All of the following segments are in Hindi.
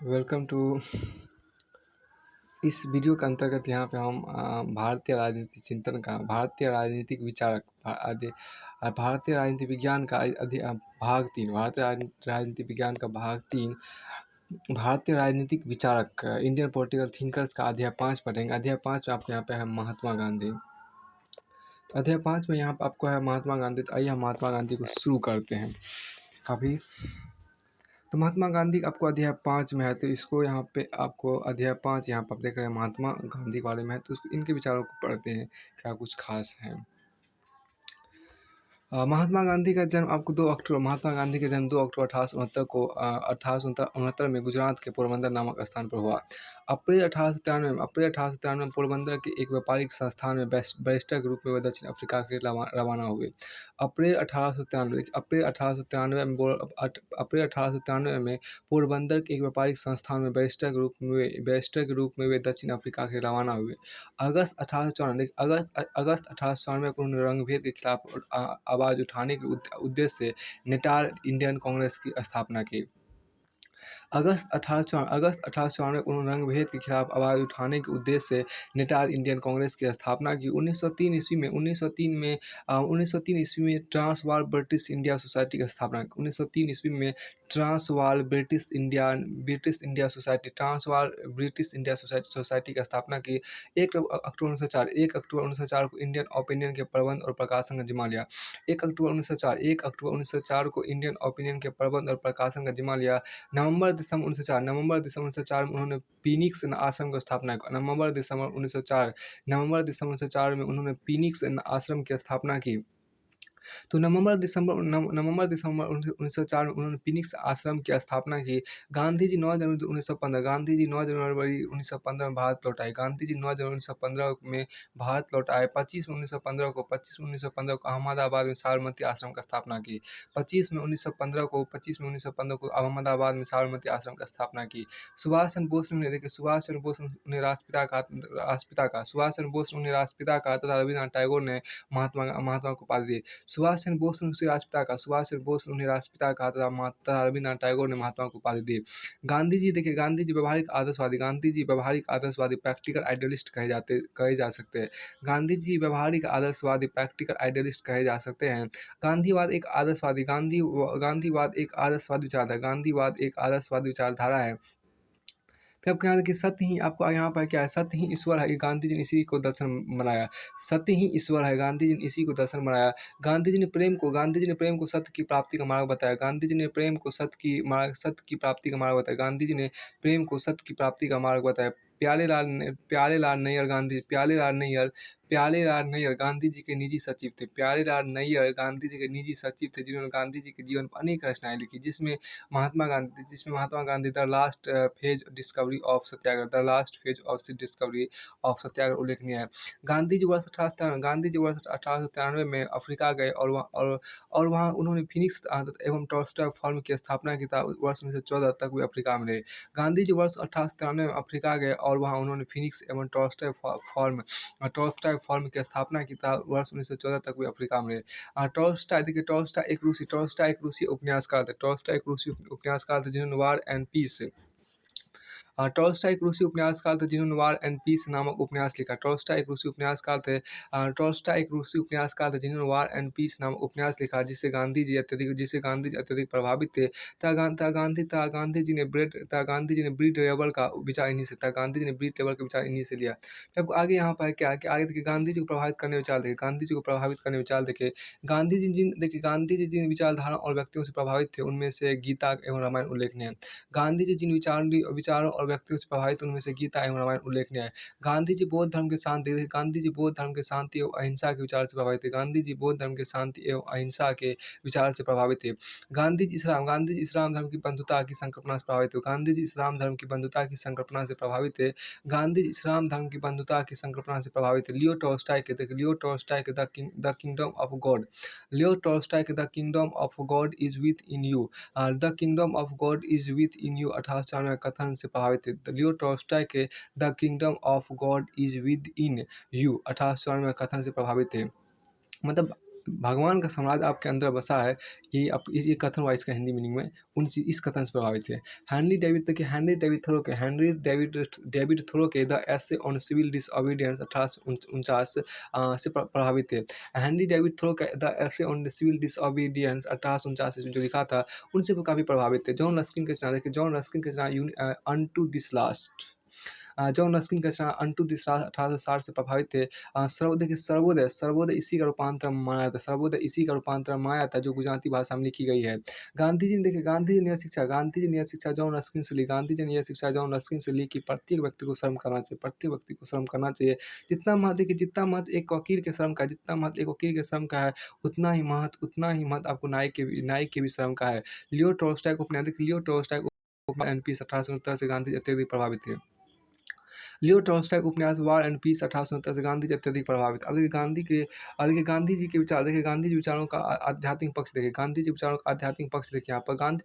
वेलकम टू इस वीडियो के अंतर्गत यहाँ पे हम भारतीय राजनीति चिंतन का भारतीय राजनीतिक विचारक भारतीय राजनीति विज्ञान का भाग 3 भारतीय राजनीति विज्ञान का भाग 3 भारतीय राजनीतिक विचारक इंडियन पॉलिटिकल थिंकर्स का अध्याय 5 पढ़ेंगे। अध्याय 5 में आपको यहाँ पे है महात्मा गांधी। तो अध्याय 5 में यहाँ पे आपको है महात्मा गांधी। तो आइए हम महात्मा गांधी को शुरू करते हैं। अभी तो महात्मा गांधी आपको अध्याय 5 में है, तो इसको यहाँ पे आपको अध्याय 5 यहाँ पर आप देख रहे हैं महात्मा गांधी के बारे में है, तो इनके विचारों को पढ़ते हैं क्या कुछ खास है। महात्मा गांधी का जन्म आपको 2 अक्टूबर महात्मा गांधी का जन्म 2 अक्टूबर 1869 को 1869 में गुजरात के पोरबंदर नामक स्थान पर हुआ। अप्रैल 1893 में पोरबंदर के एक व्यापारिक संस्थान में बैरिस्टर के रूप में वे दक्षिण अफ्रीका के लिए रवाना हुए। अप्रैल 1893 में पोरबंदर के एक व्यापारिक संस्थान में बैरिस्टर के रूप में वे दक्षिण अफ्रीका के लिए रवाना हुए। अगस्त 1894 को उन्होंने रंगभेद के खिलाफ आवाज़ उठाने के उद्देश्य से नेटाल इंडियन कांग्रेस की स्थापना की। अगस्त 1894 को उन्होंने रंगभेद के खिलाफ आवाज़ उठाने के उद्देश्य से नेटाल इंडियन कांग्रेस की स्थापना की। 1903 ईस्वी में ट्रांसवाल ब्रिटिश इंडिया सोसाइटी की स्थापना की। 1903 ईस्वी में ट्रांसवाल ब्रिटिश इंडिया सोसाइटी की स्थापना की। 1 अक्टूबर 1904 को इंडियन ओपिनियन के प्रबंध और प्रकाशन का जिम्मा लिया। 1 अक्टूबर 1904 को इंडियन ओपिनियन के प्रबंध और प्रकाशन का जिम्मा लिया। नवंबर दिसंबर 1904 में उन्होंने फीनिक्स आश्रम की स्थापना की। नवंबर दिसंबर 1904 में उन्होंने फीनिक्स आश्रम की स्थापना की। तो नवंबर दिसंबर 1904 में उन्होंने फीनिक्स आश्रम की स्थापना की। गांधी जी 9 जनवरी 1915 में भारत लौट आए। गांधी जी 9 जनवरी 1915 में भारत लौट आए। 25 में 1915 को अहमदाबाद में साबरमती आश्रम की स्थापना की। 25 में 1915 को अहमदाबाद में साबरमती आश्रम की स्थापना की। सुभाष चंद्र बोस ने उन्हें राष्ट्रपिता कहा तथा रविन्द्रनाथ टैगोर ने महात्मा को उपाधि दी। सुभाष चंद्र बोस ने उन्हें राष्ट्रपिता कहा तथा रविन्द्रनाथ टैगोर ने महात्मा को उपाधि दी। गांधी जी व्यावहारिक आदर्शवादी प्रैक्टिकल आइडियलिस्ट कहे जा सकते हैं। गांधी जी व्यावहारिक आदर्शवादी प्रैक्टिकल आइडियलिस्ट कहे जा सकते हैं। गांधीवाद एक आदर्शवादी विचारधारा है। फिर आपको यहाँ देखिए सत्य ही आपको यहाँ पर क्या है, सत्य ही ईश्वर है। गांधी जी ने इसी को दर्शन बनाया। सत्य ही ईश्वर है, गांधी जी ने इसी को दर्शन बनाया। गांधी जी ने प्रेम को सत्य की प्राप्ति का मार्ग बताया। गांधी जी ने प्रेम को सत्य की प्राप्ति का मार्ग बताया। गांधी जी ने प्रेम को सत्य की प्राप्ति का मार्ग बताया। प्यारेलाल नैयर गांधी जी के निजी सचिव थे। प्यारेलाल नैयर गांधी जी के निजी सचिव थे, जिन्होंने गांधी जी के जीवन पर अनेक रचनाएं लिखी, जिसमें Mahatma Gandhi the last phase of satyagraha उल्लेखनीय है। गांधी जी वर्ष 1893 में अफ्रीका गए और वहाँ उन्होंने फिनिक्स एवं टॉल्स्टॉय फर्म की स्थापना की था। वर्ष 1914 तक वे अफ्रीका में रहे। गांधी जी वर्ष 1893 में अफ्रीका गए और वहाँ उन्होंने फिनिक्स एवं टॉल्स्टॉय फर्म की स्थापना की था। वर्ष 1914 तक वे अफ्रीका में रहे। टॉल्स्टॉय एक रूसी उपन्यासकार थे जिन्होंने वार एंड पीस टॉल्स्टॉय एक रूसी उपन्यासकार थे जिन्होंने वार एंड पीस नामक उपन्यास लिखा। टॉल्स्टॉय एक रूसी उपन्यासकार थे जिन्होंने वार एंड पीस नामक उपन्यास लिखा, जिससे गांधी जी अत्यधिक प्रभावित थे। गांधी जी ने ब्रीड रेबल का विचार इन्हीं से लिया। अब आगे यहाँ पर क्या है कि आगे देखिए गांधी जी को प्रभावित करने विचार देखे। गांधी जी जिन विचारधारा और व्यक्तियों से प्रभावित थे, उनमें से गीता एवं रामायण उल्लेखनीय है। गांधी जी जिन विचारों और व्यक्तियों से प्रभावित, उनमें से गीता एवं रामायण उल्लेखनीय है। गांधी जी बौद्ध धर्म के शांति एवं अहिंसा के विचार से प्रभावित थे। गांधी जी इस्लाम धर्म की बंधुता की संकल्पना से प्रभावित थे। गांधी जी इस्लाम धर्म की बंधुता की संकल्पना से प्रभावित थे। लियो टॉल्स्टॉय के the kingdom of God is with in you. The kingdom of God is with in you 1894 कथन से प्रभावित थे। लियो टॉल्स्टॉय के the kingdom of God is with in you 1894 कथन से प्रभावित थे। मतलब भगवान का साम्राज्य आपके अंदर बसा है, ये कथन हुआ इसका हिंदी मीनिंग में, इस कथन से प्रभावित थे। हेनरी डेविड थोरो के the essay on civil disobedience 1849 से प्रभावित थे। हेनरी डेविड थोरो का the essay on civil disobedience 1849 से जो लिखा था, उनसे वो काफ़ी प्रभावित थे। जॉन रस्किन के रचना देखिए, जॉन रस्किन के रचना unto this last, John Ruskin के रचना अनटू दिस लास्ट 1860 से प्रभावित थे। देखिए सर्वोदय, सर्वोदय इसी का रूपांतर माना जाता है, सर्वोदय इसी का रूपांतर माना जाता है, जो गुजराती भाषा में लिखी गई है। गांधी जी ने देखिए, गांधी जी ने यह शिक्षा जॉन रस्किन से ली, गांधी जी ने यह शिक्षा जॉन रस्किन से ली कि प्रत्येक व्यक्ति को श्रम करना चाहिए, प्रत्येक व्यक्ति को श्रम करना चाहिए। जितना महत्व देखिए, जितना महत्व एक वकील के श्रम का है, जितना महत्व एक वकील के श्रम का है, उतना ही महत्व आपको नाई के भी श्रम का है। लियो टॉल्स्टॉय को अपने लियो टॉल्स्टॉय को एनपीएस 1869 से गांधी जी अत्यधिक प्रभावित थे। लियो टॉल्स्टॉय उपन्यास वार एंड पीस 1869 से गांधी जी अत्यधिक प्रभावित। अब देखिए गांधी जी के विचार, देखिए गांधी जी विचारों का आध्यात्मिक पक्ष देखिए, गांधी जी विचारों का आध्यात्मिक पक्ष देखिए यहाँ पर। गांधी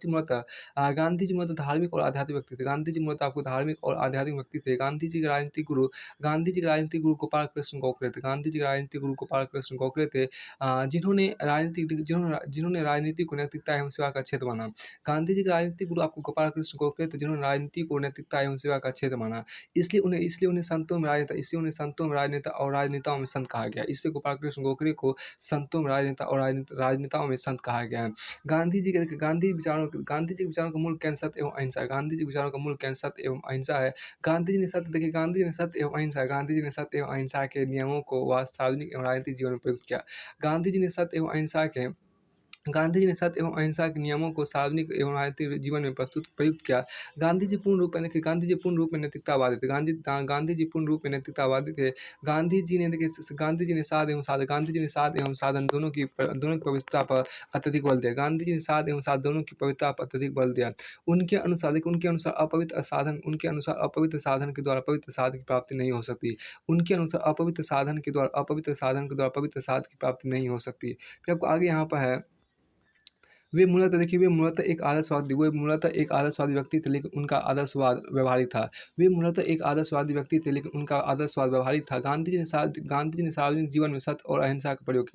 जी मूलतः धार्मिक और आध्यात्मिक व्यक्ति थे। गांधी जी मूलतः आपको धार्मिक और आध्यात्मिक व्यक्ति थे। गांधी जी के राजनीतिक गुरु गोपाल कृष्ण गोखले थे। गांधी जी के राजनीतिक गुरु गोपाल कृष्ण गोखले थे, जिन्होंने राजनीति को नैतिकता एवं सेवा का क्षेत्र माना। गांधी जी के राजनीतिक गुरु आपको गोपाल कृष्ण गोखले थे, जिन्होंने राजनीति को नैतिकता एवं सेवा का क्षेत्र माना। इसलिए उन्हें संतों में राजनेता और राजनेताओं में संत कहा गया। इसलिए गोपाल कृष्ण गोखले को संतों में राजनेता और राजनेताओं में संत कहा गया है। गांधी जी के विचारों का मूल केंद्र सत्य एवं अहिंसा है। गांधी जी के विचारों का मूल केंद्र सत्य एवं अहिंसा है। गांधी जी ने सत्य एवं अहिंसा के नियमों को सार्वजनिक एवं राजनीतिक जीवन में प्रयुक्त किया। गांधी जी ने सत्य एवं अहिंसा के नियमों को सार्वजनिक एवं राजनीतिक जीवन में प्रयुक्त किया। गांधी जी पूर्ण रूप में नैतिकतावादी थे। गांधी जी पूर्ण रूप में नैतिकतावादी थे। गांधी जी ने साध एवं साधन दोनों की पवित्रता पर अत्यधिक बल दिया। गांधी जी ने साध एवं साधन दोनों की पवित्रता पर अत्यधिक बल दिया। उनके अनुसार अपवित्र साधन के द्वारा पवित्र साध की प्राप्ति नहीं हो सकती। उनके अनुसार अपवित्र साधन के द्वारा पवित्र साध की प्राप्ति नहीं हो सकती। फिर आपको आगे यहाँ पर है, वे मूलतः एक आदर्शवादी व्यक्ति थे, लेकिन उनका आदर्शवाद व्यवहारिक था। गांधी जी ने सार्वजनिक जीवन में सत्य और अहिंसा का प्रयोग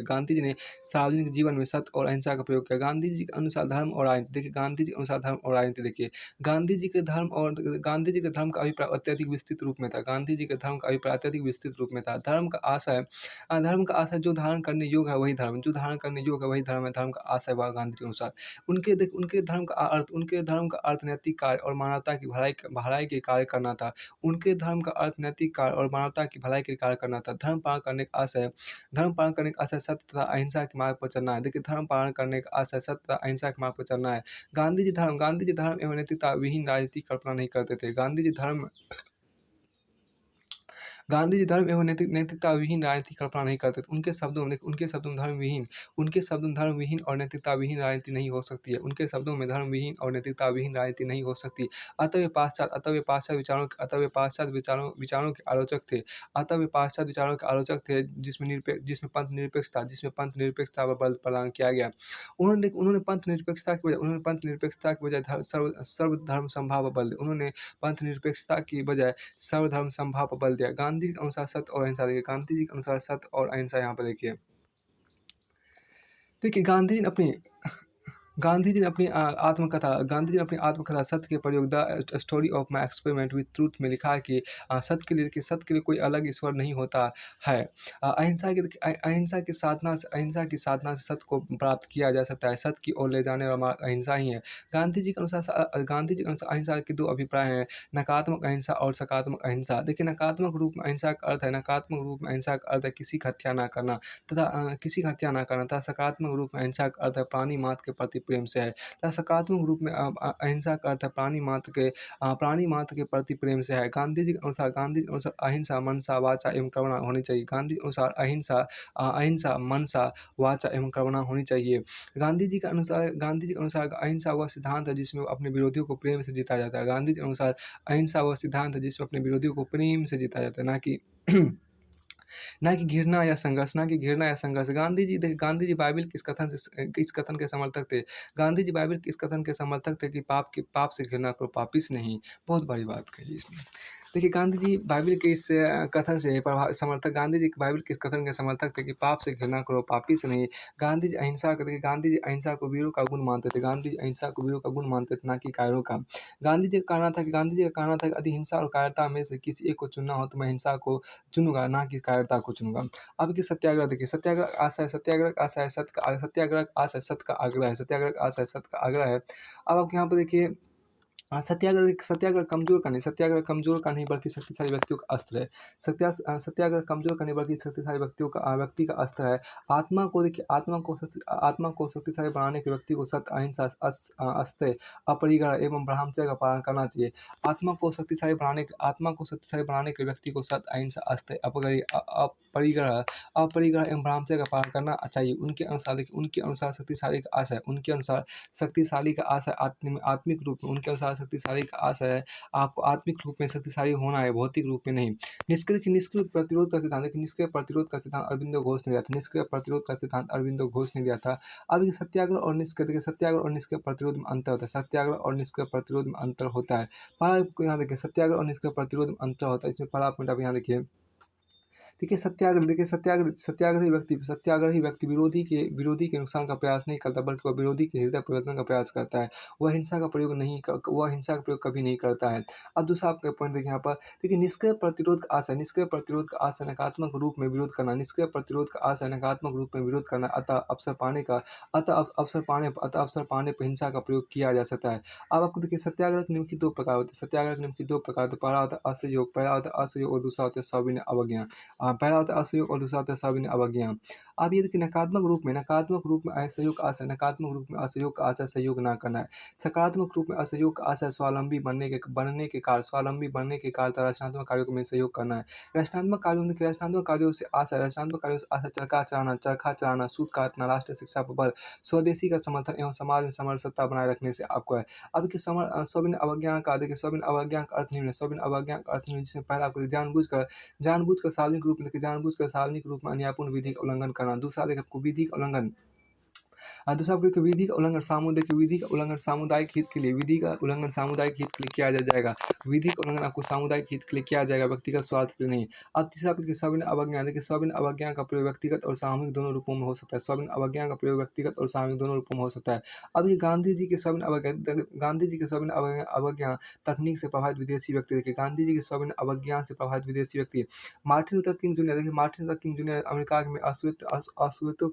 किया। गांधी जी के अनुसार धर्म और राजनीति देखिए, गांधी जी के धर्म का अभिप्राय अत्यधिक विस्तृत रूप में था। धर्म का आशय जो धारण करने योग्य है वही धर्म है। धर्म का आशय वह गांधी के अनुसार। उनके धर्म का अर्थ नैतिक कार्य और मानवता की भलाई के कार्य करना था। धर्म पालन करने का आशय सत्य तथा अहिंसा के मार्ग पर चलना है। देखिए, धर्म पालन करने का आशय सत्य तथा अहिंसा के मार्ग पर चलना है। गांधी जी धर्म एवं नैतिकता विहीन राजनीति की कल्पना नहीं करते थे। गांधी जी धर्म एवं नैतिकता विहीन राजनीति की कल्पना नहीं करते थे। उनके शब्दों में धर्म विहीन और नैतिकता विहीन राजनीति नहीं हो सकती है। अतः वे पाश्चात्य विचारों के आलोचक थे, जिसमें पंथ निरपेक्षता पर बल प्रदान किया गया। उन्होंने पंथ निरपेक्षता की बजाय सर्वधर्म समभाव पर बल दिया। गांधी जी के अनुसार सत्य और अहिंसा यहाँ पर देखिए। गांधी जी ने अपनी आत्मकथा सत्य के प्रयोग the story of my experiment with truth में लिखा है कि सत्य के लिए कोई अलग ईश्वर नहीं होता है। अहिंसा की साधना से सत्य को प्राप्त किया जा सकता है। सत्य की ओर ले जाने वाला मार्ग अहिंसा ही है। गांधी जी के अनुसार अहिंसा के दो अभिप्राय हैं, नकारात्मक अहिंसा और सकारात्मक अहिंसा। देखिए, नकारात्मक रूप में अहिंसा का अर्थ है किसी का हत्या न करना तथा सकारात्मक रूप में अहिंसा का अर्थ है प्राणी मात्र के प्रति प्रेम से है। तथा सकारात्मक रूप में अहिंसा का अर्थ है प्राणी मात्र के प्रति प्रेम से है। गांधी जी के अनुसार अहिंसा मनसा वाचा एवं कर्मणा होनी चाहिए। अहिंसा मनसा वाचा एवं कर्मणा होनी चाहिए। गांधी जी के अनुसार अहिंसा वह सिद्धांत है जिसमें अपने विरोधियों को प्रेम से जीता जाता है। गांधी जी के अनुसार अहिंसा वह सिद्धांत है जिसमें अपने विरोधियों को प्रेम से जीता जाता है, ना कि घृणा या संघर्ष। गांधी जी बाइबिल के इस कथन के समर्थक थे कि पाप से घृणा करो, पापी से नहीं। बहुत बड़ी बात कही इसमें। देखिए, गांधी जी बाइबिल के इस कथन से समर्थक, गांधी जी बाइबिल के इस कथन के समर्थक थे कि पाप से घृणा करो, पापी से नहीं। गांधी जी अहिंसा को, देखिए गांधी जी अहिंसा को वीरों का गुण मानते थे। गांधी जी अहिंसा को वीरों का गुण मानते थे, ना कि कायरों का। गांधी जी का कहना था कि यदि हिंसा और कायरता में से किसी एक को चुनना हो तो मैं हिंसा को चुनूँगा, ना कि कायरता को चुनूँगा। अब कि सत्याग्रह देखिए, सत्याग्रह का आशय सत्य का, सत्याग्रह का आशय सत्य का आग्रह है, सत्याग्रह का आशय सत्य का आग्रह है। अब आप यहाँ पे देखिए, सत्याग्रह सत्याग्रह कमज़ोर का नहीं, सत्याग्रह कमज़ोर का नहीं बल्कि शक्तिशाली व्यक्तियों का अस्त्र है। सत्याग्रह कमज़ोर का नहीं बल्कि शक्तिशाली व्यक्ति का अस्त्र है। आत्मा को देखिए, आत्मा को शक्तिशाली बनाने के व्यक्ति को सत्य, अहिंसा, अस्तेय, अपरिग्रह एवं ब्रह्मचर्य का पालन करना चाहिए। आत्मा को शक्तिशाली बनाने के व्यक्ति को सत्य, अहिंसा, अस्तेय, अपरिग्रह एवं ब्रह्मचर्य का पालन करना चाहिए। उनके अनुसार देखिए, उनके अनुसार शक्तिशाली का आशय आत्मिक रूप में, उनके अनुसार शक्तिशाली का आशय है आपको आत्मिक रूप में शक्तिशाली होना है, भौतिक रूप में नहीं। निष्क्रिय प्रतिरोध का सिद्धांत, देखिए निष्क्रिय प्रतिरोध का सिद्धांत अरविंदो घोष ने दिया था। निष्क्रिय प्रतिरोध का सिद्धांत अरविंदो घोष ने दिया था। अब ये सत्याग्रह और निष्क्रिय प्रतिरोध में अंतर होता है। सत्याग्रह और निष्क्रिय प्रतिरोध में अंतर होता है। पहला आपको यहाँ देखिए, सत्याग्रह और निष्क्रिय प्रतिरोध में अंतर होता है। इसमें पहला पॉइंट आप यहाँ देखिए, सत्याग्रही व्यक्ति विरोधी के नुकसान का प्रयास नहीं करता, बल्कि वह विरोधी के हृदय परिवर्तन का प्रयास करता है। वह हिंसा का प्रयोग कभी नहीं करता है। अब दूसरा आपका पॉइंट देखिए यहाँ पर, देखिए निष्क्रिय प्रतिरोध का आशय नकारात्मक रूप में विरोध करना, निष्क्रिय प्रतिरोध का आशय नकारात्मक रूप में विरोध करना, अतः अवसर पाने पर हिंसा का प्रयोग किया जा सकता है। अब आपको देखिए, सत्याग्रह के नियम की दो प्रकार होते हैं। सत्याग्रह के नियम की दो प्रकार होते हैं। पहला होता है असहयोग और दूसरा होता है सविनय अवज्ञा। पहला होता है असहयोग और दूसरा होता है सविनय अवज्ञा। अब ये देखिए, नकारात्मक रूप में असहयोग का आशय सहयोग ना करना है। सकारात्मक रूप में असहयोग का आशय स्वावलंबी बनने के कारण तथा रचनात्मक कार्यों में सहयोग करना है। रचनात्मक कार्यों से आशय चरखा चलाना, सूत काटना, राष्ट्रीय शिक्षा पर बल, स्वदेशी का समर्थन एवं समाज में समरसता बनाए रखने से आपको है। अब देखिए, सविनय अवज्ञा का अर्थ नहीं है। सविनय अवज्ञा का अर्थ नहीं है, जिसमें पहला आपको जानबूझकर सार्वजनिक रूप में अन्यायपूर्ण विधि का उल्लंघन करना। दूसरा देखिए आपको विधि का उल्लंघन, दूसरा आपको देखिए, विधि का उल्लंघन सामुदायिक हित के लिए किया जाएगा। विधि का उल्लंघन आपको सामुदायिक हित के लिए किया जाएगा, व्यक्तिगत स्वार्थ के लिए नहीं। अब तीसरा आपको सविनय अवज्ञा, देखिए सविनय अवज्ञा का प्रयोग व्यक्तिगत और सामूहिक दोनों रूपों में हो सकता है। सविनय अवज्ञा का प्रयोग व्यक्तिगत और सामूहिक दोनों रूपों में हो सकता है। अब ये गांधी जी के सविनय अवज्ञा तकनीक से प्रभावित विदेशी व्यक्ति, देखिए गांधी जी के सविनय अवज्ञा से प्रभावित विदेशी व्यक्ति Martin Luther king junior America में अश्वेतों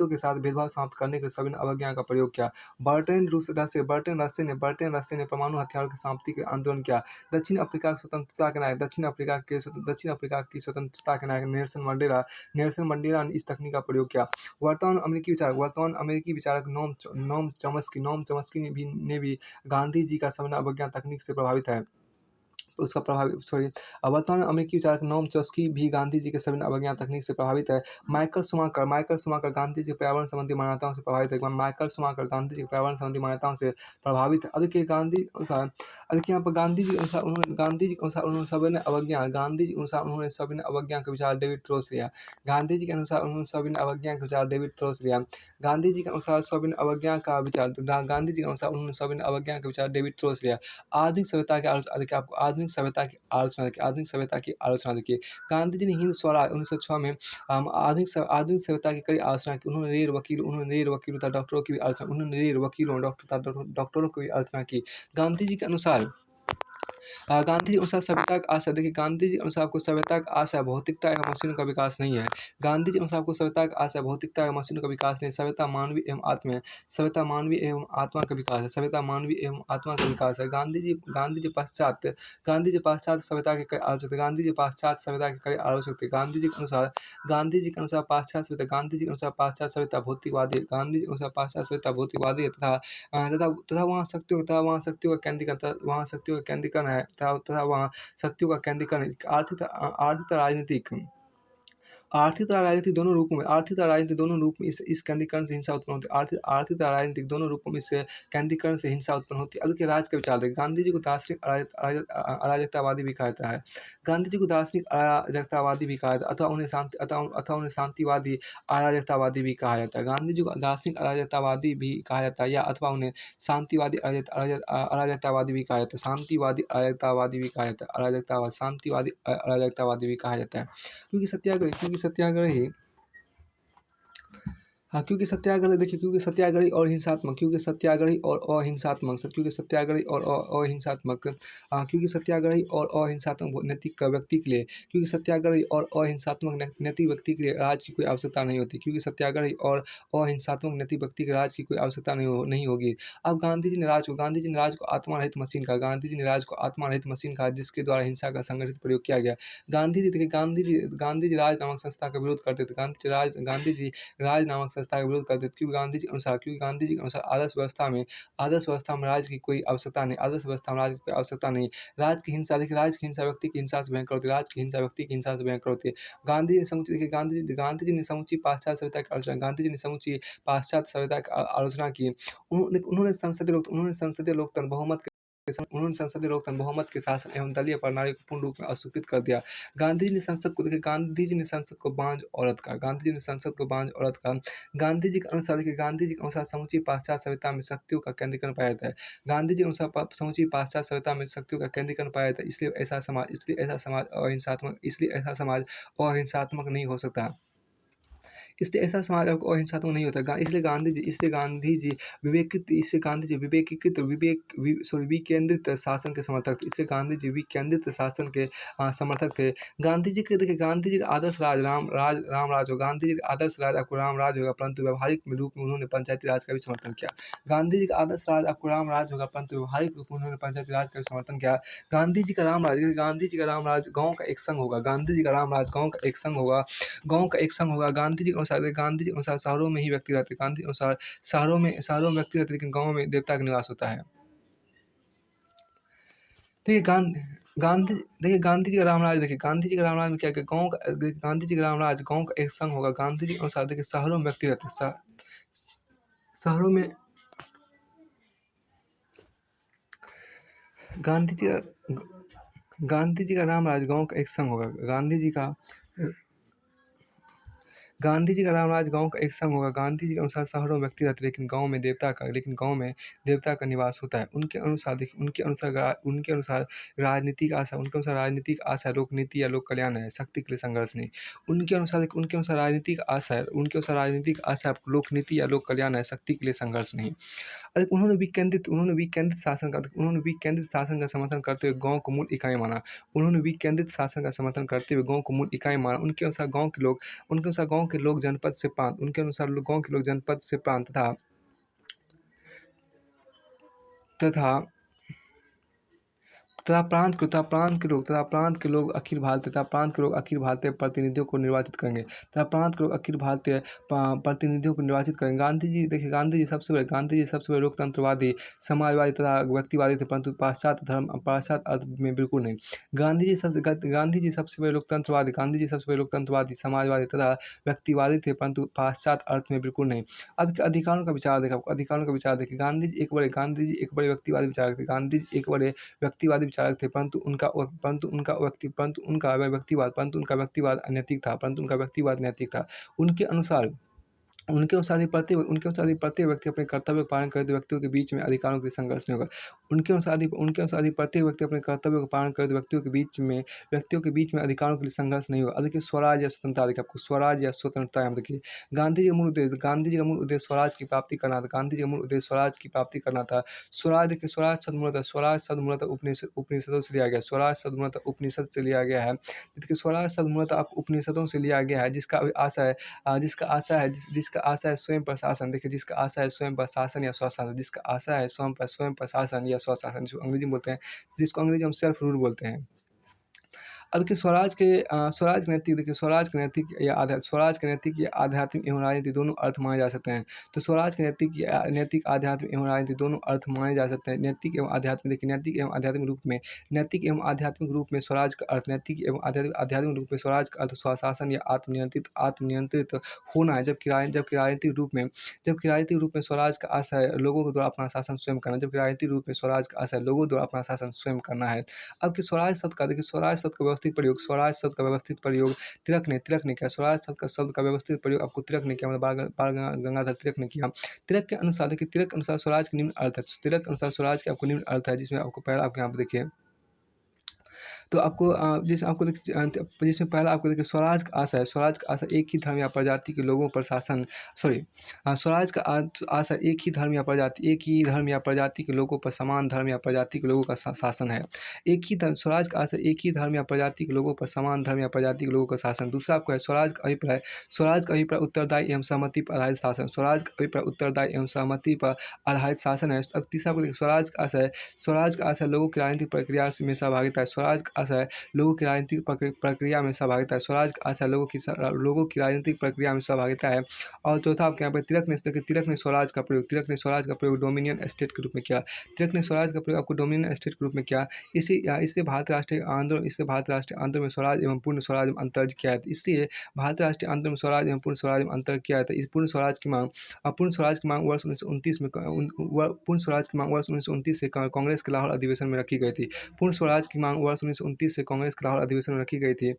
के साथ भेदभाव समाप्त करने के लिए सविनय अवज्ञा का प्रयोग किया। बर्टन रस्से ने परमाणु हथियारों की समाप्ति के आंदोलन किया। दक्षिण अफ्रीका की स्वतंत्रता के नायक नेल्सन मंडेला ने इस तकनीक का प्रयोग किया। वर्तमान अमेरिकी विचारक नोम चॉम्स्की ने भी गांधी जी का सविनय अवज्ञा तकनीक से प्रभावित है। वर्तमान में अमेरिकी विचारक नोम चॉम्स्की भी गांधी जी के सविनय अवज्ञा तकनीक से प्रभावित है। माइकल शुमाकर गांधी जी के पर्यावरण संबंधी मान्यताओं से प्रभावित है। अब देखिए, यहाँ पर गांधी जी के अनुसार उन्होंने सविनय अवज्ञा का विचार डेविड थ्रो से लिया। गांधी जी के अनुसार उन्होंने सविनय अवज्ञा का विचार डेविड थ्रो से लिया। गांधी जी के अनुसार सविनय अवज्ञा का विचार आधुनिक सभ्यता की आलोचना देखिए, आपको आधुनिक सभ्यता की आलोचना देखिए, गांधी जी ने हिंद स्वराज 1906 में आधुनिक सभ्यता की कई आलोचना की। उन्होंने रेल वकीलों तथा डॉक्टरों की भी आलोचना की। गांधी जी के अनुसार सभ्यता का आशय, देखिए गांधी जी के अनुसार आपको सभ्यता का आशय भौतिकता या मशीनों का विकास नहीं है। गांधी जी के अनुसार आपको सभ्यता का आशय भौतिकता या मशीनों का विकास नहीं, सभ्यता मानवीय एवं आत्मा है। सभ्यता मानवीय एवं आत्मा का विकास है। गांधी जी पाश्चात्य सभ्यता के कई आलोचक थे। गांधी जी के अनुसार पाश्चात्य सभ्यता भौतिकवादी है। गांधी जी के अनुसार पाश्चात्य सभ्यता भौतिकवादी है तथा वहाँ शक्तियों का केंद्रीकरण है। आर्थिक राजनीतिक आर्थिक तथा राजनीतिक दोनों रूपों में आर्थिक तथा राजनीतिक दोनों रूप में इस केंद्रीकरण से हिंसा उत्पन्न होती है। आर्थिक आर्थिक तथा राजनीतिक दोनों रूपों में इस केंद्रीकरण से हिंसा उत्पन्न होती है। अब देखिए राज्य का विचार देखिए, गांधी जी को दार्शनिक अराजकतावादी भी कहा जाता है। गांधी जी को दार्शनिक अराजकतावादी भी कहा जाता है, अथवा उन्हें शांतिवादी अराजकतावादी भी कहा जाता है। गांधी जी को दार्शनिक अराजकतावादी भी कहा जाता है, या अथवा उन्हें शांतिवादी अराजकतावादी भी कहा जाता है। शांतिवादी अराजकतावादी भी कहा जाता है। शांतिवादी अराजकतावादी भी कहा जाता है। क्योंकि सत्याग्रही हाँ, क्योंकि सत्याग्रही और हिंसात्मक क्योंकि सत्याग्रही और अहिंसात्मक स क्योंकि सत्याग्रही और अहिंसात्मक क्योंकि सत्याग्रही और अहिंसात्मक नैतिक व्यक्ति के लिए क्योंकि सत्याग्रही और अहिंसात्मक नैतिक व्यक्ति के लिए राज्य की कोई आवश्यकता नहीं होती। क्योंकि सत्याग्रही और अहिंसात्मक नैतिक व्यक्ति के राज्य की कोई आवश्यकता नहीं होगी। अब गांधी जी ने राज्य को आत्मा रहित मशीन कहा। गांधी जी ने राज्य को आत्मा रहित मशीन कहा, जिसके द्वारा हिंसा का संगठित प्रयोग किया गया। गांधी जी राज नामक संस्था का विरोध करते थे। गांधी जी राज नामक संस्था का विरोध करते थे, क्योंकि गांधी जी के अनुसार आदर्श व्यवस्था में राज्य की कोई आवश्यकता नहीं। आदर्श व्यवस्था में राज्य की कोई आवश्यकता नहीं। राज्य की हिंसा व्यक्ति की हिंसा से भयंकर होती है। राज्य की हिंसा व्यक्ति की हिंसा से भयंकर होती है। गांधी जी ने समूची पाश्चात्य सभ्यता की आलोचना गांधी जी ने समूची पाश्चात्य सभ्यता की आलोचना की। उन्होंने संसदीय लोकतंत्र बहुमत के शासन एवं दलीय प्रणाली को पूर्ण रूप में अस्वीकृत कर दिया। गांधी जी ने संसद को बांझ औरत कहा। गांधी जी के अनुसार समूची पाश्चात्य सभ्यता में शक्तियों का केंद्रीकरण पाया जाता है। गांधी जी के अनुसार समूची पाश्चात्य सभ्यता में शक्तियों का केंद्रीकरण पाया जाता है, इसलिए ऐसा समाज अहिंसात्मक नहीं हो सकता। इसलिए ऐसा समाज आपको अहिंसात्मक नहीं होता। गांधी जी विकेंद्रित शासन के समर्थक थे। समर्थक थे। गांधी जी का आदर्श राज आपको राम राज होगा, परंतु व्यवहारिक रूप में उन्होंने पंचायती राज का भी समर्थन किया। गांधी जी का आदर्श राज आपको राम राज होगा, परंतु व्यवहारिक रूप में उन्होंने पंचायती राज का भी समर्थन किया। गांधी जी का राम राज गाँव का एक संघ होगा। गांधी जी के अनुसार शहरों में ही व्यक्ति रहते हैं। गांधी जी के अनुसार शहरों में व्यक्ति रहते हैं, लेकिन गाँव में देवता का निवास होता है। देखिए गांधी जी का रामराज में क्या क्या गांधी जी का रामराज गाँव का एक संघ होगा। गांधी जी के अनुसार देखिए शहरों में व्यक्ति रहते हैं। शहरों में गांधी जी का रामराज गाँव का एक संघ होगा। गांधी जी का रामराज गाँव का एक संघ होगा। गांधी जी के अनुसार शहरों में व्यक्ति रहते, लेकिन गाँव में देवता का निवास होता है। उनके अनुसार राजनीतिक आशा लोकनीति या लोक कल्याण है, शक्ति के लिए संघर्ष नहीं। उनके अनुसार राजनीतिक आशा लोकनीति या लोक कल्याण है, शक्ति के लिए संघर्ष नहीं। उन्होंने विकेंद्रित शासन का समर्थन करते हुए गाँव को मूल इकाई माना। उनके अनुसार गाँव के लोग जनपद से प्रांत तथा प्रांत के लोग अखिल भारतीय प्रतिनिधियों को निर्वाचित करेंगे। गांधी जी सबसे बड़े लोकतंत्रवादी, समाजवादी तथा व्यक्तिवादी थे, परंतु पाश्चात्य अर्थ में बिल्कुल नहीं। गांधी जी सबसे बड़े लोकतंत्रवादी, समाजवादी तथा व्यक्तिवादी थे, परंतु पाश्चात्य अर्थ में बिल्कुल नहीं। अब अधिकारों का विचार देखिए। गांधी जी एक बड़े व्यक्तिवादी विचारक थे। व्यक्तिवादी विचारक थे, परंतु उनका व्यक्तिवाद अनैतिक था। उनके अनुसार यदि प्रत्येक व्यक्ति अपने कर्तव्य का पालन करे तो व्यक्तियों के बीच में अधिकारों के संघर्ष नहीं होगा। व्यक्तियों के बीच में अधिकारों के लिए संघर्ष नहीं होगा। अब देखिए स्वराज या स्वतंत्रता, देखिए आपको स्वराज या स्वतंत्रता यहाँ देखिए। गांधी जी का मूल उद्देश्य स्वराज की प्राप्ति करना था। स्वराज शब्द मूलतः उपनिषदों से लिया गया है। देखिए स्वराज शब्द मूलतः आपको उपनिषदों से लिया गया है, जिसका आशा है स्वयं प्रशासन। देखिए जिसका आशा है स्वयं प्रशासन या स्वशासन, जिसको अंग्रेजी में बोलते हैं, जिसको अंग्रेजी में सेल्फ रूल बोलते हैं। अब देखिए स्वराज के नैतिक देखिए स्वराज के नैतिक या आध्यात्मिक एवं राजनीतिक दोनों अर्थ माने जा सकते हैं। तो स्वराज के नैतिक आध्यात्मिक एवं राजनीतिक दोनों अर्थ माने जा सकते हैं। नैतिक एवं आध्यात्मिक देखिए नैतिक एवं आध्यात्मिक रूप में स्वराज का अर्थ नैतिक एवं आध्यात्मिक रूप में स्वराज का अर्थ स्वशासन या आत्मनियंत्रित होना है। जबकि राजनीतिक रूप में स्वराज का आशय लोगों के द्वारा अपना शासन स्वयं करना। जबकि राजनीतिक रूप में स्वराज का आशय लोगों द्वारा अपना शासन स्वयं करना है। अब कि स्वराज शब्द का व्यवस्थित प्रयोग तिलक ने किया। शब्द का व्यवस्थित प्रयोग आपको तिलक ने किया, मतलब बाल गंगाधर तिलक ने किया। तिलक के अनुसार स्वराज के निम्न अर्थ है। तिलक के अनुसार स्वराज के आपको निम्न अर्थ है, जिसमें आपको पहला आपके यहाँ पे देखिए तो आपको जिसमें पहला आपको देखिए स्वराज का आशय एक ही धर्म या प्रजाति के लोगों पर शासन सॉरी स्वराज का आशय एक ही धर्म या प्रजाति के लोगों पर समान धर्म या प्रजाति के लोगों का शासन है। स्वराज का आशय एक ही धर्म या प्रजाति के लोगों पर समान धर्म या प्रजाति के लोगों का शासन। दूसरा आपको है स्वराज का अभिप्राय उत्तरदायी एवं सहमति पर आधारित शासन। स्वराज का अभिप्राय उत्तरदायी एवं सहमति पर आधारित शासन है। अब तीसरा आपको देखिए स्वराज का आशय लोगों की राजनीतिक प्रक्रिया में सहभागिता है। स्वराज का आशय लोगों की राजनीतिक प्रक्रिया में सहभागिता है। स्वराज का आशय लोगों की राजनीतिक प्रक्रिया में सहभागिता है। और चौथा आपके यहाँ पे तिलक ने स्वराज का प्रयोग डोमिनियन स्टेट के रूप में किया। तिलक ने स्वराज का प्रयोग आपको डोमिनियन स्टेट के रूप में किया। इससे भारतीय राष्ट्रीय आंदोलन में स्वराज एवं पूर्ण स्वराज में अंतर किया है। इसलिए भारतीय राष्ट्रीय आंदोलन में स्वराज एवं पूर्ण स्वराज में अंतर किया है। इस पूर्ण स्वराज की मांग वर्ष 1929 से कांग्रेस के लाहौर अधिवेशन में रखी गई थी। पूर्ण स्वराज की मांग वर्ष 1929 से कांग्रेस के लाहौर अधिवेशन में रखी गई थी।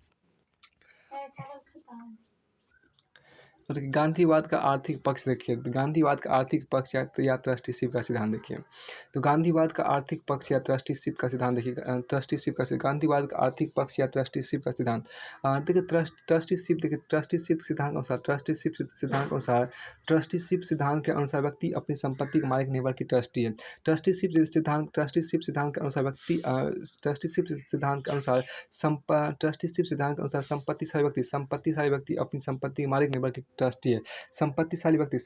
तो देखिए गांधीवाद का आर्थिक पक्ष देखिए, तो गांधीवाद का आर्थिक पक्ष या ट्रस्टीशिप का सिद्धांत देखिए। तो गांधीवाद का आर्थिक पक्ष या ट्रस्टीशिप का सिद्धांत देखिए। गांधीवाद का आर्थिक पक्ष या ट्रस्टीशिप का सिद्धांत देखिए। ट्रस्टीशिप सिद्धांत के अनुसार व्यक्ति अपनी संपत्ति के मालिक नहीं बल्कि ट्रस्टी है। ट्रस्टीशिप सिद्धांत के अनुसार संपत्तिशाली व्यक्ति अपनी संपत्ति के मालिक नहीं बल्कि ट्रस्टी है। संपत्तिशाली व्यक्ति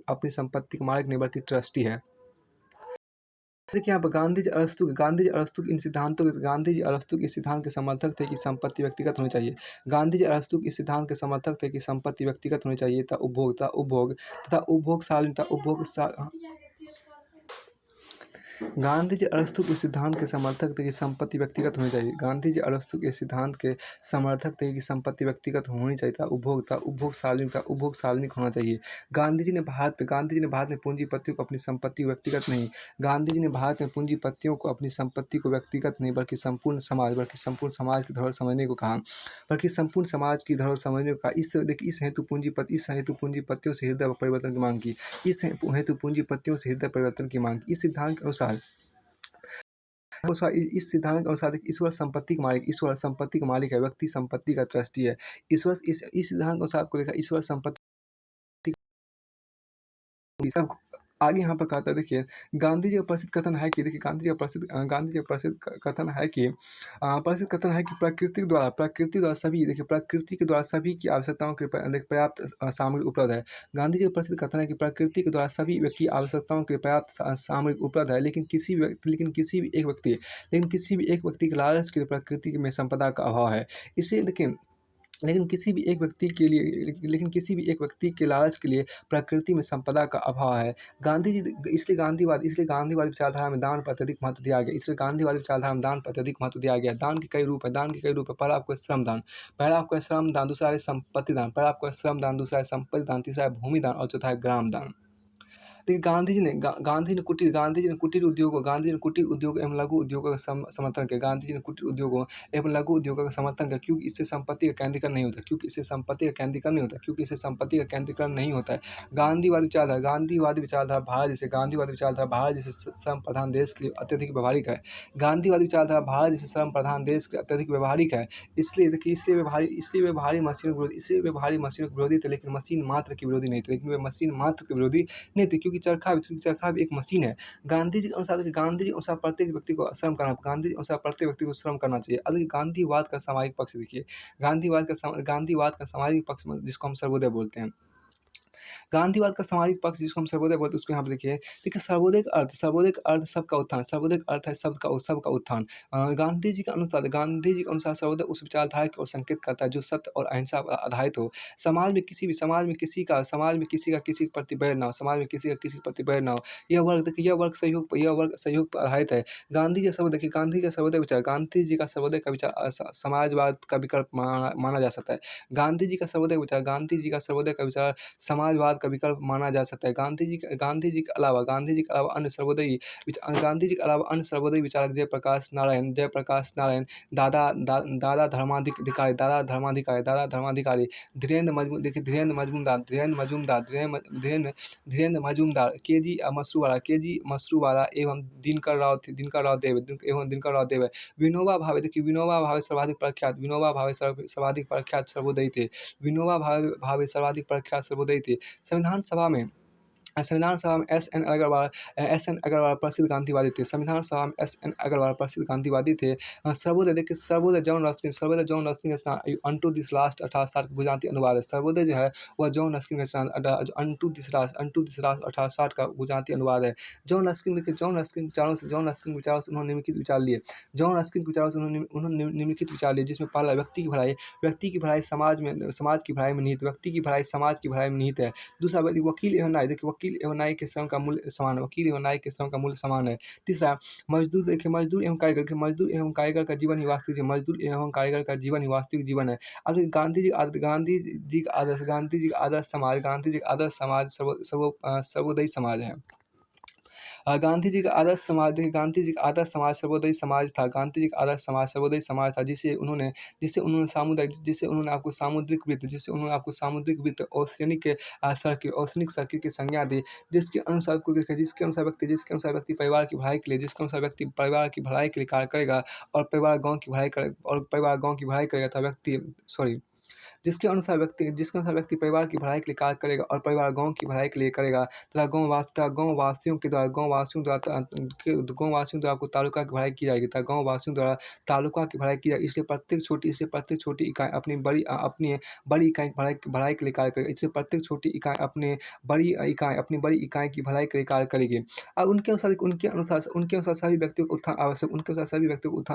अपनी संपत्ति के मालिक नहीं बल्कि ट्रस्टी है। देखिए यहाँ पर गांधी जी अरस्तु के इस सिद्धांत के समर्थक थे कि संपत्ति व्यक्तिगत होनी चाहिए। गांधी जी अरस्तु के इस सिद्धांत के समर्थक थे कि संपत्ति व्यक्तिगत होनी चाहिए तथा उपभोग गांधी जी अरस्तु के सिद्धांत के समर्थक थे कि संपत्ति व्यक्तिगत होनी चाहिए। गांधी जी अरस्तु के सिद्धांत के समर्थक थे कि संपत्ति व्यक्तिगत होनी चाहिए था उपभोग सार्वजनिक होना चाहिए। गांधी जी ने भारत में पूंजीपतियों को अपनी संपत्ति को व्यक्तिगत नहीं बल्कि संपूर्ण समाज की धरोहर समझने को कहा। इस हेतु पूंजीपतियों से हृदय परिवर्तन की मांग की। इस सिद्धांत के अनुसार ईश्वर संपत्ति का मालिक है, व्यक्ति संपत्ति का ट्रस्टी है। इस सिद्धांत के अनुसार आपको देखा ईश्वर संपत्ति आगे यहाँ पर कहता है। देखिए गांधी जी का प्रसिद्ध कथन है कि प्रकृति के द्वारा सभी की आवश्यकताओं के पर्याप्त सामग्री उपलब्ध है। गांधी जी का प्रसिद्ध कथन है कि प्रकृति के द्वारा सभी की आवश्यकताओं के पर्याप्त सामग्री उपलब्ध है, लेकिन किसी भी एक व्यक्ति के लालच के लिए प्रकृति में संपदा का अभाव है। इसे लेकिन किसी भी एक व्यक्ति के लालच के लिए प्रकृति में संपदा का अभाव है। इसलिए गांधीवादी विचारधारा में दान पर अत्यधिक महत्व दिया गया। दान के कई रूप हैं। पहला आपको श्रमदान, दूसरा है संपत्ति दान, दूसरा है संपत्ति दान, तीसरा है भूमि दान और चौथा है ग्राम दान। देखिए गांधी जी ने कुटीर उद्योगों एवं लघु उद्योगों का समर्थन किया। क्योंकि इससे संपत्ति का केंद्रीकरण नहीं होता है। गांधीवादी विचारधारा भारत जैसे श्रम प्रधान देश के लिए अत्यधिक व्यवहारिक है। इसलिए वे भारी मशीनों के विरोधी थे, लेकिन मशीन मात्र के विरोधी नहीं थे। क्योंकि चरखा भी एक मशीन है। गांधी जी के अनुसार प्रत्येक व्यक्ति को श्रम करना चाहिए। अब गांधीवाद का सामाजिक पक्ष देखिए। गांधीवाद का सामाजिक पक्ष जिसको हम सर्वोदय बोलते हैं। गांधीवाद का सामाजिक पक्ष जिसको हम सर्वोदय बोलते हैं उसको यहाँ पे देखिए। देखिए सर्वोदय का अर्थ सबका उत्थान, सर्वोदय का अर्थ है सबका उत्थान। गांधी जी के अनुसार सर्वोदय उस विचारधारा की ओर संकेत करता है जो सत्य और अहिंसा पर आधारित हो। समाज में किसी के प्रति बैर ना हो, समाज में किसी का किसी के प्रति बैर ना हो। यह वर्ग देखिए यह वर्ग सहयोग पर आधारित है। गांधी जी का सर्वोदय देखिए गांधी जी का सर्वोदय विचार गांधी जी का सर्वोदय का विचार समाजवाद का विकल्प माना जा सकता है। गांधी जी का सर्वोदय का विचार समाजवाद का विकल्प माना जा सकता है। गांधी जी के अलावा गांधी जी के अलावा अन्य सर्वोदयी विचारक जयप्रकाश नारायण, दादा धर्माधिकारी, धीरेन्द्र मजूमदार, के जी मसरूवाला एवं दिनकर राव देव है। विनोबा भावे सर्वाधिक प्रख्यात सर्वोदयी थे। संविधान सभा में एस एन अग्रवाल प्रसिद्ध गांधीवादी थे। सर्वोदय जॉन रस्किन का रचना अनटू दिस लास्ट 1860 का गुजराती अनुवाद है। सर्वोदय जो है वह जॉन रस्किन का रचना अनटू दिस लास्ट 1860 का गुजराती अनुवाद है। जॉन रस्किन के विचारों से उन्होंने निम्नलिखित विचार लिए जिसमें पहला व्यक्ति की भलाई समाज की भलाई में निहित व्यक्ति की भलाई समाज की भलाई में निहित है। दूसरा वकील एवं न्याय के श्रम का मूल्य समान है। तीसरा मजदूर एवं कारीगर का जीवन ही वास्तविक जीवन है। अब गांधी जी का आदर्श समाज सर्वोदयी समाज है। गांधी जी का आदर्श समाज सर्वोदयी समाज था। जिसे उन्होंने आपको सामुद्रिक वृत्त और सैनिक सर्किल की संज्ञा दी। जिसके अनुसार व्यक्ति परिवार की भलाई के लिए कार्य करेगा और परिवार गांव की भलाई करेगा तथा जिसके अनुसार व्यक्ति परिवार की भलाई के लिए कार्य करेगा और परिवार गांव की भलाई के लिए करेगा तथा गांववासियों द्वारा आपको तालुका की भलाई की जाएगी तथा गांववासियों द्वारा तालुका की भलाई की जाएगी। इसलिए प्रत्येक छोटी इकाई अपनी बड़ी इकाई की भलाई के लिए कार्य करेगी। इससे प्रत्येक छोटी इकाई अपनी बड़ी इकाई की भलाई के लिए कार्य करेगी। अब उनके अनुसार सभी व्यक्तियों को उत्थान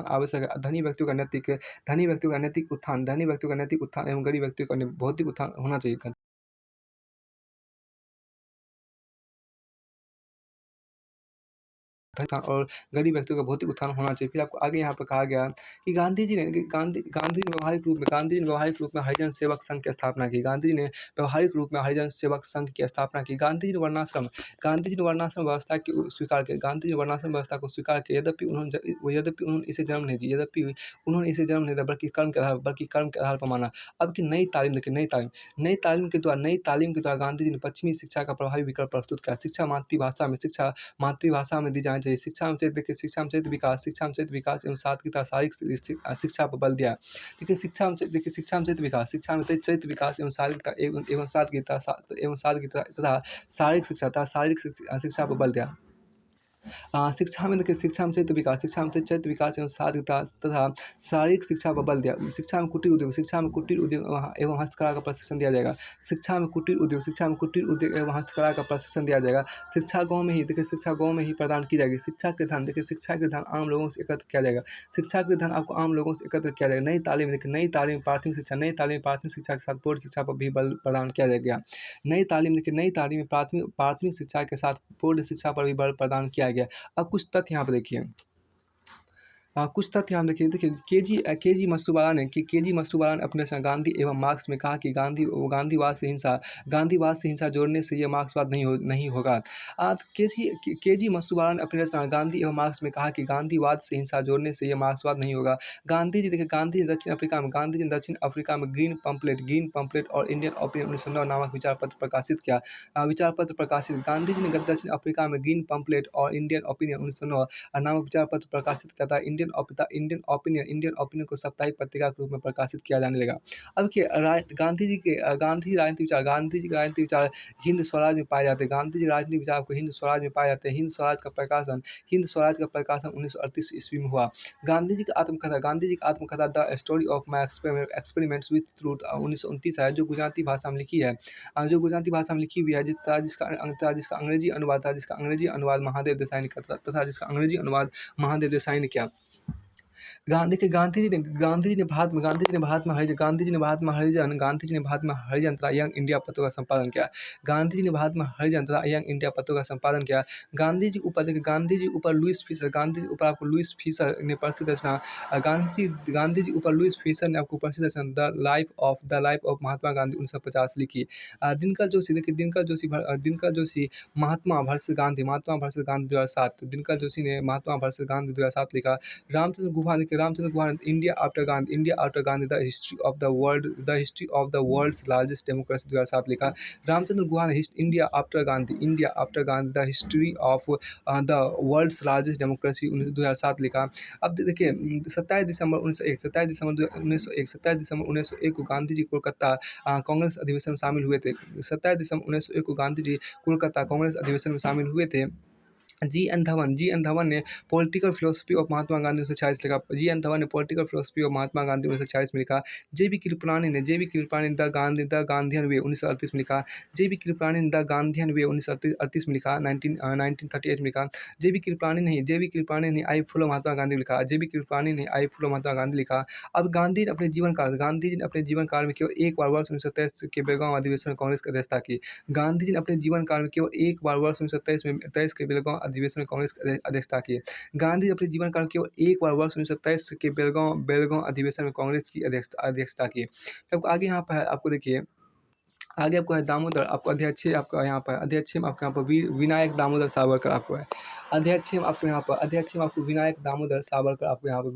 आवश्यक है। धनी व्यक्तियों का नैतिक उत्थान एवं गरीब व्यक्तियों का भौतिक उत्थान होना चाहिए। और गरीब व्यक्तियों का भौतिक उत्थान होना चाहिए। फिर आपको आगे यहाँ पर कहा गया कि गांधी जी ने व्यावहारिक रूप में हरिजन सेवक संघ की स्थापना की। गांधी जी ने हरिजन सेवक संघ की स्थापना की। गांधी जी ने वर्णाश्रम व्यवस्था को स्वीकार किया। यद्यपि उन्होंने इसे जन्म नहीं दिया बल्कि कर्म के आधार पर माना। अब की नई तालीम देखिए नई तालीम के द्वारा गांधी जी ने पश्चिमी शिक्षा का प्रभावी विकल्प प्रस्तुत किया। शिक्षा मातृभाषा में दी जानी चाहिए। शिक्षा में चरित्र विकास एवं सात्विकता शारीरिक शिक्षा पर बल दिया। शिक्षा में चरित्र विकास एवं सात्विकता तथा शारीरिक शिक्षा पर बल दिया। शिक्षा में चरित्र विकास एवं सात्विकता तथा शारीरिक शिक्षा पर बल दिया। शिक्षा में कुटीर उद्योग एवं हस्तकला का प्रशिक्षण दिया जाएगा। शिक्षा में कुटीर उद्योग एवं हस्तकला का प्रशिक्षण दिया जाएगा। शिक्षा गाँव में ही प्रदान की जाएगी। शिक्षा के धन आम लोगों से एकत्र किया जाएगा। आपको आम लोगों से एकत्र किया जाएगा। नई तालीम प्राथमिक शिक्षा के साथ पूर्ण शिक्षा पर भी बल प्रदान किया जाएगा। नई तालीम में प्राथमिक शिक्षा के साथ पूर्ण शिक्षा पर भी बल प्रदान किया गया। अब कुछ तथ्य यहाँ पे देखिए। देखिए के जी मसरूवाला ने अपने रचना गांधी एवं मार्क्स में कहा कि गांधीवाद से हिंसा जोड़ने से यह मार्क्सवाद नहीं होगा। के जी मसरूवाला ने अपने रचना गांधी एवं मार्क्स में कहा कि गांधीवाद से हिंसा जोड़ने से यह मार्क्सवाद नहीं होगा। गांधी जी ने दक्षिण अफ्रीका में ग्रीन पम्पलेट और इंडियन ओपिनियन 1909 नामक विचार पत्र प्रकाशित किया। गांधी जी ने दक्षिण अफ्रीका में ग्रीन पम्पलेट और इंडियन ओपिनियन 1909 नामक विचार पत्र प्रकाशित किया था। इंडियन ओपिनियन को साप्ताहिक पत्रिका के रूप में प्रकाशित किया जाने लगा। अब देखिए गांधी जी के गांधी जी के राजनीतिक विचार हिंद स्वराज में पाए जाते हैं। गांधी जी के राजनीतिक विचार आपको हिंद स्वराज में पाए जाते हैं। हिंद स्वराज का प्रकाशन 1938 ईस्वी में हुआ। गांधी जी की आत्मकथा the story of my experiments with truth 1929 है, जो गुजराती भाषा में लिखी है, जो गुजराती भाषा में लिखी हुई है, जिसका अंग्रेजी अनुवाद महादेव देसाई ने किया गांधी जी ने भारत में हरिजन तथा यंग इंडिया पत्रों का संपादन किया। गांधी जी ने भारत में हरिजन तथा यंग इंडिया पत्रों का संपादन किया। गांधी जी ऊपर लुईस फीसर ने प्रसिद्ध रचना the life of Mahatma Gandhi 1950 लिखी। दिनकर जोशी महात्मा वर्सेस गांधी 2007, दिनकर जोशी ने महात्मा वर्सेस गांधी 2007 लिखा। रामचंद्र गुहा ने India after Gandhi the history of the world's largest democracy 2007 लिखा। रामचंद्र गुहा ने India after Gandhi the history of the world's largest democracy 2007 लिखा। अब देखिए 27 दिसंबर 1901 को गांधी जी कोलकाता कांग्रेस अधिवेशन में शामिल हुए थे। 27 दिसंबर 1901 को गांधी जी कोलकाता कांग्रेस अधिवेशन में शामिल हुए थे। जी एन धवन ने political philosophy of Mahatma Gandhi 1946 लिखा। में लिखा। जे बी कृपलानी ने द गांधीयन वे 1938 में लिखा। जे बी कृपलानी ने द गांधीयन वे 1938 में लिखा। 1938 में लिखा। जे बी कृपलानी ने आई फॉलो महात्मा गांधी लिखा। अब गांधी ने अपने जीवन काल में केवल एक बार वर्ष 1927 के बेलगांव अधिवेशन में कांग्रेस की अध्यक्षता की। गांधी जी ने अपने जीवन काल में केवल एक बार वर्ष 1927 के बेलगांव अधिवेशन में कांग्रेस की अध्यक्षता की। गांधी जी अपने जीवन काल में केवल एक बार वर्ष 1927 के बेलगांव अधिवेशन में कांग्रेस की अध्यक्षता की। अब आगे यहाँ पर आपको देखिए, आगे आपको है दामोदर, आपको अध्यक्ष आपका यहाँ पर अध्यक्ष में आपके यहाँ पर विनायक दामोदर सावरकर आपको है। अध्यक्ष में आपको विनायक दामोदर सावरकर आपको यहाँ पर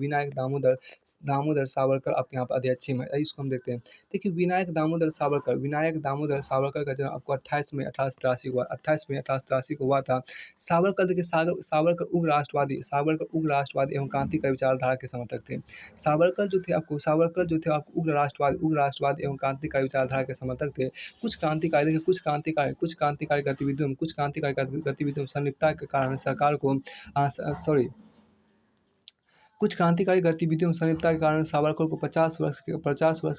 दामोदर सावरकर आपके यहाँ पर अध्यक्ष में, इसको हम देखते हैं। देखिए विनायक दामोदर सावरकर का जन्म आपको 28 मई 1883 को हुआ था। सावरकर देखिए सावरकर उग्र राष्ट्रवादी एवं क्रांतिकारी विचारधारा के समर्थक थे। सावरकर जो थे आपको उग्र राष्ट्रवादी एवं क्रांतिकारी विचारधारा के समर्थक थे। कुछ क्रांतिकारी गतिविधियों में संलिप्तता के कारण सरकार को सावरकर को 50 वर्ष के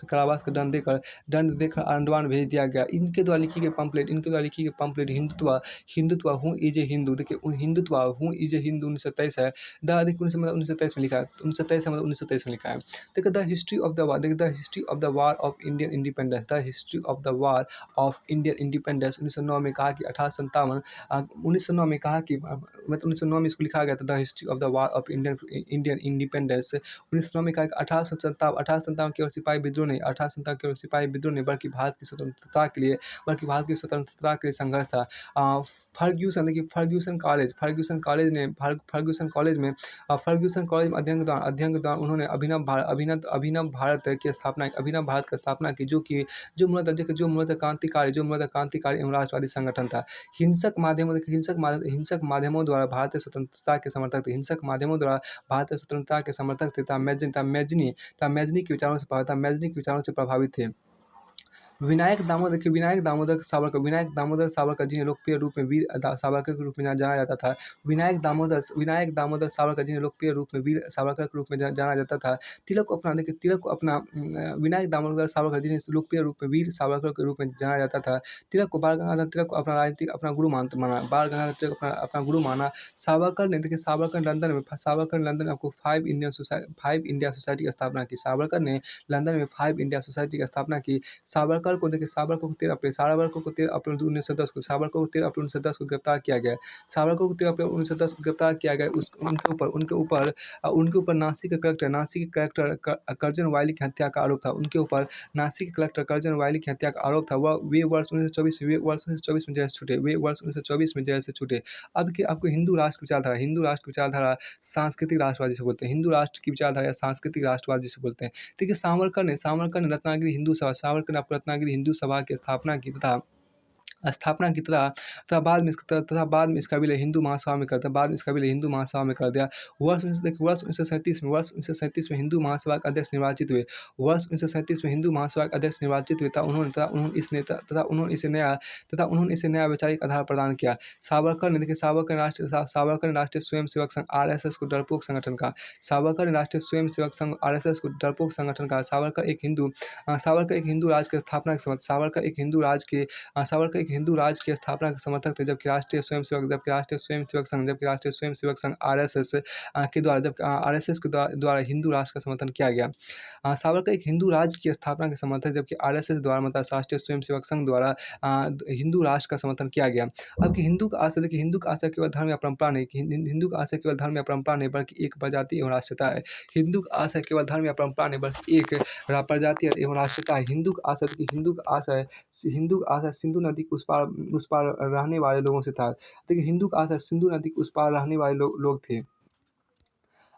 कारावास का दंड देकर अंडमान भेज दिया गया। इनके द्वारा लिखी गई पंपलेट हिंदुत्व हूँ इज ए हिंदू, देखिए हिंदुत्व हूँ इज ए हिंदू 1927 है। 1927 में लिखा है। 1927 में लिखा है। देखिए the history of the war of Indian independence 1909 में कहा कि 1909 में कहा कि मतलब 1909 में इसको लिखा गया था। The history of the war of Indian independence 1909 में कहा कि 1857 केवल सिपाही विद्रोह नहीं, बल्कि भारत की स्वतंत्रता के लिए संघर्ष था। फर्ग्यूसन कॉलेज में अध्ययन के दौरान उन्होंने अभिनव भारत की स्थापना की, जो मूलतः क्रांतिकारी एवं राष्ट्रवादी संगठन था। हिंसक माध्यमों द्वारा भारतीय स्वतंत्रता के समर्थक थे। मैजनी के विचारों से प्रभावित थे। विनायक दामोदर सावरकर जिन्हें लोकप्रिय रूप में वीर सावरकर के रूप में जाना जाता था। विनायक दामोदर सावरकर जिन्हें लोकप्रिय रूप में वीर सावरकर के रूप में जाना जाता था। विनायक दामोदर सावरकर जिन्हें लोकप्रिय रूप में वीर सावरकर के रूप में जाना जाता था। तिलक को अपना गुरु माना। सावरकर ने लंदन में आपको 5 इंडिया सोसाइटी की स्थापना की। सावरकर ने लंदन में 5 इंडिया सोसाइटी की स्थापना की। सावरकर को 13 अप्रैल 1910 को गिरफ्तार किया गया। उनके ऊपर नासिक के कलेक्टर कर्जन वायली की हत्या का आरोप था। वे वर्ष 1924 में जेल से छूटे। अब कि आपको हिंदू राष्ट्र विचारधारा सांस्कृतिक राष्ट्रवाद जिसे बोलते हैं। हिंदू राष्ट्र की विचारधारा सांस्कृतिक राष्ट्रवाद जिसे बोलते हैं। देखिए सावरकर ने रत्नागिरी हिंदू सभा की स्थापना की तथा स्थापना की तथा बाद में इसका विलय हिंदू महासभा में करता बाद में इसका विलय हिंदू महासभा में कर दिया। वर्ष 1937 में हिंदू महासभा के अध्यक्ष निर्वाचित हुए। वर्ष 1937 में हिंदू महासभा के अध्यक्ष निर्वाचित हुए उन्होंने इसे नया वैचारिक आधार प्रदान किया। सावरकर ने राष्ट्रीय स्वयंसेवक संघ आरएसएस को डरपोक संगठन कहा। सावरकर ने राष्ट्रीय स्वयंसेवक संघ आरएसएस को डरपोक संगठन कहा। सावरकर एक हिंदू राज की स्थापना के समर्थक सावरकर एक हिंदू राज की स्थापना के समर्थक थे, जबकि राष्ट्रीय स्वयंसेवक संघ आरएसएस के द्वारा हिंदू राष्ट्र का समर्थन किया गया। सावरकर एक हिंदू राज की स्थापना के समर्थक, जबकि आरएसएस द्वारा मतलब राष्ट्रीय स्वयंसेवक संघ द्वारा हिंदू राष्ट्र का समर्थन किया गया। अब कि हिंदू का आशय केवल धर्म या परंपरा नहीं, बल्कि एक प्रजाति एवं राष्ट्रीयता है। हिंदू का आशय केवल धर्म या परंपरा नहीं, बल्कि एक प्रजाति एवं राष्ट्रीयता है। हिंदू का आशय सिंधु नदी के उस पार रहने वाले लोगों से था। देखिए, हिंदू का आशय सिंधु नदी के उस पार रहने वाले लोग थे।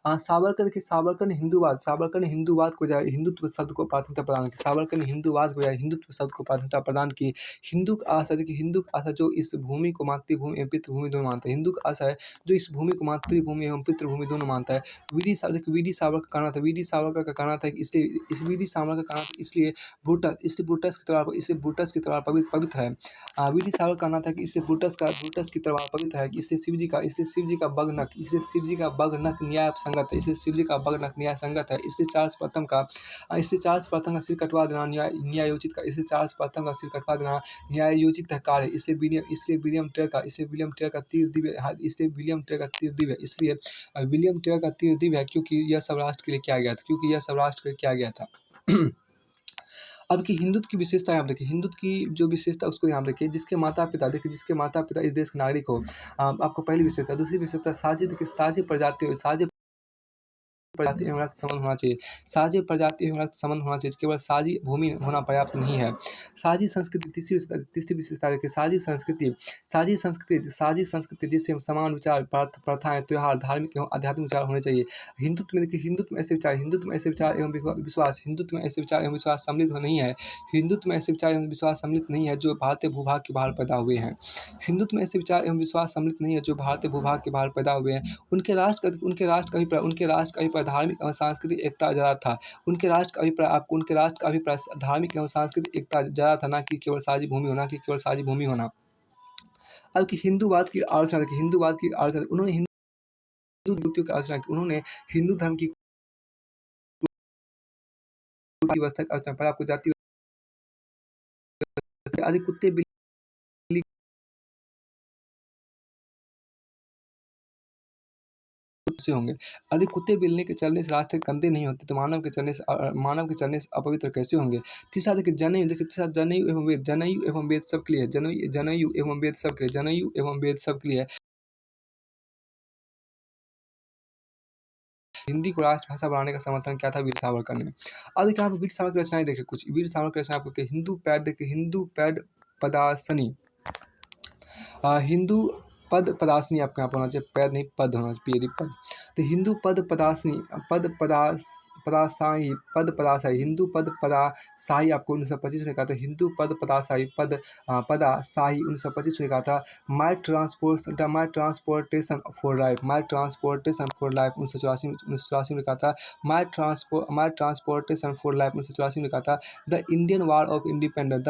सावरकर ने हिंदुवाद को बजाय हिंदुत्व शब्द को प्राथमिकता प्रदान की। हिंदू का आशा जो इस भूमि को मातृभूमि एवं पितृभूमि दोनों मानता है। हिंदू का आशा है जो इस भूमि को मातृभूमि एवं पितृभूमि दोनों मानता है। वी डी सावरकर का कहना था कि इसलिए ब्रूटस की तरह पवित्र है। वी डी सावरकर का कहना था कि इसलिए ब्रूटस की तरह पवित्र है कि इसलिए शिव जी का बगनक न्याय संगत है। इसलिए शिव जी का बगनक न्याय संगत है। इसलिए चार्ल्स प्रथम का सिर कटवा देना न्यायोचित कार्य है। इसलिए विलियम टेलर का तीर दिव्य है, क्योंकि यह सब राष्ट्र के लिए किया गया था। अब की हिंदुत्व की विशेषता आप देखिए, हिंदुत्व की जो विशेषता उसको यहाँ देखिए, जिसके माता पिता इस देश के नागरिक हो। आपको पहली विशेषता। दूसरी विशेषता साझी प्रजाति एवं रक्त संबंध होना चाहिए। केवल साझी भूमि होना पर्याप्त नहीं है। साझी संस्कृति। तीसरी विशेषता देखिए, साझी संस्कृति जिससे समान विचार, प्रथाएं, त्योहार, धार्मिक एवं आध्यात्मिक विचार होने चाहिए। हिंदुत्व में ऐसे विचार एवं विश्वास सम्मिलित नहीं है। जो भारतीय भूभाग के बाहर पैदा हुए हैं। हिंदुत्व में ऐसे विचार एवं विश्वास सम्मिलित नहीं है जो भारतीय भूभाग के बाहर पैदा हुए हैं। उनके राष्ट्र का अभिप्राय धार्मिक एवं सांस्कृतिक एकता ज़्यादा था। उनके राष्ट्र का अभिप्राय धार्मिक एवं सांस्कृतिक एकता ज़्यादा था, ना कि केवल साझी भूमि होना। अब की हिंदूवाद की आलोचना देखिए, उन्होंने हिंदू व्यक्तियों की आलोचना की। उन्होंने हिंदू धर्म की व्यवस्था की आलोचना पर आपको जाति आदि कुत्ते बिल्ली से होंगे। अधिक कुत्ते बिल्ली के चलने से रास्ते गंदे नहीं होते, तो मानव के चलने से अपवित्र कैसे होंगे। तीसरा देखिए, जनेऊ एवं वेद सबके लिए है। जनेऊ एवं वेद सबके लिए है। हिंदी को राष्ट्रभाषा बनाने का समर्थन किया था वीर सावरकर ने। अब देखिए, यहाँ पे वीर सावरकर की रचनाएं देखिए, कुछ वीर सावरकर रचना आपको हिंदू पैड पदासनी। हिंदू पद पदासनी आपको यहाँ पर होना चाहिए, पैर नहीं पद होना चाहिए, पद। तो हिंदू पद पदासनी हिंदू पद पदाशाही आपको 1925 में कहा था। हिंदू पद पदाशाही 1925 में कहा था। माई ट्रांसपोर्टेशन फॉर लाइफ 1984 में कहा था। माई ट्रांसपोर्टेशन फॉर लाइफ 1984 में कहा था। The Indian war of independence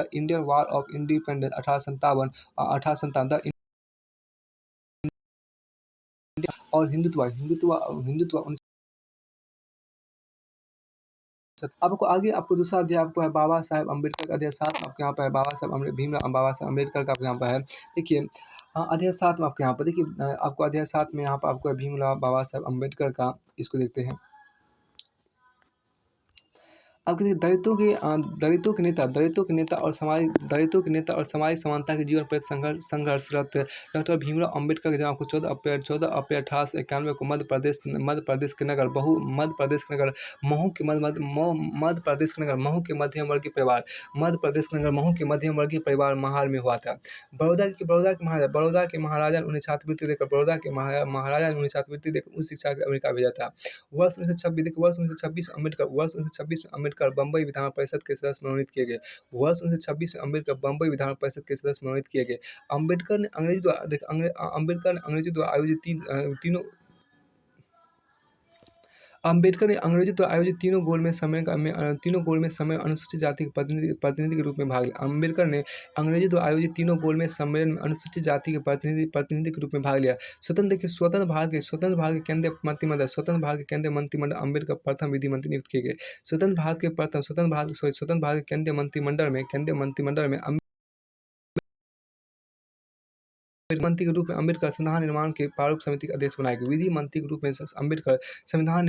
1857 और हिंदुत्व आपको आगे आपको दूसरा अध्याय आपको है बाबा साहेब अम्बेडकर का। अध्याय 7 में आपको यहाँ पर है बाबा साहेब अम्बेडकर का आपको यहाँ पर है। देखिए, अध्याय 7 में आपको यहाँ पर देखिए, आपको अध्याय 7 में यहाँ पर आपको भीमराव बाबा साहेब अम्बेडकर का, इसको देखते हैं। अब देखिए, दलितों के नेता और सामाजिक समानता के जीवन प्रति संघर्षरत डॉक्टर भीमराव अम्बेडकर के जन्म को 14 अप्रैल 1891 को मध्य प्रदेश के नगर महू के मध्यम वर्गीय परिवार महार में हुआ था। बड़ौदा के महाराजा ने उन्हें छात्रवृत्ति देकर उच्च शिक्षा के लिए अमेरिका भेजा था। वर्ष 1926 में अम्बेडकर अम्बेडकर बम्बई विधान परिषद के सदस्य मनोनीत किए गए। वर्ष 1926 में अम्बेडकर बम्बई विधान परिषद के सदस्य मनोनीत किए गए। अम्बेडकर ने अंग्रेजी द्वारा अम्बेडकर ने अंग्रेजी द्वारा आयोजित तीनों गोलमेज सम्मेलन अनुसूचित जाति के प्रतिनिधि के रूप में भाग लिया। अम्बेडकर ने अंग्रेजी द्वारा आयोजित तीनों गोलमेज सम्मेलन में अनुसूचित जाति के प्रतिनिधि के रूप में भाग लिया। स्वतंत्र भारत के केंद्रीय मंत्रिमंडल अम्बेडकर प्रथम विधि मंत्री नियुक्त किए गए। स्वतंत्र भारत के केंद्रीय मंत्रिमंडल में मंत्री के रूप में अम्बेडकर संविधान निर्माण के प्रारूप समिति के अध्यक्ष बनाए गए। विधि मंत्री के रूप में अम्बेडकर संविधान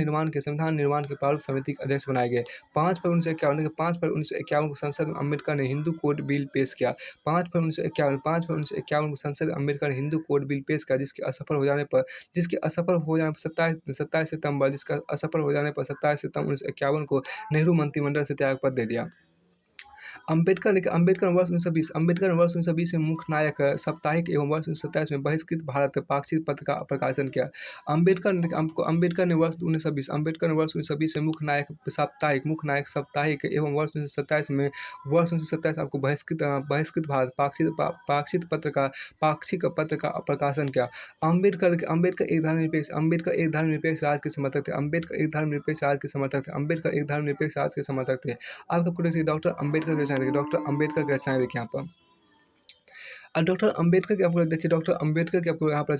निर्माण के प्रारूप समिति के अध्यक्ष बनाए गए। 5 फरवरी 1951 को संसद में अम्बेडकर ने हिंदू कोड बिल पेश किया। 5 फरवरी 1951 को संसद में अम्बेडकर ने हिंदू कोड बिल पेश किया, जिसके असफल हो जाने पर 27 सितंबर 1951 को नेहरू मंत्रिमंडल से त्यागपत्र दे दिया। अम्बेडकर ने वर्ष 1920 में मुख्य नायक साप्ताहिक एवं वर्ष 1927 में बहिष्कृत भारत पाक्षिक पत्र का प्रकाशन किया। अम्बेडकर ने वर्ष 1920 में मुख्य नायक साप्ताहिक एवं वर्ष 1927 आपको बहिष्कृत भारत पाक्षिक पत्र का प्रकाशन किया। अम्बेडकर एक धर्मनिरपेक्ष राज के समर्थक थे। अम्बेडकर एक धर्मनिरपेक्ष राज के समर्थक थे। आपको देखिए डॉक्टर अम्बेडकर की रचनाएं देखिए यहाँ पर। डॉक्टर अम्बेडकर की आपको देखिए यहाँ पर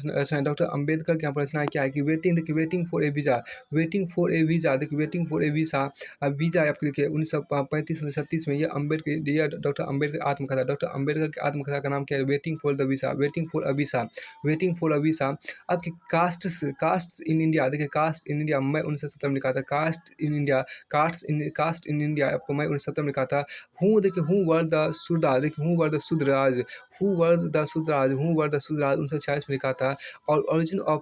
रचनाएं क्या है कि वेटिंग फॉर ए वीज़ा आपको देखिए 1935-1936 में ये डॉक्टर अम्बेडकर आत्मकथा। डॉक्टर अम्बेडकर की आत्मकथा का नाम क्या है? Waiting for a visa. आपकी कास्ट इन इंडिया देखिए, कास्ट इन इंडिया मैं 1970 में लिखा था। कास्ट इन इंडिया आपको मैं 1970 में लिखा था। हु वर द शूद्राज 1946 में लिखा था। और ओरिजिन ऑफ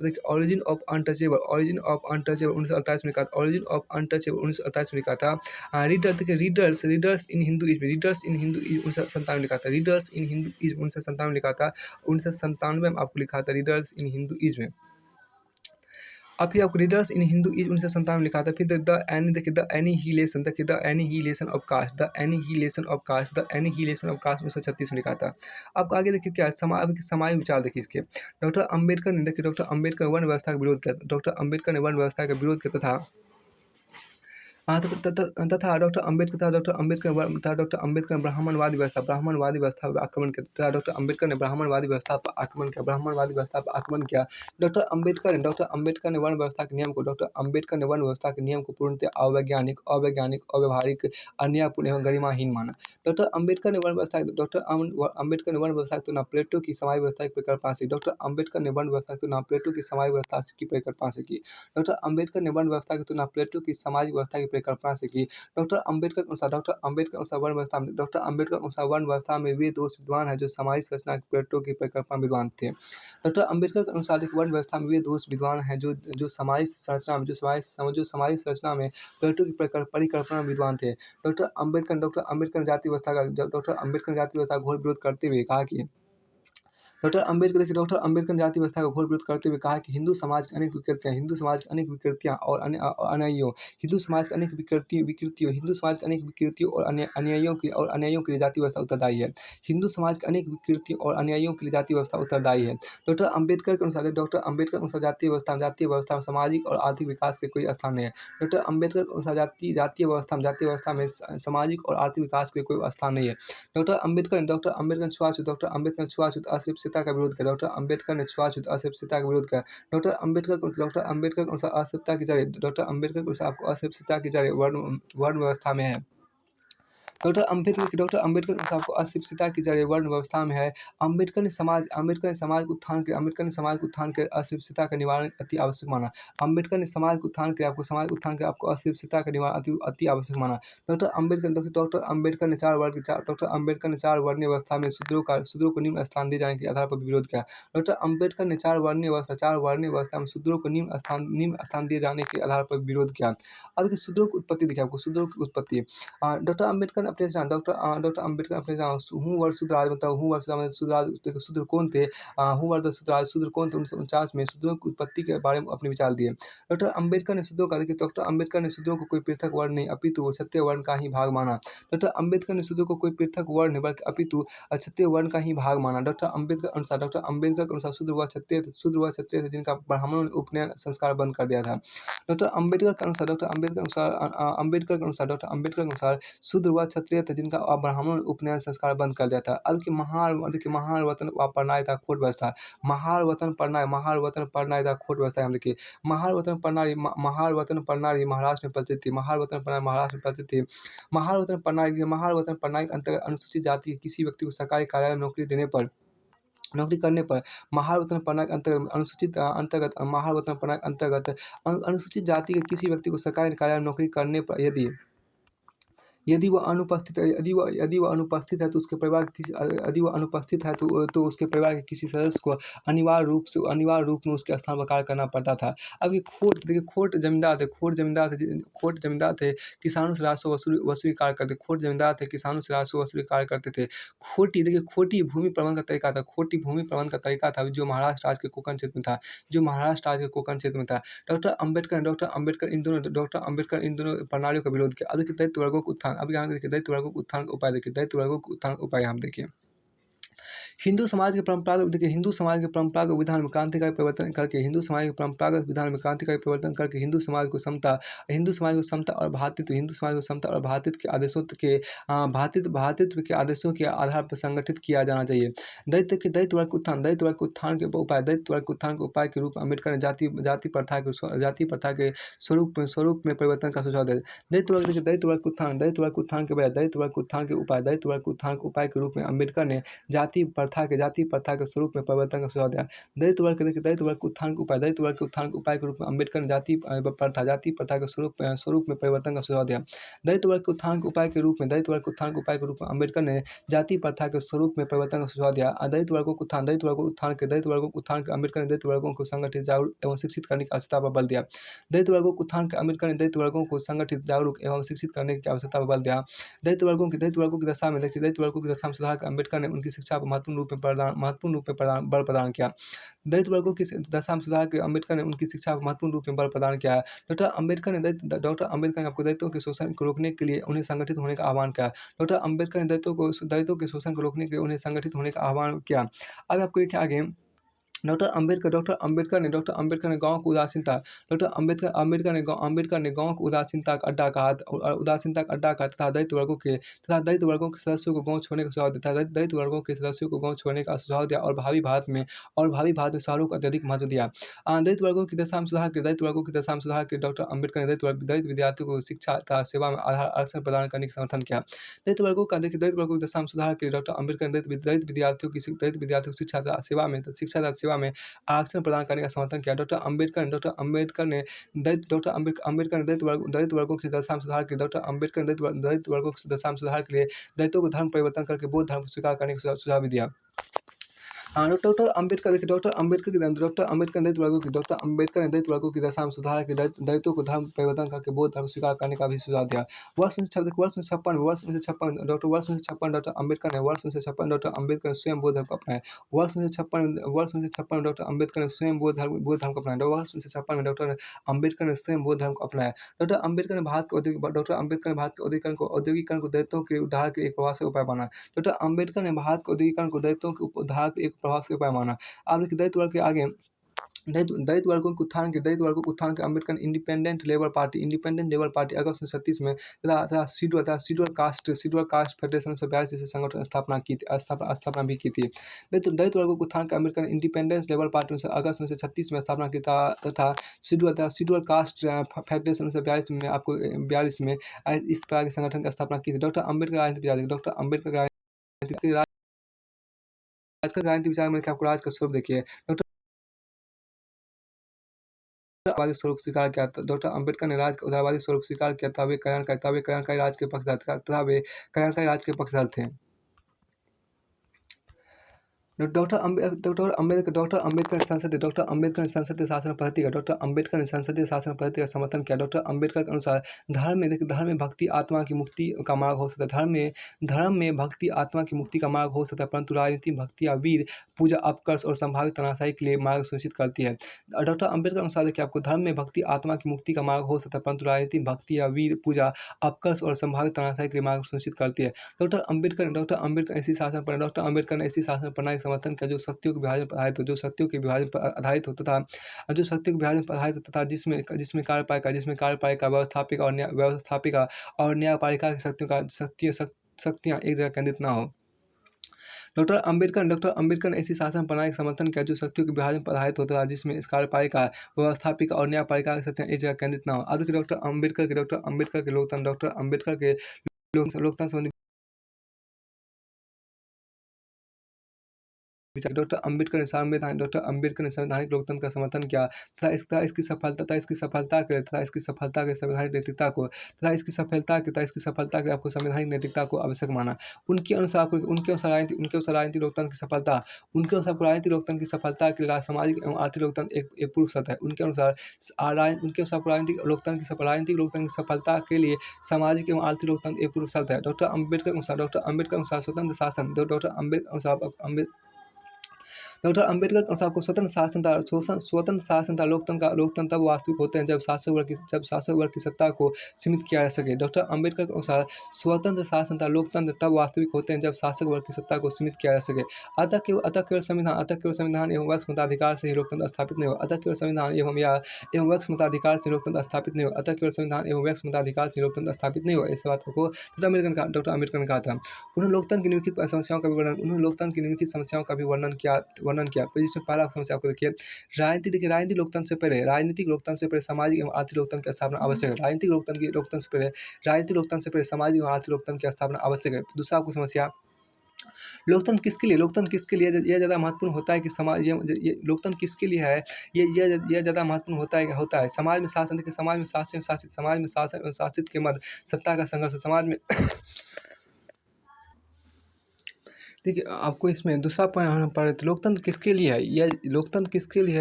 अनटचेबल 1948 में लिखा था। ओरिजिन ऑफ अनटचेबल 1948 में लिखा था। रीडर्स इन हिंदुइज्म 1997 में लिखा था। 1997 में आपको लिखा था रीडर्स इन हिंदुइज्म। अब फिर आपको रीडर्स इन हिंदुइज्म 1997 में लिखा था। फिर द एनिहिलेशन ऑफ कास्ट 1936 में लिखा था। आपको आगे देखिए क्या सामाजिक विचार देखिए इसके। डॉक्टर अम्बेडकर ने वर्ण व्यवस्था का विरोध किया तथा डॉक्टर अम्बेडकर ने ब्राह्मणवादी व्यवस्था पर आक्रमण किया तथा डॉक्टर अम्बेडकर ने ब्राह्मणवादी व्यवस्था पर आक्रमण किया। डॉक्टर अम्बेडकर ने वर्ण व्यवस्था के नियम को पूर्णतः अवैज्ञानिक, अव्यावहारिक, अन्यायपूर्ण एवं गरिमाहीन माना। डॉक्टर अम्बेडकर ने वर्ण व्यवस्था की तुलना प्लेटो की समाज व्यवस्था की परिकल्पना से की। डॉक्टर अम्बेडकर ने वर्ण व्यवस्था की तुलना प्लेटो की समाज व्यवस्था की परिकल्पना से की। डॉक्टर अम्बेडकर ने वर्ण व्यवस्था की तुलना प्लेटो की समाज व्यवस्था की परिकल्पना से की। डॉक्टर अम्बेडकर के अनुसार वर्ण व्यवस्था में वे दोष विद्वान हैं जो समाज संरचना की प्लेटो की परिकल्पना में विद्वान थे। डॉक्टर अम्बेडकर के अनुसार वर्ण व्यवस्था में वे दोष विद्वान हैं जो समाज संरचना में प्लेटो की परिकल्पना में विद्वान थे। डॉक्टर अम्बेडकर ने जाति व्यवस्था का घोर विरोध करते हुए कहा कि डॉक्टर अम्बेडकर ने जाति व्यवस्था का घोर विरोध करते हुए कहा कि हिंदू समाज की अनेक विकृतियां और अनुयायियों हिंदू समाज की अनेक विकृतियों और अनुयायियों के लिए जाति व्यवस्था उत्तरदायी है। हिंदू समाज की अनेक विकृतियों और अनुयायियों के लिए जाति व्यवस्था उत्तरदायी है। डॉक्टर अम्बेडकर के अनुसार जातीय व्यवस्था में सामाजिक और आर्थिक विकास के कोई स्थान नहीं है। डॉक्टर अम्बेडकर के अनुसार जातीय व्यवस्था में सामाजिक और आर्थिक विकास के कोई स्थान नहीं है। डॉक्टर अम्बेडकर ने छुआछूत अस्पृश्यता का विरोध किया। डॉक्टर अम्बेडकर ने छुआछूत अस्पृश्यता का विरोध किया। डॉक्टर अम्बेडकर के अनुसार अस्पृश्यता की जड़ वर्ण व्यवस्था में है। डॉक्टर अम्बेडकर के अनुसार अस्पृश्यता की जड़ वर्ण व्यवस्था में है। अम्बेडकर ने समाज के उत्थान के अस्पृश्यता का निवारण अति आवश्यक माना। अम्बेडकर ने समाज के उत्थान के आपको अस्पृश्यता का निवारण अति आवश्यक माना। डॉक्टर अम्बेडकर ने चार वर्णीय व्यवस्था में शूद्रों को निम्न स्थान दिए जाने के आधार पर विरोध किया। डॉक्टर अम्बेडकर ने चार वर्णीय व्यवस्था में शूद्रों को निम्न स्थान दिए जाने के आधार पर विरोध किया। अब शूद्रों की उत्पत्ति देखिए आपको। डॉक्टर अम्बेडकर अपने जहाँ डॉक्टर अम्बेडकर अपने जहाँ हूँ वर शूद्राज मतलब हूँ वर शूद्र शूद्राज देखो शूद्र कौन थे? हूँ वर द शूद्राज शूद्र कौन थे? 1949 में शूद्रों की उत्पत्ति के बारे में अपने विचार दिए। डॉक्टर अम्बेडकर ने शूद्रों का देखिए डॉक्टर अम्बेडकर ने शूद्रों को कोई पृथक वर्ण नहीं अपितु वो क्षत्रिय वर्ण का ही भाग माना। डॉक्टर अम्बेडकर ने शूद्रों को कोई पृथक वर्ण नहीं बल्कि अपितु क्षत्रिय वर्ण का ही भाग माना। डॉक्टर अम्बेडकर के अनुसार शूद्र व क्षत्रिय थे जिनका ब्राह्मणों ने उपनयन संस्कार बंद कर दिया था। डॉक्टर अम्बेडकर के अनुसार शूद्र व क्षत्रिय थे जिनका ब्राह्मणों ने उपनयन संस्कार बंद कर दिया था। अब की महान वतन प्रणाय था खोट व्यवस्था। महार वतन प्रणाय था खोट व्यवस्था। हम देखिए महार वतन प्रणाली महाराष्ट्र में प्रचलित थी। महार वतन प्रणाली महाराष्ट्र में प्रचलित थी। महार वतन प्रणाली के अंतर्गत अनुसूचित जाति के किसी व्यक्ति को सरकारी कार्यालय में नौकरी करने पर महार वतन प्रणाली के अंतर्गत अनुसूचित जाति के किसी व्यक्ति को सरकारी कार्यालय में नौकरी करने पर यदि वह अनुपस्थित है तो उसके परिवार के किसी यदि वह अनुपस्थित है तो उसके परिवार के किसी सदस्य को अनिवार्य रूप में उसके स्थान पर कार्य करना पड़ता था। अब ये खोट जमींदार थे किसानों से राजस्व वसूली कार्य करते थे। खोटी भूमि प्रबंधन का तरीका था जो महाराष्ट्र राज्य के कोंकण क्षेत्र में था। डॉक्टर अम्बेडकर इन दोनों प्रणालियों का विरोध किया। अब देखिए दैत्य वर्गों का उत्थान। अब यहाँ देखिए दैत्य वर्गों के उत्थान का उपाय देखिए यहाँ देखिए। हिंदू समाज के परंपरागत विधान में क्रांतिकारी परिवर्तन करके हिंदू समाज को समता और भातृत्व के आदेशों के आधार पर संगठित किया जाना चाहिए। दैत्य वर्ग के उत्थान के उपाय के रूप में अम्बेडकर ने जाति प्रथा के स्वरूप में परिवर्तन का सुझाव दिया। दैत्य वर्ग के उत्थान के उपाय के रूप में अम्बेडकर ने जाति प्रथा के स्वरूप में परिवर्तन का सुझाव दिया। दैत्य वर्ग के उत्थान के उपाय के रूप में अम्बेडकर ने जाति प्रथा के स्वरूप में परिवर्तन का सुझाव दिया। दैत्य वर्ग के उत्थान के उपाय के रूप में अम्बेडकर ने जाति प्रथा के स्वरूप में परिवर्तन का सुझाव दिया। दैत्य वर्गों के उत्थान के अम्बेडकर ने दैत्य वर्गों को संगठित जागरूक एवं शिक्षित करने की आवश्यकता पर बल दिया। दैत्य वर्गों के उत्थान के अम्बेडकर ने दैत्य वर्गों को संगठित जागरूक एवं शिक्षित करने की आवश्यकता पर बल दिया। दैत्य वर्गों की दशा में सुधार कर अम्बेडकर ने उनकी शिक्षा पर महत्वपूर्ण रूप में बल प्रदान किया। दैत्य वर्गों की दशा में सुधार के अम्बेडकर ने उनकी शिक्षा पर महत्वपूर्ण रूप में बल प्रदान किया। डॉक्टर अम्बेडकर ने आपको दैत्यों के शोषण को रोकने के लिए उन्हें संगठित होने का आह्वान किया। डॉक्टर अम्बेडकर ने दैत्यों के शोषण को रोकने के लिए उन्हें संगठित होने का आह्वान किया। अब आपको देखिए आगे डॉक्टर अम्बेडकर ने गाँव को उदासीनता गाँव को उदासीनता का अड्डा कहा तथा दैत्य वर्गों के सदस्यों को गाँव छोड़ने का सुझाव दिया और भावी भारत में शहरों को अत्यधिक महत्व दिया। दैत्य वर्गों की दशा में सुधार के डॉक्टर अम्बेडकर ने दैत्य विद्यार्थियों को शिक्षा तथा सेवा में आरक्षण प्रदान करने का समर्थन किया। दैत्य वर्गों की दशा में सुधार के डॉक्टर अम्बेडकर ने दैत्य विद्यार्थियों की शिक्षा तथा सेवा में आरक्षण प्रदान करने का समर्थन किया। डॉक्टर अम्बेडकर ने दैत्य वर्गों की दशा में सुधार के लिए दैत्यों को धर्म परिवर्तन करके बौद्ध धर्म को स्वीकार करने का सुझाव भी दिया। डॉक्टर अम्बेडकर ने दैत्य वर्गों की दशा में सुधार के दैत्यों को धर्म परिवर्तन करके बौद्ध धर्म स्वीकार करने का भी सुझाव दिया। वर्ष 1956 डॉक्टर अम्बेडकर ने स्वयं बौद्ध धर्म को अपनाया। वर्ष 1956 डॉक्टर अम्बेडकर ने स्वयं बौद्ध धर्म को अपनाया। वर्ष 1956 में डॉक्टर अम्बेडकर ने स्वयं बौद्ध धर्म को अपनाया। डॉक्टर अम्बेडकर ने भारत के औद्योगिकरण को दैत्यों के उद्धार के एक प्रभावशाली उपाय माना। डॉक्टर अम्बेडकर ने भारत के औद्योगिकरण को दैत्यों के उद्धार के एक प्रभावशाली उपाय माना। अब देखिए दैत्य वर्ग के आगे दैत्य वर्गों के उत्थान के अम्बेडकर ने इंडिपेंडेंट लेबर पार्टी अगस्त 1936 में तथा शेड्यूल कास्ट फेडरेशन 1942 जैसे संगठन स्थापना भी की थी। दैत्य वर्गों के उत्थान के अम्बेडकर ने इंडिपेंडेंस लेबर पार्टी अगस्त 1936 में स्थापना की तथा शेड्यूल कास्ट फेडरेशन 1942 में आपको 42 में इस प्रकार के संगठन की स्थापना की थी। डॉक्टर अम्बेडकर राजनीति विचार में आपको राज का स्वरूप देखिए। उदारवादी स्वरूप स्वीकार किया। डॉक्टर अम्बेडकर ने राज का उदारवादी स्वरूप स्वीकार किया तथा वे कल्याणकारी राज के पक्षधर थे। डॉक्टर अम्बेडकर ने संसदीय शासन पद्धति का समर्थन किया। डॉक्टर अम्बेडकर के अनुसार धर्म में भक्ति आत्मा की मुक्ति का मार्ग हो सकता है। धर्म में भक्ति आत्मा की मुक्ति का मार्ग हो सकता है, परंतु राजनीति भक्ति या वीर पूजा अपकर्ष और संभावित तनाशाई के लिए मार्ग सुनिश्चित करती है। डॉक्टर अम्बेडकर के अनुसार देखिए, आपको धर्म में भक्ति आत्मा की मुक्ति का मार्ग हो सकता है, परंतु राजनीति भक्ति या वीर पूजा अपकर्ष और संभावित तनाशाई के लिए मार्ग सुनिश्चित करती है। डॉक्टर अम्बेडकर ने ऐसी शासन प्रणाली का समर्थन किया जो शक्तियों के विभाजन पर आधारित हो, तथा जिसमें कार्यपालिका, व्यवस्थापिका और न्यायपालिका की शक्तियाँ एक जगह केंद्रित ना हो। डॉक्टर अम्बेडकर ने ऐसी शासन प्रणाली का समर्थन किया जो शक्तियों के विभाजन पर आधारित होता था, जिसमें कार्यपालिका, व्यवस्थापिका और न्यायपालिका की शक्तियाँ एक जगह केंद्रित ना हो। अब देखिए, डॉक्टर अम्बेडकर के लोकतंत्र संबंधी विचार। डॉक्टर अम्बेडकर ने संवैधानिक लोकतंत्र का समर्थन किया तथा इसकी सफलता के लिए आपको संवैधानिक नैतिकता को आवश्यक माना। उनके अनुसार राजनीतिक लोकतंत्र की सफलता के लिए सामाजिक एवं आर्थिक लोकतंत्र एक पूर्व शर्त है। उनके अनुसार राजनीतिक लोकतंत्र की सफलता के लिए सामाजिक एवं आर्थिक लोकतंत्र एक पूर्व शर्त है। डॉक्टर अम्बेडकर के अनुसार स्वतंत्र शासन आपको स्वतंत्र शासन तथा लोकतंत्र तब वास्तविक होते हैं जब शासक वर्ग की सत्ता को सीमित किया जा सके। डॉक्टर अम्बेडकर के अनुसार स्वतंत्र शासन तथा लोकतंत्र तब वास्तविक होते हैं जब शासक वर्ग की सत्ता को सीमित किया जा सके। अतः केवल संविधान एवं वर्ग मताधिकार से ही लोकतंत्र स्थापित नहीं हो। अतः केवल संविधान एवं वर्ग मताधिकार से लोकतंत्र स्थापित नहीं हो। इस बात को डॉक्टर अम्बेडकर ने कहा था। उन्होंने लोकतंत्र की निम्नलिखित समस्याओं का भी वर्णन किया। जिसमें पहला समस्या आपको देखिए, राजनीतिक लोकतंत्र से पहले सामाजिक एवं आर्थिक लोकतंत्र की स्थापना आवश्यक है। राजनीतिक लोकतंत्र से पहले सामाजिक एवं आर्थिक लोकतंत्र की स्थापना आवश्यक है। दूसरा आपको समस्या, लोकतंत्र किसके लिए यह ज़्यादा महत्वपूर्ण होता है कि लोकतंत्र किसके लिए है, यह ज़्यादा महत्वपूर्ण होता है। समाज में शासन एवं शासित के मध्य सत्ता का संघर्ष। समाज में देखिए, आपको इसमें दूसरा पॉइंट हम पढ़ रहे थे, लोकतंत्र किसके लिए है,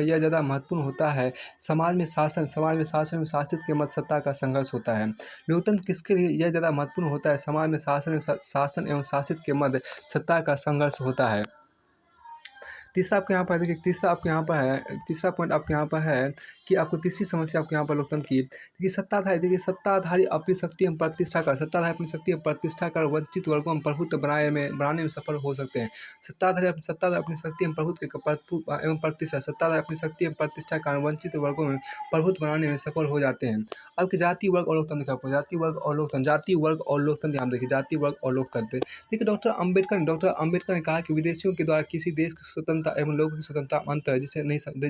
यह ज़्यादा महत्वपूर्ण होता है। समाज में शासन एवं शासित के मध्य सत्ता का संघर्ष होता है। लोकतंत्र किसके लिए यह ज़्यादा महत्वपूर्ण होता है। समाज में शासन एवं शासित के मध्य सत्ता का संघर्ष होता है। तीसरा आपके यहाँ पर देखिए, तीसरा पॉइंट आपके यहाँ पर है कि आपको तीसरी समस्या आपके यहाँ पर लोकतंत्र की, देखिए सत्ताधारी अपनी शक्ति एवं प्रतिष्ठा कर वंचित वर्गों में प्रभुत्व बनाने में सफल हो सकते हैं। सत्ताधारी अपनी शक्ति एवं प्रतिष्ठा कारण वंचित वर्गों में प्रभुत्व बनाने में सफल हो जाते हैं। अब कि जाति वर्ग और लोकतंत्र ध्यान देखिए, जाति वर्ग और लोकतंत्र। देखिए, डॉक्टर अम्बेडकर ने कहा कि विदेशियों के द्वारा किसी देश की स्वतंत्रता एवं लोगों की स्वतंत्रता में अंतर है,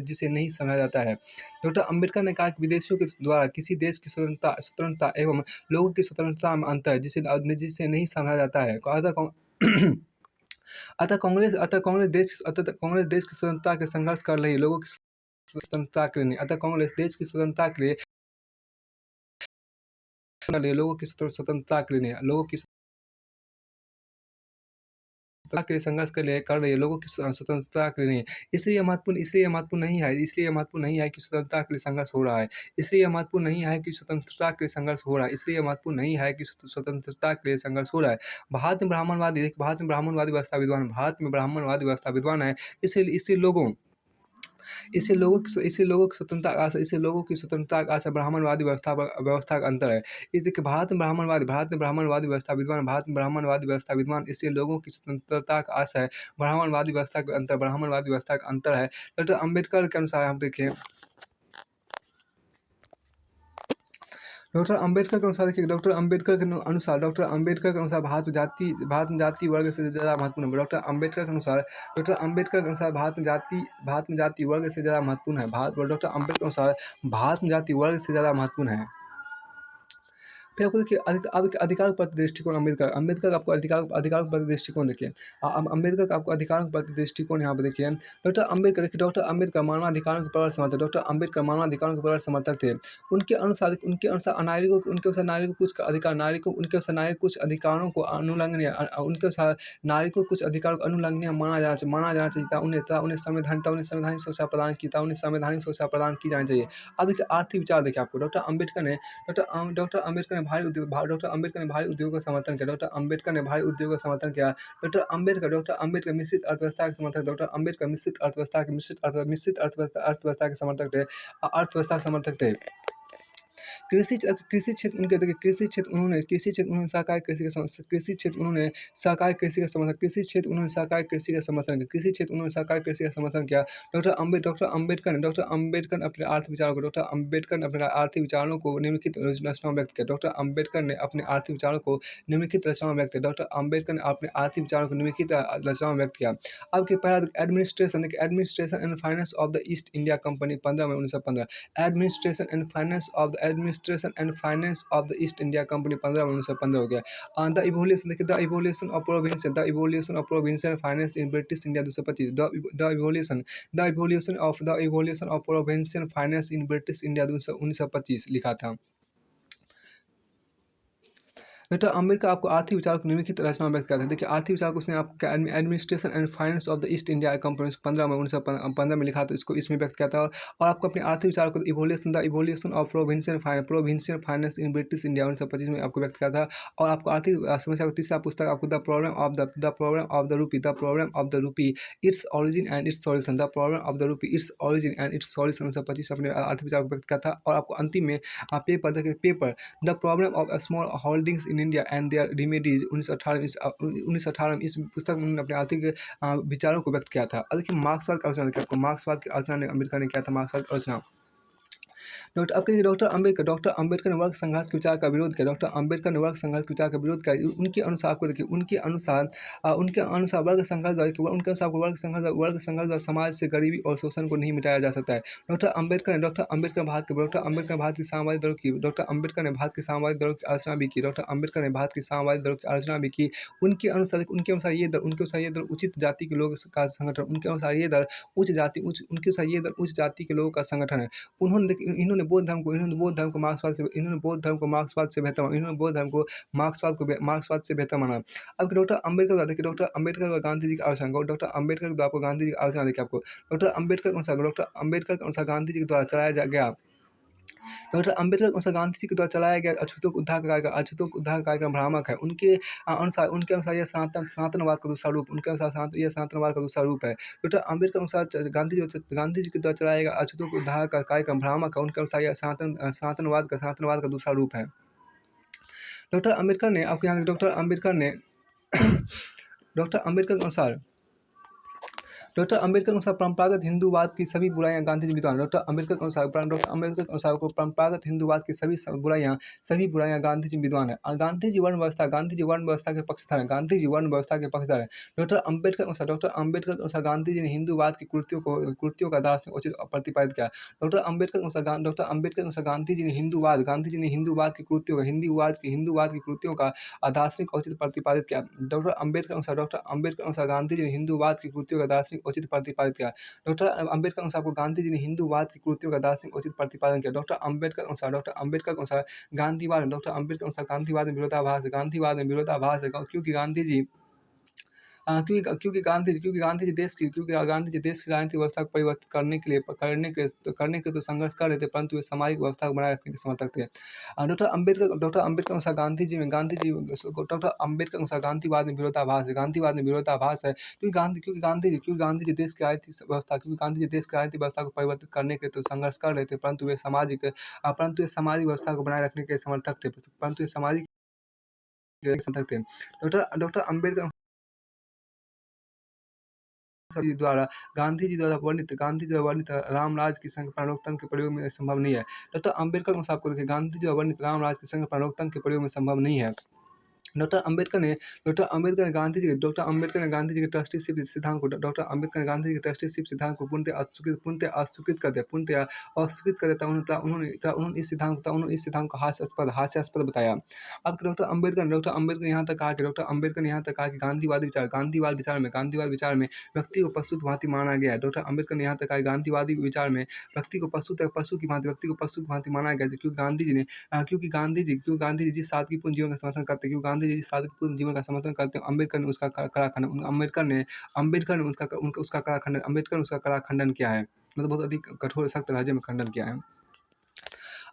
जिसे नहीं समझा जाता है। डॉक्टर अम्बेडकर ने कहा कि विदेशियों के द्वारा किसी देश की स्वतंत्रता एवं लोगों की स्वतंत्रता में अंतर है, जिसे नहीं समझा जाता है। अतः कांग्रेस देश की स्वतंत्रता के संघर्ष कर रही है, लोगों की स्वतंत्रता के लिए नहीं। अतः कांग्रेस देश की स्वतंत्रता के लिए लोगों की स्वतंत्रता के लिए नहीं, लोगों की के लिए संघर्ष कर रही है, लोगों की स्वतंत्रता के लिए नहीं। इसलिए यह महत्वपूर्ण नहीं है कि स्वतंत्रता के लिए संघर्ष हो रहा है। इसलिए यह महत्वपूर्ण नहीं है कि स्वतंत्रता के लिए संघर्ष हो रहा है। भारत में ब्राह्मणवादी व्यवस्था विद्वान है। इससे लोगों की स्वतंत्रता का आशा ब्राह्मणवादी व्यवस्था का अंतर है। इस देखिए, भारत में ब्राह्मणवादी व्यवस्था विद्वान, इससे लोगों की स्वतंत्रता का आशा है, ब्राह्मणवादी व्यवस्था का अंतर है। डॉक्टर अम्बेडकर के अनुसार हम देखें, डॉक्टर अम्बेडकर के अनुसार भारत में जाति वर्ग से ज़्यादा महत्वपूर्ण है। डॉक्टर अम्बेडकर के अनुसार भारत में जाति वर्ग से ज़्यादा महत्वपूर्ण है। डॉक्टर अम्बेडकर के अनुसार भारत में जाति वर्ग से ज़्यादा महत्वपूर्ण है। फिर आपको देखिए आपके अधिकार प्रति दृष्टिकोण अम्बेडकर अम्बेडकर का आपको अधिकार अधिकार प्रति दृष्टिकोण देखिए। अम्बेडकर का आपको अधिकार प्रति दृष्टिकोण यहाँ पे देखिए। डॉक्टर अम्बेडकर देखिए, डॉक्टर अम्बेडकर मानवाधिकारों के प्रबल समर्थक, डॉक्टर अम्बेडकर मानवाधिकारों के प्रबल समर्थक थे। उनके अनुसार नारी को कुछ अधिकार, नारी को उनके अनुसार नारी को कुछ अधिकारों को अनुल्लंघनीय उनके अनुसार नारी को कुछ अधिकारों को अनुल्लंघनीय माना जाना चाहिए था। उन्हें संवैधानिक सुरक्षा प्रदान की था, उन्हें संवैधानिक सुरक्षा प्रदान की जानी चाहिए। अब देखिए आर्थिक विचार देखिए आपको, डॉक्टर अम्बेडकर ने भारी उद्योग का समर्थन किया। डॉक्टर अम्बेडकर मिश्रित अर्थव्यवस्था के समर्थक, मिश्रित अर्थव्यवस्था के समर्थक थे। अर्थव्यवस्था के समर्थक थे। कृषि क्षेत्र उनके देखिए, कृषि क्षेत्र उन्होंने सहकारी कृषि का सम कृषि क्षेत्र उन्होंने सहकारी कृषि का समर्थन किया। डॉक्टर अम्बेडकर ने अपने आर्थिक विचारों को निम्नलिखित रचनाओं में व्यक्त किया। डॉक्टर अम्बेडकर ने अपने आर्थिक विचारों को निम्नलिखित रचनाओं में व्यक्त किया। डॉक्टर अम्बेडकर ने अपने आर्थिक विचारों को निम्नलिखित रचनाओं में व्यक्त किया। अब के पहला एडमिनिस्ट्रेशन देखिए, administration and finance of the East India Company 15 मई 1915। Administration and finance of the East India Company 15 मई 1915 हो गया। द इवोल्यूशन देखिए, the evolution of finance in British India 225। The evolution of provincial finance in British India 1925 लिखा था। डॉक्टर अम्बेडकर आपको आर्थिक विचार को निम्नलिखित रचना में व्यक्त करते हैं। देखिए आर्थिक विचार को उसने आपको क्या administration and finance of the East India Company 15 मई 1915 में लिखा था, इसको इसमें व्यक्त किया था। और आपको अपने आर्थिक विचार को evolution of provincial finance in British India 1925 में आपको व्यक्त किया था। और आपको आर्थिक समस्या को तीसरा पुस्तक आपको the problem of the rupee its origin and it's solution, the problem of the rupee its origin and it's solution 1925 अपने आर्थिक विचार को व्यक्त किया था। और आपको अंतिम में paper the problem of small holdings in India and their remedies 1918 में इस पुस्तक में उन्होंने अपने आर्थिक विचारों को व्यक्त किया था। अब देखिए मार्क्सवाद की आलोचना देखिए आपको, मार्क्सवाद की आलोचना अम्बेडकर ने किया था। मार्क्सवाद की आलोचना डॉक्टर अम्बेडकर ने वर्ग संघर्ष के विचार का विरोध किया। डॉक्टर अम्बेडकर ने वर्ग संघर्ष के विचार का विरोध किया। उनके अनुसार आपको देखिए, उनके अनुसार वर्ग संघर्ष द्वारा समाज से गरीबी और शोषण को नहीं मिटाया जा सकता है। डॉक्टर अम्बेडकर ने भारत के साम्यवादी दलों की आलोचना भी की। उनके अनुसार ये दल उचित जाति के लोगों का संगठन, उनके अनुसार ये दल उच्च जाति के लोगों का संगठन है। इन्होंने बौद्ध धर्म को मार्क्सवाद से बेहतर माना। अब डॉक्टर अम्बेडकर व गांधी जी की आलोचना, डॉक्टर अम्बेडकर द्वारा आपको गांधी जी की आलोचना देखिए आपको। डॉक्टर अम्बेडकर के अनुसार गांधी जी के द्वारा चलाया गया अछूतों को उद्धार का कार्यक्रम भ्रामक है। उनके अनुसार यह सनातनवाद का दूसरा रूप है। डॉक्टर अम्बेडकर के अनुसार गांधी जी के द्वारा चलाया गया अछूतों को उद्धार का कार्यक्रम भ्रामक है। उनके अनुसार यह सनातनवाद का दूसरा रूप है। डॉक्टर अम्बेडकर ने आपके यहाँ डॉक्टर अम्बेडकर के अनुसार परंपरागत हिंदूवाद की सभी बुराइयां गांधी जी विद्वान। डॉक्टर अम्बेडकर के अनुसार परंपरागत हिंदूवाद की सभी बुराइयां गांधी जी विद्वान है। और गांधी जी वर्ण व्यवस्था के पक्षधर हैं। डॉक्टर अम्बेडकर के अनुसार गांधी जी ने हिंदूवाद की कुर्तियों का दार्शनिक उचित प्रतिपादित किया। डॉक्टर अम्बेडकर के अनुसार गांधी जी ने हिंदूवाद की कुर्तियों का दार्शनिक औचित्य प्रतिपादित किया। डॉक्टर अम्बेडकर के अनुसार गांधी जी ने हिंदूवाद की कुर्तियों का दार्शनिक औचित्य प्रतिपादित किया। डॉक्टर अम्बेडकर के अनुसार आपको गांधी जी ने हिंदूवाद की कुर्तियों का दार्शनिक औचित्य प्रतिपादन किया। डॉक्टर अम्बेडकर के अनुसार गांधीवाद में विरोधाभास है, क्योंकि गांधी जी देश की राजनीतिक व्यवस्था को परिवर्तित करने के तो संघर्ष कर रहे थे, परंतु वे सामाजिक व्यवस्था को बनाए रखने के समर्थक थे। डॉक्टर अम्बेडकर के अनुसार गांधीवाद में विरोधाभास है, क्योंकि गांधी जी देश की राजनीतिक व्यवस्था को परिवर्तित करने के लिए तो संघर्ष कर रहे थे, परंतु वे सामाजिक व्यवस्था को बनाए रखने के समर्थक थे। डॉक्टर अम्बेडकर गांधी जी द्वारा वर्णित रामराज की संकल्पना लोकतंत्र के प्रयोग में संभव नहीं है। डॉक्टर अम्बेडकर के अनुसार आपको देखिए, गांधी जी द्वारा वर्णित रामराज की संकल्पना लोकतंत्र के प्रयोग में संभव नहीं है। डॉक्टर अम्बेडकर ने गांधी जी के ट्रस्टीशिप सिद्धांत को डॉक्टर अम्बेडकर ने गांधी जी के ट्रस्टीशिप सिद्धांत को पूर्णतः अस्वीकृत कर दिया, उन्होंने इस सिद्धांत को हास्यास्पद बताया। अब डॉक्टर अम्बेडकर यहाँ तक कहा कि गांधीवाद विचार में व्यक्ति को पशु की भांति माना गया है। डॉक्टर अम्बेडकर ने यहाँ तक कहा कि गांधीवादी विचार में व्यक्ति को पशु की भांति माना गया है, क्योंकि गांधी जी जिस सादगीपूर्ण जीवन का समर्थन करते हैं, अम्बेडकर ने उसका कड़ा खंडन उसका कड़ा खंडन किया है। मतलब बहुत अधिक कठोर सख्त लहजे में खंडन किया है।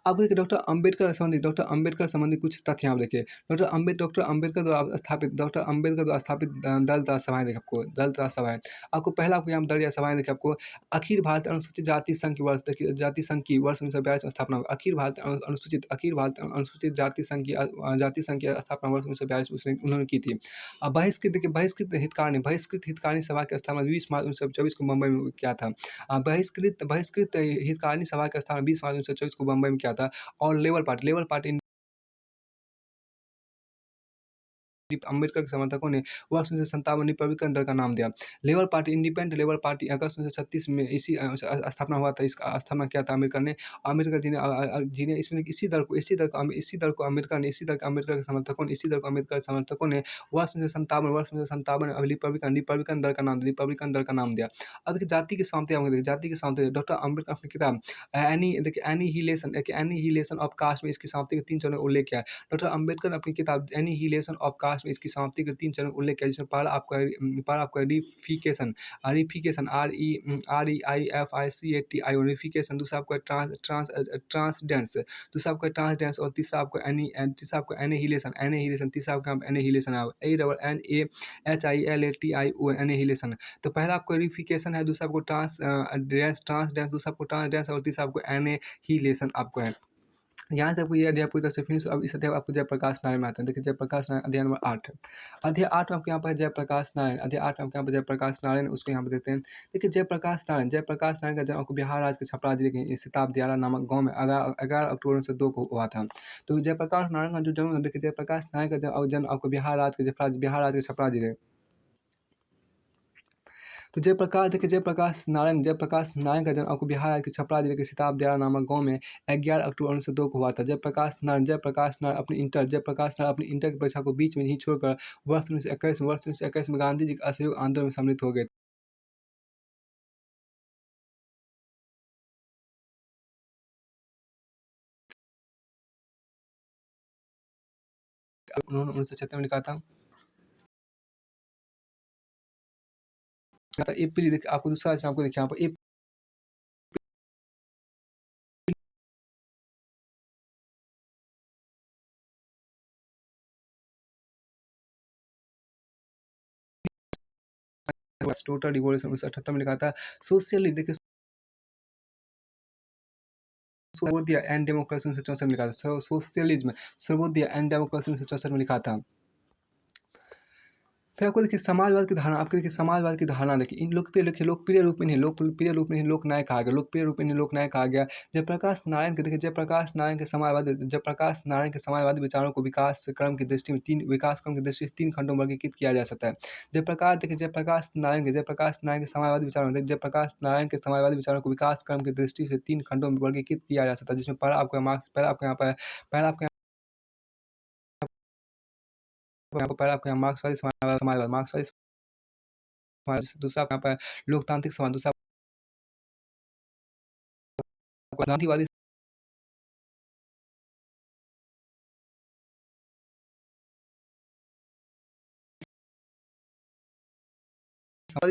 अब देखिए डॉक्टर अम्बेडकर संबंधी कुछ तथ्य यहाँ पे देखिए। डॉक्टर अम्बेडकर द्वारा स्थापित दल तथा सभाएँ देखिए आपको, आपको पहला आपको यहाँ पे दल या सभाएँ देखिए आपको। अखिल भारतीय अनुसूचित जाति संघ की वर्ष 1942 में स्थापना हुई। अखिल भारतीय अनुसूचित जाति संघ की स्थापना वर्ष 1942 में उन्होंने की थी। बहिष्कृत हितकार्य सभा की स्थापना 20 मार्च 1924 को मुंबई में किया था। बहिष्कृत हितकार्य सभा की स्थापना 20 मार्च 1924 को मुंबई में किया था। और लेबर पार्टी अम्बेडकर के समर्थकों ने वर्ष 1957 रिपब्लिकन दल का नाम दिया। इंडिपेंडेंट लेबर पार्टी अगस्त 1936 में इसी स्थापना हुआ था। इसका स्थापना किया था अम्बेडकर ने। अम्बेडकर जी ने इसमें इसी दल को अम्बेडकर के समर्थकों ने वर्ष 1957 रिपब्लिकन दल का नाम दिया। अब देखिए जाति की समानता डॉक्टर अम्बेडकर अपनी किताब एनीहिलेशन ऑफ कास्ट में इसकी समाप्ति के 3 चरणों का उल्लेख किया है। डॉक्टर अम्बेडकर ने अपनी किताब एनीहिलेशन ऑफ कास्ट में इसकी समाप्ति के 3 चरणों का उल्लेख किया, जिसमें पहला आपका रिफिकेशन REIFICATI रिफिकेशन, दूसरा आपका ट्रांसडेंस और तीसरा आपका एनीहिलेशन, तीसरा आपका एनीहिलेशन एनीहिलेशन। तो पहला आपको रिफिकेशन है, दूसरा आपको ट्रांसडेंस, दूसरा आपको ट्रांसडेंस और तीसरा आपको एनीहिलेशन आपको है। यहाँ तक आपको ये अध्याय पूरी तरह से फिनिश। अब इस अध्याय में आपको जयप्रकाश नारायण में आते हैं। देखिए जयप्रकाश नारायण अध्याय नंबर 8 है। अध्याय 8 में आपको यहाँ पर जयप्रकाश नारायण उसको यहाँ पे देते हैं। देखिए जयप्रकाश नारायण का जन्म आपको बिहार राज्य के छपरा जिले के सिताब दियारा नामक गाँव में 11 अक्टूबर 1902 को हुआ था। तो जयप्रकाश नारायण का जो जन्म, देखिए जयप्रकाश नारायण का जन्म आपको बिहार राज्य के छपरा जिले। तो जयप्रकाश नारायण का जन्म आपको बिहार राज्य के छपरा जिले के सिताब दियारा नामक गाँव में 11 अक्टूबर 1902 को हुआ था। जयप्रकाश नारायण अपनी इंटर की परीक्षा को बीच में ही छोड़कर वर्ष 1921 में गांधी जी के असहयोग आंदोलन में सम्मिलित हो गए। उन्होंने 1976 में लिखा था। एप्रिल देखिए आपको दूसरा आपको देखिए यहाँ पर टोटल रिवॉल्यूशन 1978 में लिखा था। सोशल देखिए सर्वोदय एंड डेमोक्रेसी 1964 में लिखा था। सोशलिज्म सर्वोदय एंड डेमोक्रेसी 1964 में लिखा था। फिर आपको देखिए समाजवाद की धारणा, देखिए इन लोकप्रिय रूप में नहीं लोकनायक कहा गया। जयप्रकाश नारायण के समाजवादी विचारों को विकास क्रम की दृष्टि से 3 खंडों में वर्गीकृत किया जा सकता है। जयप्रकाश नारायण के समाजवादी विचारों को विकास क्रम की दृष्टि से 3 खंडों में वर्गीकृत किया जा सकता है, जिसमें पहला आपको यहाँ मार्क्सवादी समाज, दूसरा आपका यहाँ पर लोकतांत्रिक समाज, दूसरा आपका गांधीवादी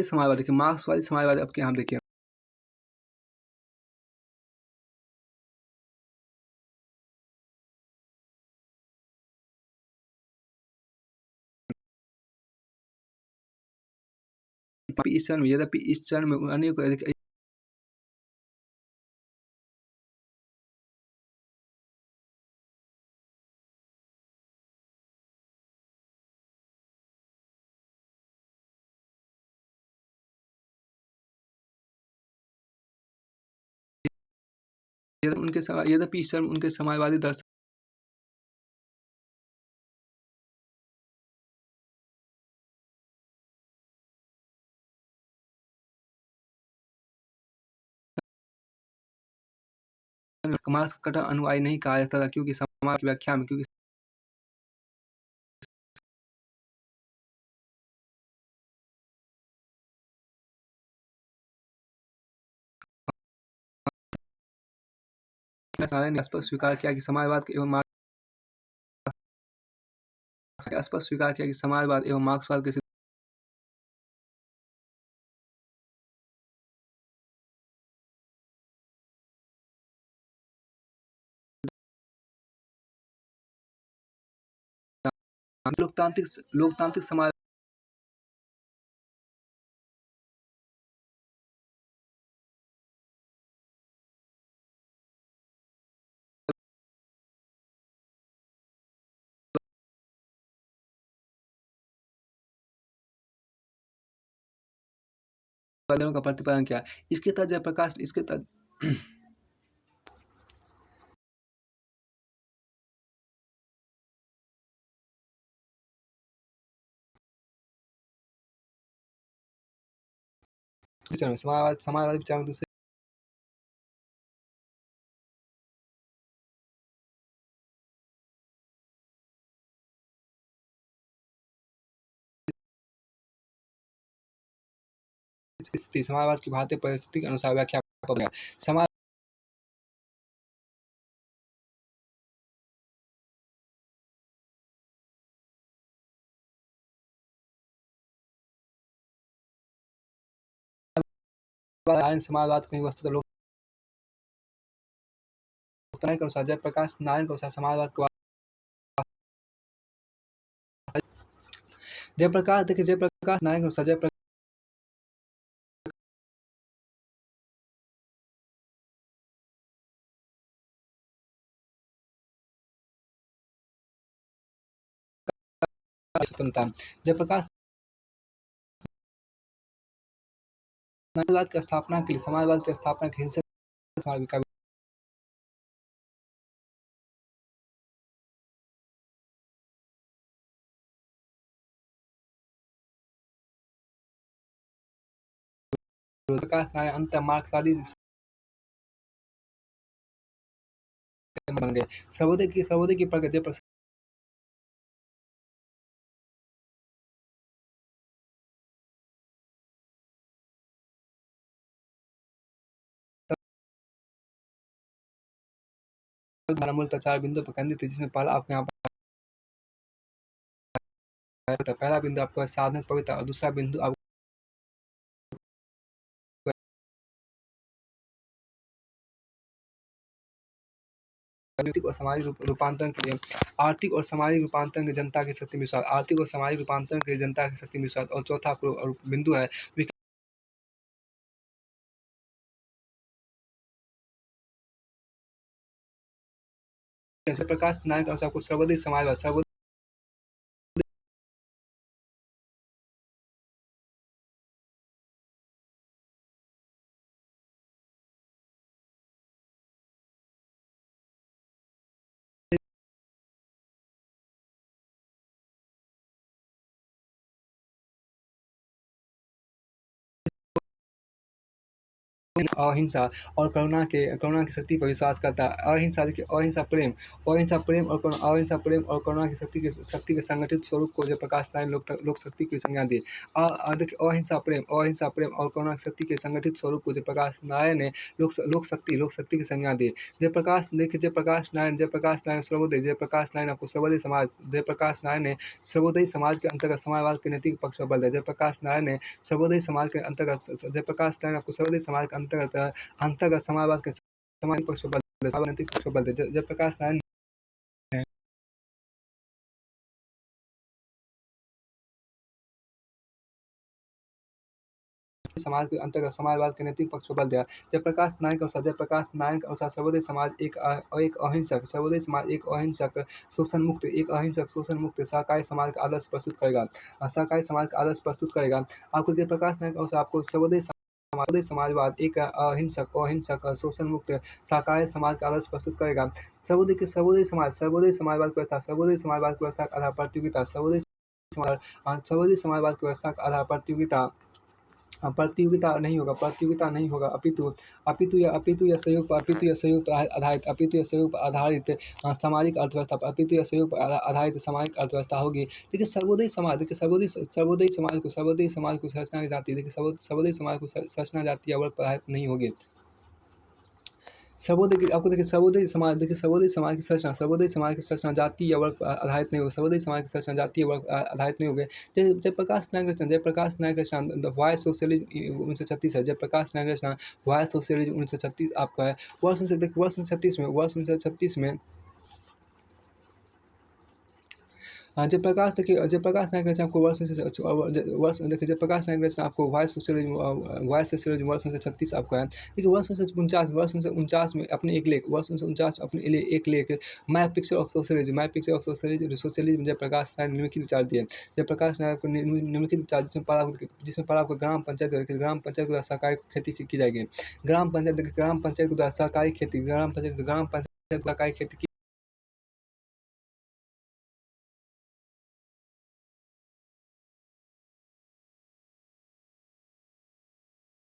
समाजवाद। देखिए मार्क्सवादी समाजवाद आपके यहाँ देखिए यद्यपि इस चरण में अनेक यद्यपि इस चरण उनके समाजवादी दर्शन मार्क्स का कट्टर अनुयायी नहीं कहा जाता था, क्योंकि समाज की व्याख्या में क्योंकि ने स्पष्ट स्वीकार किया कि समाजवाद एवं स्पष्ट स्वीकार किया कि समाजवाद एवं मार्क्सवाद के लोकतांत्रिक समाज का प्रतिपादन किया। इसके तहत जयप्रकाश इसके तहत समाजवादी विचारों दूसरे स्थिति समाजवाद की भारतीय परिस्थिति के अनुसार व्याख्या गया। समाज समाजवाद को वस्तुतः लोकतंत्र के अनुसार जयप्रकाश नारायण के अनुसार समाजवाद को जयप्रकाश देखिए जयप्रकाश नारायण के अनुसार जयप्रकाश स्वतंत्रता जयप्रकाश समाजवाद की स्थापना के लिए समाजवाद की स्थापना के हिंसक समाज का प्रकाश नारायण अंत मार्क्सवादी बन गए। सर्वोदय की प्रगति मूलतः 4 बिंदुओं पर केंद्रित है, जिसमें पहला आपको यहाँ पर पहला बिंदु आपका साधन पवित्र और दूसरा बिंदु आपको राजनीतिक और सामाजिक रूपांतरण के लिए आर्थिक और सामाजिक रूपांतरण की जनता की शक्ति में विश्वास आर्थिक और सामाजिक रूपांतरण के लिए जनता की शक्ति में विश्वास और चौथा बिंदु है प्रकाश नारायण के अनुसार को सर्वोदय समाजवाद सर्वोदय अहिंसा और करुणा की शक्ति पर विश्वास करता है। अहिंसा देखिए अहिंसा प्रेम और करुणा की शक्ति के संगठित स्वरूप को जयप्रकाश नारायण लोक शक्ति की संज्ञा दी। देखिए अहिंसा प्रेम और करुणा की शक्ति के संगठित स्वरूप को जयप्रकाश नारायण ने लोक शक्ति की संज्ञा दी। जयप्रकाश नारायण सर्वोदय जयप्रकाश नारायण आपको सर्वोदय समाज जयप्रकाश नारायण ने सर्वोदय समाज के अंतर्गत समाजवाद के नैतिक पक्ष पर बल दिया। जयप्रकाश नारायण ने सर्वोदय समाज के अंतर्गत जयप्रकाश नारायण आपको सर्वोदय समाज के अंतर्गत समाजवाद के सामाजिक पक्ष पर बल दिया राजनीतिक पक्ष पर बल दिया। जयप्रकाश नारायण ने समाज के अंतर्गत समाजवाद के नैतिक पक्ष पर बल दिया। जयप्रकाश नारायण के अनुसार सर्वोदय समाज एक अहिंसक सर्वोदय समाज एक अहिंसक शोषण मुक्त सहकारी समाज का आदर्श प्रस्तुत करेगा। सहकारी समाज का आदर्श प्रस्तुत करेगा। आपको जयप्रकाश नारायण के अनुसार आपको सर्वोदय समाजवाद एक अहिंसक शोषण मुक्त सहकारी समाज का आदर्श प्रस्तुत करेगा। सर्वोदय समाजवाद की व्यवस्था के आधार पर प्रतियोगिता सर्वोदय समाजवाद की व्यवस्था के आधार पर प्रतियोगिता प्रतियोगिता नहीं होगा, अपितु या सहयोग पर आधारित सामाजिक अर्थव्यवस्था, अपितु या सहयोग पर आधारित सामाजिक अर्थव्यवस्था होगी। देखिए सर्वोदयी समाज को संरचना जाती है, देखिए सर्वोदयी समाज को संरचना जाति या वर्ग पर आधारित नहीं होगी। सर्वोदय की आपको देखिए सर्वोदय समाज की संरचना, जाति या वर्ग पर आधारित नहीं होगी। सर्वोदय समाज की संरचना जाति या वर्ग पर आधारित नहीं होगी। जयप्रकाश नायक रचना द व्हाई सोशलिज्म 1936 है। जयप्रकाश नायक रचना व्हाई सोशलिज्म 1936 आपका है। वर्ष 1936 में जयप्रकाश नायक रचना आपको जयप्रकाश नायक रचना आपको वॉइस सोशलिज्म वर्ष 1936 आपका है। देखिए वर्ष 1949 में अपने एक लेख एक लेख my picture of socialism Jayaprakash Nayak ने निम्नलिखित विचार दिए। जयप्रकाश नायक को निम्नलिखित विचार जिसमें पढ़ा आपको ग्राम पंचायत के द्वारा सहकारी खेती की जाएगी। ग्राम पंचायत के द्वारा सहकारी खेती की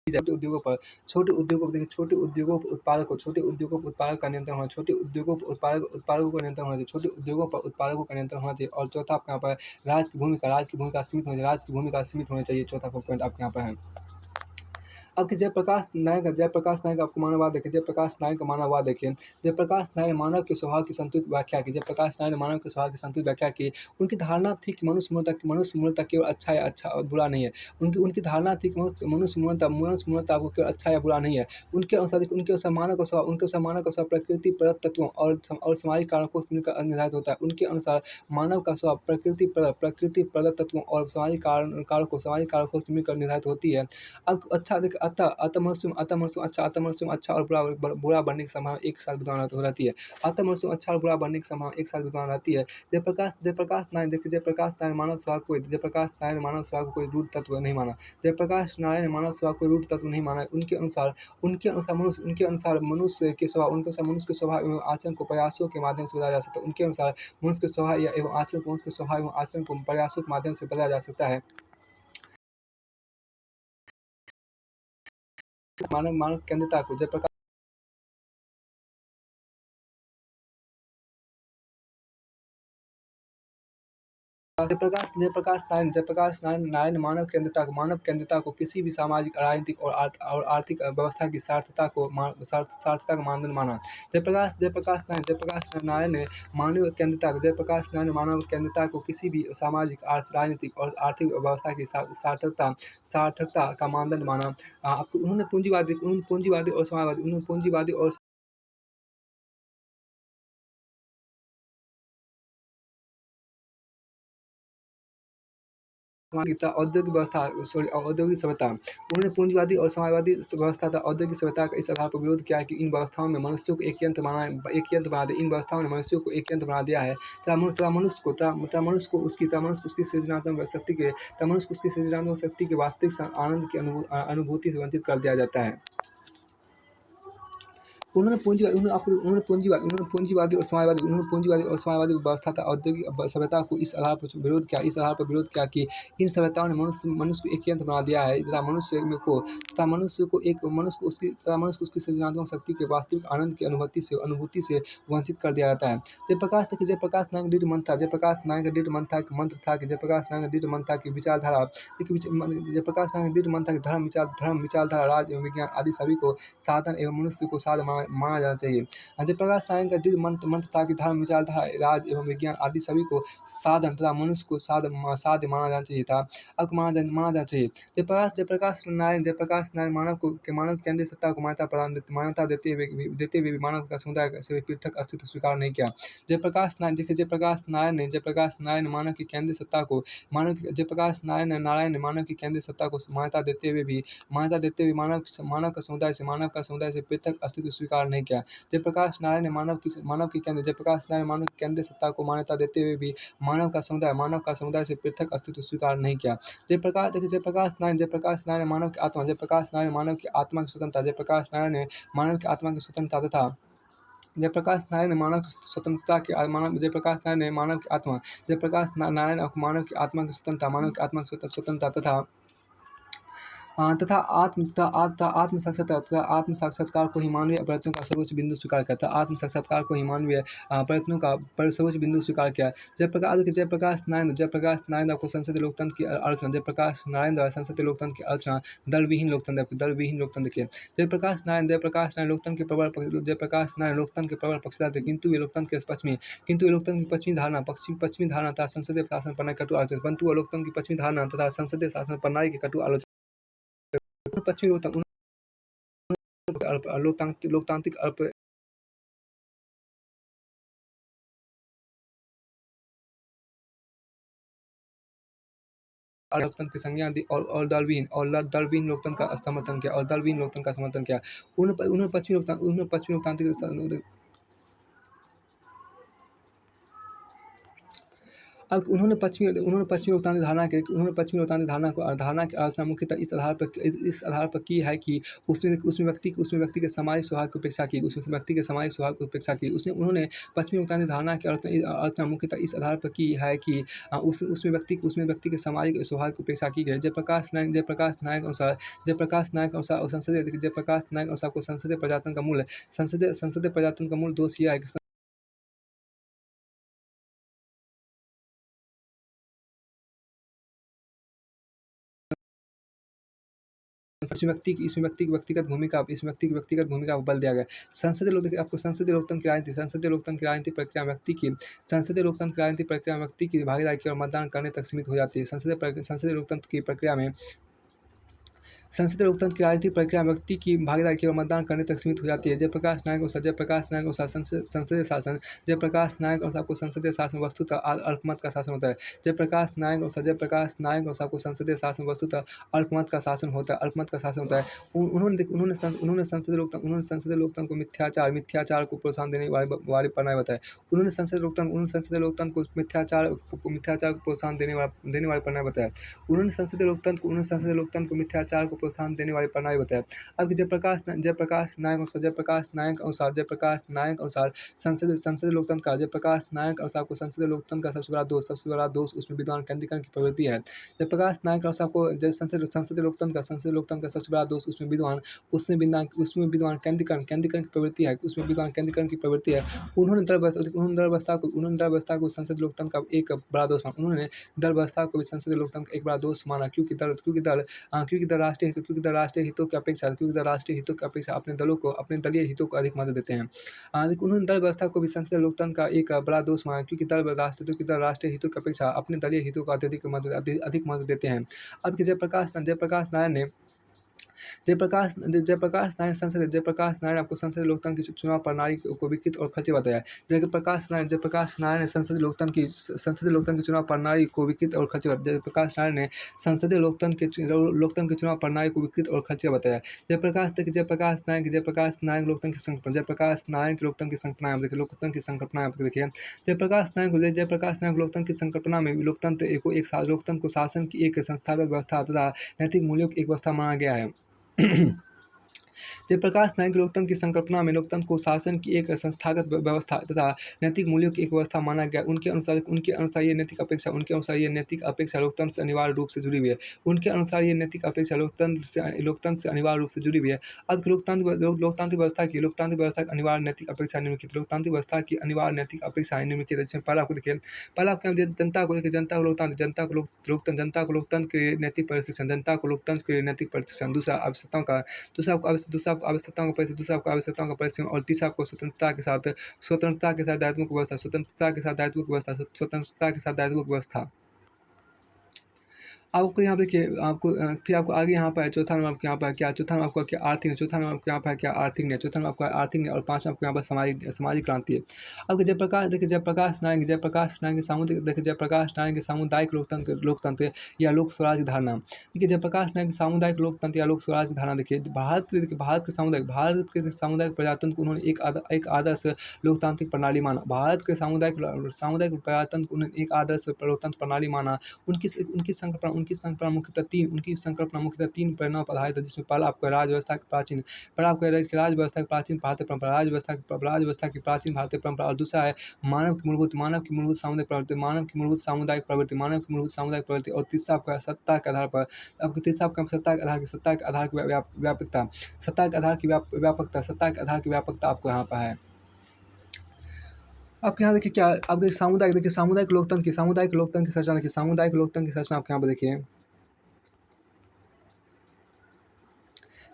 छोटे उद्योगों पर देखिए छोटे उद्योगों पर उत्पादक का नियंत्रण होना, छोटे उद्योगों पर उत्पादकों का नियंत्रण होना चाहिए, छोटे उद्योगों पर उत्पादकों का नियंत्रण होना चाहिए। और चौथा आपके यहाँ पर राज्य की भूमिका सीमित होनी चाहिए। चौथा पॉइंट आपके यहाँ पर है। अब कि जयप्रकाश नायक आपको मानववाद देखिए, जयप्रकाश नायक का मानववाद देखिए। जयप्रकाश नायक ने मानव के स्वभाव की संतुलित व्याख्या की। जयप्रकाश नायक ने मानव के स्वभाव की संतुलित व्याख्या की। उनकी धारणा थी कि मनुष्य मूलतः केवल अच्छा और बुरा नहीं है। उनकी धारणा थी कि मनुष्य मूलतः वो केवल अच्छा या बुरा नहीं है। उनके अनुसार मानव का स्वभाव प्रकृति प्रदत्त तत्वों और सामाजिक कारकों से मिलकर निर्धारित होता है। उनके अनुसार मानव का स्वभाव प्रकृति प्रदत्त तत्वों और सामाजिक कारकों से मिलकर निर्धारित होती है। अब अच्छा देखिए अतः मनुष्य में अच्छा और बुरा बनने की संभावना एक साथ विद्यमान हो रहती है। अतः मनुष्य में अच्छा और बुरा बनने की संभावना एक साथ विद्यमान रहती है। जयप्रकाश नारायण ने मानव स्वभाव को कोई रूढ़ तत्व नहीं माना। जयप्रकाश नारायण ने मानव स्वभाव को रूढ़ तत्व नहीं माना। उनके अनुसार मनुष्य के स्वभाव एवं आचरण को प्रयासों के माध्यम से बदला जा सकता है। उनके अनुसार मनुष्य के स्वभाव एवं आचरण को प्रयासों के माध्यम से बदला जा सकता है। मानव केंद्रितता को जयप्रकाश नारायण मानव केंद्रितता को किसी भी सामाजिक, राजनीतिक और आर्थिक व्यवस्था की सार्थकता का मानदंड माना। जयप्रकाश नारायण ने मानव केंद्रितता को किसी भी सामाजिक, राजनीतिक और आर्थिक व्यवस्था की सार्थकता का मानदंड माना। उन्होंने पूंजीवादी और औद्योगिक सभ्यता। उन्होंने पूंजीवादी और समाजवादी व्यवस्था तथा औद्योगिक सभ्यता का इस आधार पर विरोध किया है कि इन व्यवस्थाओं में मनुष्यों को एक यंत्र बना दिया। इन व्यवस्थाओं ने मनुष्यों को एक यंत्र बना दिया है तथा मनुष्य को उसकी सृजनात्मक शक्ति के वास्तविक आनंद की अनुभूति से वंचित कर दिया जाता है। उन्होंने पूंजीवादी और समाजवादी व्यवस्था तथा औद्योगिक सभ्यता को इस आधार पर विरोध किया कि इन सभ्यताओं ने मनुष्य को एक यंत्र बना दिया है तथा मनुष्य को उसकी सृजनात्मक शक्ति के वास्तविक आनंद की अनुभूति से वंचित कर दिया जाता है। जयप्रकाश नारायण का दृढ़ मंत्र था कि विचारधारा धर्म विचारधारा राज एवं विज्ञान आदि सभी को साधन एवं मनुष्य को साध माना जाना चाहिए। जयप्रकाश नारायण का दृढ़ मंत्र था कि धर्म विचारधारा राज एवं विज्ञान आदि सभी को साधन तथा मनुष्य को साध माना जाना चाहिए था। अब माना जाना चाहिए। जयप्रकाश नारायण मानव केंद्रीय सत्ता को मान्यता देते हुए भी मानव का समुदाय से पृथक अस्तित्व स्वीकार नहीं किया। जयप्रकाश नारायण ने मानव की केंद्रीय सत्ता को मान्यता देते हुए मानव का समुदाय से पृथक अस्तित्व स्वीकार नहीं किया। जयप्रकाश नारायण ने मानव की केंद्रीय सत्ता को मान्यता देते हुए भी मानव का समुदाय से पृथक अस्तित्व स्वीकार नहीं किया। जयप्रकाश नारायण ने मानव की आत्मा की स्वतंत्रता जयप्रकाश नारायण ने मानव की आत्मा की स्वतंत्रता तथा जयप्रकाश नारायण ने मानव की स्वतंत्रता की स्वतंत्रता तथा तथा आत्म साक्षात्कार को ही मानवीय प्रयत्नों का सर्वोच्च बिंदु स्वीकार किया था। आत्म साक्षात्कार को ही मानवीय प्रयत्नों का सर्वोच्च बिंदु स्वीकार किया। जयप्रकाश नारायण आपको संसदीय लोकतंत्र की आलोचना। जयप्रकाश नारायण द्वारा संसदीय लोकतंत्र की आलोचना। दलविहीन लोकतंत्र के जयप्रकाश नारायण लोकतंत्र के प्रबल पक्षधर थे, किंतु वे लोकतंत्र के पश्चिमी धारणा तथा संसदीय शासन प्रणाली की कटु आलोचना परंतु वह लोकतंत्र की पश्चिमी धारणा तथा संसदीय शासन प्रणाली की कटु आलोचना पश्चिमी लोकतांत्रिक लोकतंत्र की संज्ञा दी और दलविहीन लोकतंत्र का समर्थन किया। उन्होंने पश्चिमी लोकतांत्रिक अब उन्होंने पश्चिमी लोकतांत्रिक धारणा की आलोचना मुख्यतः इस आधार पर की है कि उसमें व्यक्ति के सामाजिक स्वभाव की उपेक्षा की। उन्होंने पश्चिमी लोकतांत्रिक धारणा की आलोचना मुख्यतः इस आधार पर की है कि उसमें व्यक्ति के सामाजिक स्वभाव की उपेक्षा की गई। जयप्रकाश नारायण अनुसार को संसदीय प्रजातंत्र का मूल दोष यह है कि इसमें व्यक्ति की व्यक्तिगत भूमिका पर बल दिया गया। संसदीय लोकतंत्र की राजनीति प्रक्रिया व्यक्ति की भागीदारी केवल मतदान करने तक सीमित हो जाती है। संसदीय लोकतंत्र की राजनीतिक प्रक्रिया व्यक्ति की भागीदारी केवल मतदान करने तक सीमित हो जाती है। जयप्रकाश नारायण अनुसार संसदीय शासन को संसदीय शासन वस्तुतः अल्पमत का शासन होता है। जयप्रकाश नारायण अनुसार को संसदीय शासन वस्तुतः अल्पमत का शासन होता है। उन्होंने संसदीय लोकतंत्र को मिथ्याचार को प्रोत्साहन देने वाली प्रणाली बताया। उन्होंने संसदीय लोकतंत्र को मिथ्याचार को प्रोत्साहन देने वाली प्रणाली बताया। उन्होंने संसदीय लोकतंत्र को मिथ्याचार को प्रोत्साहन देने वाली प्रणाली बताया। अब जयप्रकाश नारायण अनुसार संसदीय लोकतंत्र को संसदीय लोकतंत्र का सबसे बड़ा दोष उसमें विद्वान केंद्रीकरण की प्रवृत्ति है। जयप्रकाश नारायण अनुसार को संसदीय लोकतंत्र का सबसे बड़ा दोष उसमें विद्वान केंद्रीकरण की प्रवृत्ति है। उन्होंने दल व्यवस्था को संसदीय लोकतंत्र का एक बड़ा दोष माना। उन्होंने दल व्यवस्था को भी संसदीय लोकतंत्र का एक बड़ा दोष माना, क्योंकि दल राष्ट्रीय हितों की अपेक्षा अपने दलीय हितों को अधिक महत्व देते हैं। उन्होंने दल व्यवस्था को भी संसदीय लोकतंत्र का एक बड़ा दोष माना, क्योंकि दल राष्ट्रीय हितों की अपेक्षा अपने दलीय हितों को अधिक महत्व देते हैं। अब जयप्रकाश नारायण आपको संसदीय लोकतंत्र की चुनाव प्रणाली को विकृत और खर्चे बताया। जयप्रकाश नारायण ने संसदीय लोकतंत्र की चुनाव प्रणाली को विकृत और खर्चे जयप्रकाश नारायण ने संसदीय लोकतंत्र की चुनाव प्रणाली को विकृत और खर्चे बताया। जयप्रकाश नारायण लोकतंत्र की संकल्पना। जयप्रकाश नारायण की लोकतंत्र की संकल्पना देखिए। जयप्रकाश नारायण लोकतंत्र की संकल्पना में लोकतंत्र को शासन की एक संस्थागत व्यवस्था तथा नैतिक मूल्यों की एक व्यवस्था माना गया है। जयप्रकाश नारायण की लोकतंत्र की संकल्पना में लोकतंत्र को शासन की एक संस्थागत व्यवस्था तथा नैतिक मूल्यों की एक व्यवस्था माना गया। उनके अनुसार ये नैतिक अपेक्षा लोकतंत्र से अनिवार्य रूप से जुड़ी हुई है। लोकतंत्र से अनिवार्य रूप से जुड़ी हुई है। अब लोकतांत्रिक व्यवस्था की अनिवार्य नैतिक अपेक्षा निम्नलिखित। लोकतांत्रिक व्यवस्था की अनिवार्य नैतिक अपेक्षाएं निम्नलिखित है। पहला आपको देखिए, जनता को लोकतंत्र के नैतिक प्रशिक्षण। दूसरा आपको आवश्यकताओं का परिश्रम और तीसरा आपको स्वतंत्रता के साथ दायित्वों की व्यवस्था। आपको यहाँ पे देखिए, फिर आपको आगे यहाँ पर चौथा नंबर आपको यहाँ पर क्या, चौथा नंबर आपको क्या आर्थिक न्याय, चौथा नंबर आपको यहाँ पर क्या आर्थिक न्याय, चौथा नंबर आपको आर्थिक न्याय और पाँचवा आपको यहाँ पर सामाजिक क्रांति है। अब जयप्रकाश नारायण के सामुदायिक लोकतंत्र या लोक स्वराज की धारणा। देखिए, जयप्रकाश नारायण के सामुदायिक लोकतंत्र या लोक स्वराज की धारणा देखिए। भारत के सामुदायिक प्रजातंत्र को उन्होंने एक आदर्श लोकतांत्रिक प्रणाली माना। भारत के सामुदायिक प्रजातंत्र को उन्होंने एक आदर्श लोकतंत्र प्रणाली माना। उनकी उनकी संकल्पना मुख्यतः 3 परिणाम पर आधारित है, जिसमें पहला आपका राज व्यवस्था की प्राचीन पहला आपका राज व्यवस्था की प्राचीन भारतीय परंपरा, राज व्यवस्था की प्राचीन भारतीय परंपरा, और दूसरा है मानव की मूलभूत सामुदायिक प्रवृत्ति, मानव की मूलभूत सामुदायिक प्रवृत्ति, और तीसरा आपका सत्ता के आधार पर आपका तीसरा आपका सत्ता के आधार की व्यापकता, सत्ता के आधार की व्यापकता आपको यहाँ पर है। आपके यहाँ देखिए क्या आपके सामुदायिक लोकतंत्र की संरचना देखिए, सामुदायिक लोकतंत्र की संरचना आपके यहाँ पर देखिए।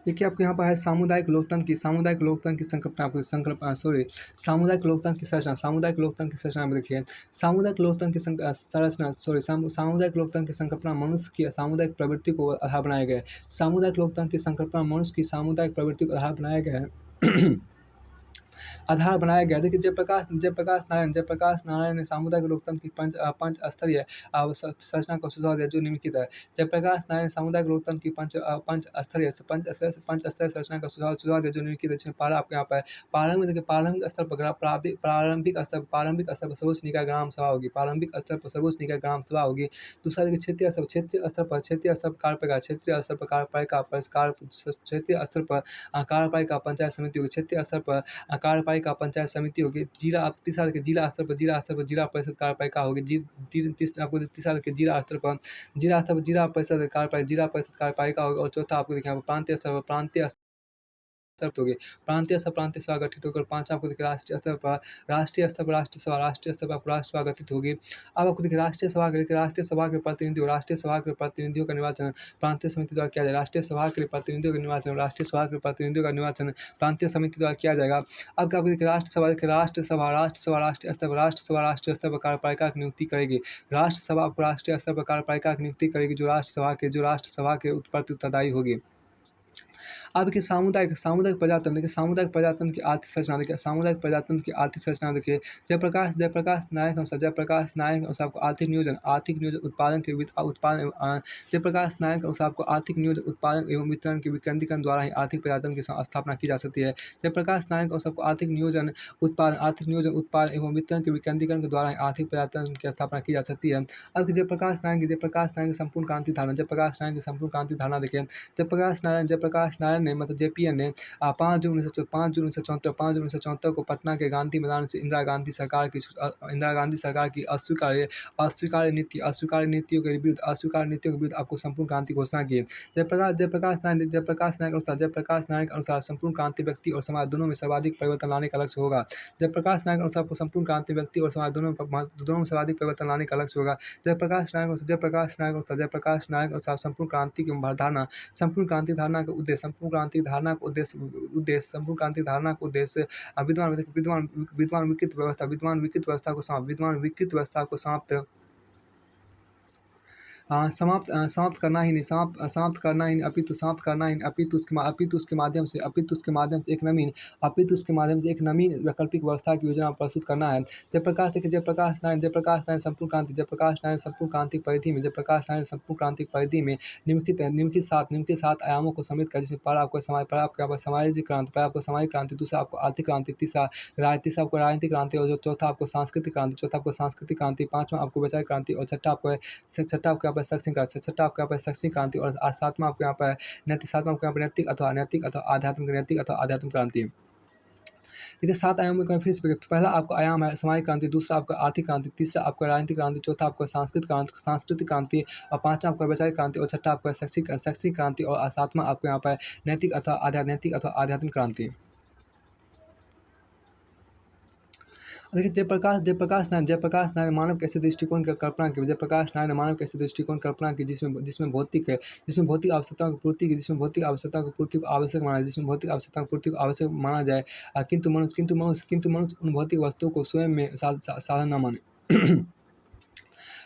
देखिए आपके यहाँ पर है सामुदायिक लोकतंत्र की सामुदायिक लोकतंत्र की संरचना में देखिए। सामुदायिक लोकतंत्र की संकल्पना मनुष्य की सामुदायिक प्रवृत्ति को आधार बनाया गया है। सामुदायिक लोकतंत्र की संकल्पना मनुष्य की सामुदायिक प्रवृत्ति को देखिए। जयप्रकाश नारायण ने सामुदायिक लोकतंत्र की पंच स्तरीय संरचना का सुझाव दिया, जो निम्नलिखित है। जयप्रकाश नारायण ने सामुदायिक लोकतंत्र की पंच स्तरीय संरचना का सुझाव दिया, जो निम्नलिखित है। जिसमें पहला आपके यहाँ पर प्रारंभिक स्तर पर सर्वोच्च निकाय ग्राम सभा होगी। दूसरा देखिए क्षेत्रीय स्तर पर कार्यपालिका, कार्यपालिका पंचायत समिति होगी। क्षेत्रीय स्तर पर कार्यपालिका पंचायत समिति होगी। तीसरा देखिए जिला स्तर पर जिला परिषद कार्यपालिका होगी। तीसरा देखिए जिला परिषद कार्यपालिका होगी। और चौथा आपको देखिए यहाँ पर प्रांतीय सभा गठित होकर। पांचवा आपको देखिए राष्ट्रीय स्तर पर राष्ट्रीय सभा गठित होगी। अब आपको देखिए राष्ट्रीय सभा के प्रतिनिधियों का निर्वाचन प्रांतीय समिति द्वारा किया जाएगा। राष्ट्रीय सभा के प्रतिनिधियों का निर्वाचन प्रांतीय समिति द्वारा किया जाएगा। अब क्या देखिए राष्ट्रीय स्तर पर कार्यपालिका की नियुक्ति करेगी। राष्ट्र सभा आपको राष्ट्रीय स्तर पर कार्यपालिका की नियुक्ति करेगी, जो राष्ट्र सभा के प्रति उत्तरदायी होगी। अब देखिए सामुदायिक प्रजातंत्र की आर्थिक संरचना देखिए। जयप्रकाश नारायण के अनुसार आपको आर्थिक नियोजन उत्पादन के जयप्रकाश नारायण के अनुसार आपको आर्थिक नियोजन उत्पादन एवं वितरण के विकेंद्रीकरण द्वारा ही आर्थिक प्रजातंत्र की स्थापना की जा सकती है। जयप्रकाश नारायण के अनुसार आपको आर्थिक नियोजन उत्पादन एवं वितरण के विकेंद्रीकरण के द्वारा ही आर्थिक प्रजातंत्र की स्थापना की जा सकती है। अब जयप्रकाश नारायण की संपूर्ण क्रांति धारणा देखिए। जयप्रकाश नारायण ने मतलब JPN ने 5 जून 1974 को पटना के गांधी मैदान से इंदिरा गांधी सरकार की अस्वीकार्य नीतियों के विरुद्ध आपको संपूर्ण क्रांति घोषणा की। जयप्रकाश नारायण के अनुसार संपूर्ण क्रांति व्यक्ति और समाज दोनों में सर्वाधिक परिवर्तन लाने का लक्ष्य होगा। जयप्रकाश नारायण के अनुसार आपको संपूर्ण क्रांति व्यक्ति और समाज दोनों में सर्वाधिक परिवर्तन लाने का लक्ष्य होगा। जयप्रकाश नारायण के अनुसार संपूर्ण क्रांति की धारणा संपूर्ण क्रांति धारणा का उद्देश्य विद्यमान विकृत व्यवस्था को समाप्त करना ही नहीं, अपितु उसके माध्यम से एक नवीन वैकल्पिक व्यवस्था की योजना प्रस्तुत करना है। जयप्रकाश नारायण संपूर्ण क्रांति परिधि में निम्नलिखित 7 आयामों को सम्मिलित कर, जिसमें पहला आपको सामाजिक क्रांति, दूसरा आपको आर्थिक क्रांति, तीसरा आपको राजनीतिक क्रांति, और चौथा आपको सांस्कृतिक क्रांति, पांचवा आपको वैचारिक क्रांति, और छठा आपको शैक्षणिक क्रांति, और सातवां आपको यहाँ पर नैतिक अथवा आध्यात्मिक क्रांति। देखिए 7 आयामों में फिर से पहला आपका आयाम है सामाजिक क्रांति, दूसरा आपका आर्थिक क्रांति, तीसरा आपका राजनीतिक क्रांति, चौथा आपका सांस्कृतिक क्रांति, और पांचवा आपका वैचारिक क्रांति, और छठा आपका शैक्षिक क्रांति, और सातवां आपको यहाँ पर नैतिक अथवा आध्यात्मिक क्रांति। देखिए जयप्रकाश नारायण मानव के ऐसे दृष्टिकोण की कल्पना की जिसमें भौतिक आवश्यकताओं की पूर्ति को आवश्यक माना जाए, किंतु मनुष्य उन भौतिक वस्तुओं को स्वयं में साधन न माने।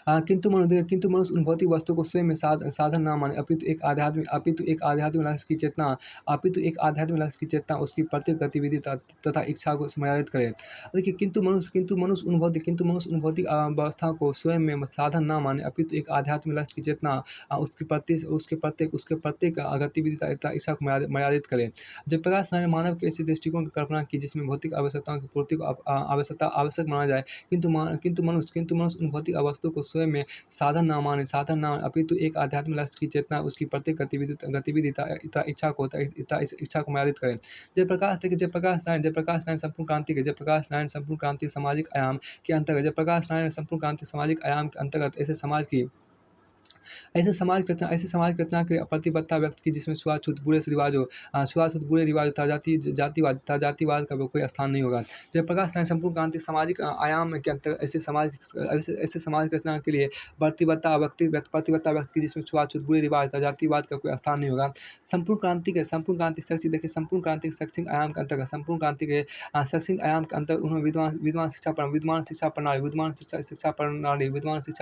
किंतु मनुष्य उन भौतिक वस्तुओं को स्वयं में साधन न माने, अपितु एक आध्यात्मिक लक्ष्य की चेतना उसकी प्रत्येक गतिविधि तथा इच्छा को मर्यादित करे। देखिए किंतु मनुष्य उन भौतिक अवस्थाओं को स्वयं में साधन न माने, अपितु एक आध्यात्मिक लक्ष्य की चेतना उसके प्रत्येक गतिविधि तथा इच्छा को मर्यादित करे। जयप्रकाश नारायण मानव के ऐसे दृष्टिकोण की कल्पना की जिसमें भौतिक आवश्यकताओं की पूर्ति को आवश्यक माना जाए, किंतु मनुष्य उन भौतिक वस्तुओं को स्वयं में साधन ना माने, अपितु एक आध्यात्मिक लक्ष्य की चेतना उसकी प्रत्येक गतिविधि इच्छा को मर्यादित करे। जयप्रकाश नारायण संपूर्ण क्रांति सामाजिक आयाम के अंतर्गत जयप्रकाश नारायण संपूर्ण क्रांति सामाजिक आयाम के अंतर्गत ऐसे समाज की रचना के प्रतिबद्धता व्यक्त की जिसमें छुआछूत बुरे रिवाजों तथा जातिवाद का कोई स्थान नहीं होगा। जयप्रकाश नारायण संपूर्ण क्रांति सामाजिक आयाम के अंतर्गत ऐसे समाज की रचना के लिए प्रतिबद्धता व्यक्त की जिसमें छुआछूत बुरे रिवाज तथा जातिवाद का कोई स्थान नहीं होगा। संपूर्ण क्रांति शैक्षिक देखिए संपूर्ण क्रांति शैक्षिक आयाम के अंतर्गत शैक्षिक आयाम के अंतर्गत उन्होंने विद्वान शिक्षा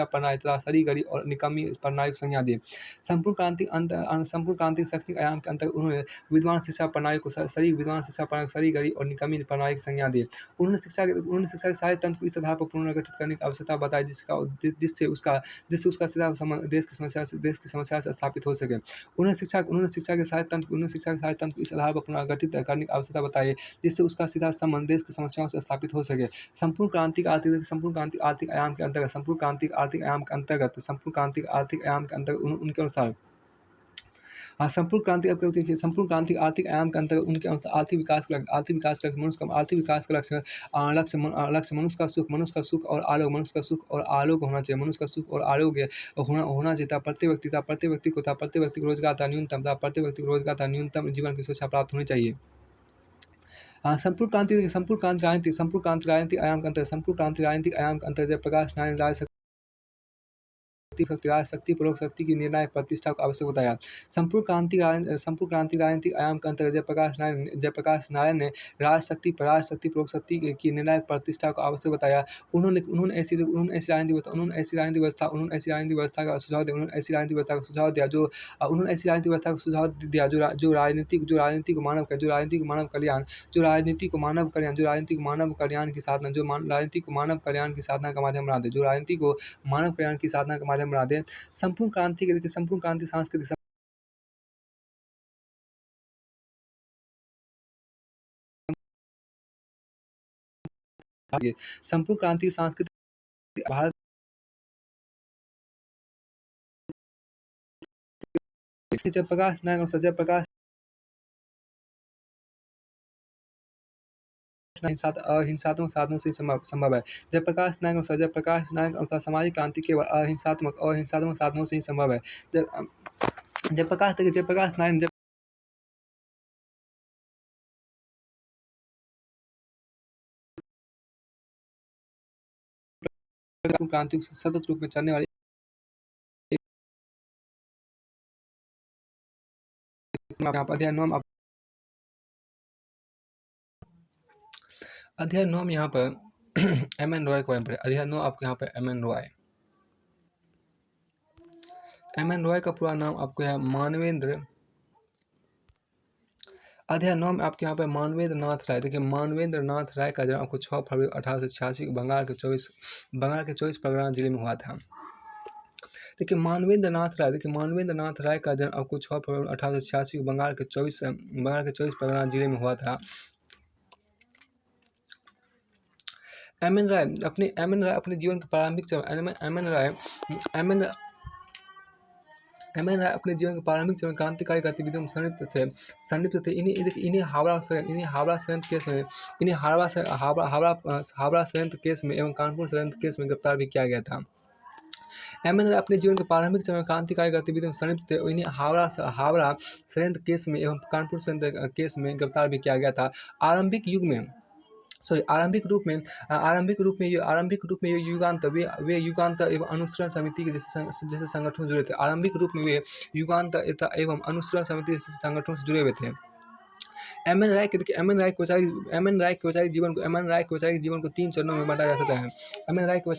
प्रणाली तथा सरी गरी और निकम्मी प्रणाली को संज्ञा दी। संपूर्ण क्रांति शैक्षिक आयाम के अंतर्गत उन्होंने विद्वान शिक्षा प्रणाली को सरी गरी और निकम्मी प्रणाली की संज्ञा दी। उन्होंने शिक्षा के सारे तंत्र को इस आधार पर पुनर्गठित करने की आवश्यकता बताई जिससे उसका सीधा संबंध देश की समस्या से स्थापित हो सके। उन्होंने शिक्षा के सारे तंत्र को इस आधार पर पुनर्गठित करने की आवश्यकता बताई जिससे उसका सीधा संबंध देश की समस्याओं से स्थापित हो सके। संपूर्ण क्रांति आर्थिक आयाम के अंतर्गत उनके अनुसार संपूर्ण क्रांति आर्थिक आयाम के अंतर्गत उनके अनुसार आर्थिक विकास का लक्ष्य मनुष्य का सुख और आलोक होना चाहिए। मनुष्य का सुख और आरोग्य होना चाहिए। प्रत्येक व्यक्ति को रोजगार तथा न्यूनतम जीवन की सुरक्षा प्राप्त होनी चाहिए। संपूर्ण क्रांति राजनीतिक आयाम के अंतर्गत जयप्रकाश नारायण शक्ति प्रयोग शक्ति की निर्णायक प्रतिष्ठा को आवश्यक बताया। संपूर्ण क्रांति राजनीतिक आयाम के अंतर्गत जयप्रकाश नारायण ने राजशक्ति प्रयोग शक्ति की निर्णायक प्रतिष्ठा को आवश्यक बताया। उन्होंने ऐसी राजनीतिक व्यवस्था का सुझाव दिया जो राजनीति को मानव कल्याण की साधना का माध्यम बना दे। संपूर्ण क्रांति सांस्कृतिक संपूर्ण क्रांति सांस्कृतिक भारत जयप्रकाश नारायण अहिंसात्मक साधनों से संभव है। जयप्रकाश नारायण अनुसार सामाजिक क्रांति केवल अहिंसात्मक साधनों से ही संभव है। जयप्रकाश नारायण क्रांति सतत रूप में चलने वाली अध्याय 9 में यहाँ पर एम.एन. रॉय के बारे में पढ़े। अध्याय 9 आपको यहाँ पर एम.एन. रॉय का पूरा नाम आपको है मानवेंद्र। अध्याय 9 में आपके यहाँ पे मानवेंद्र नाथ राय। देखिए मानवेंद्र नाथ राय का जन्म आपको 6 फरवरी 1886 बंगाल के 24 परगना जिले में हुआ था। देखिए मानवेंद्र नाथ राय का जन्म आपको 6 फरवरी 1886 बंगाल के 24 परगना जिले में हुआ था। एम.एन. राय अपने जीवन के प्रारंभिक चरण क्रांतिकारी गतिविधियों में संलिप्त थे। इन्हें हावड़ा षड्यंत्र केस में एवं कानपुर षड्यंत्र केस में गिरफ्तार भी किया गया था। एम.एन. राय अपने जीवन के प्रारंभिक चरण में क्रांतिकारी गतिविधियों में संलिप्त थे। इन्हें हावड़ा षड्यंत्र केस में एवं कानपुर षड्यंत्र केस में गिरफ्तार भी किया गया था। आरंभिक रूप में ये युगांतर एवं अनुसरण समिति के जैसे संगठनों से जुड़े थे। आरंभिक रूप में वे युगांतर एवं अनुसरण समिति जैसे संगठनों से जुड़े हुए थे। एम.एन. राय के वैचारिक जीवन को 3 चरणों में बांटा जा सकता है। एम.एन. राय के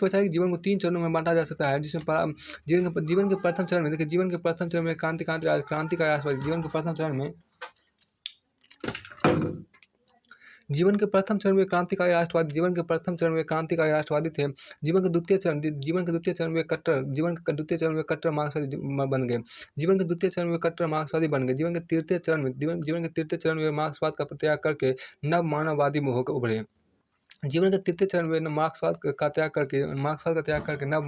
वैचारिक जीवन को 3 चरणों में बांटा जा सकता है, जिसमें जीवन के प्रथम चरण में क्रांतिकारी राष्ट्रवादी। जीवन के प्रथम चरण में जीवन के प्रथम चरण में क्रांतिकारी राष्ट्रवादी जीवन के प्रथम चरण में क्रांतिकारी राष्ट्रवादी थे। जीवन के द्वितीय चरण में कट्टर मार्क्सवादी बन गए। जीवन के द्वितीय चरण में कट्टर मार्क्सवादी बन गए। जीवन के तृतीय चरण में मार्क्सवाद का त्याग करके नव मानववादी में होकर उभरे। जीवन के तृतीय चरण में मार्क्सवाद का त्याग करके नव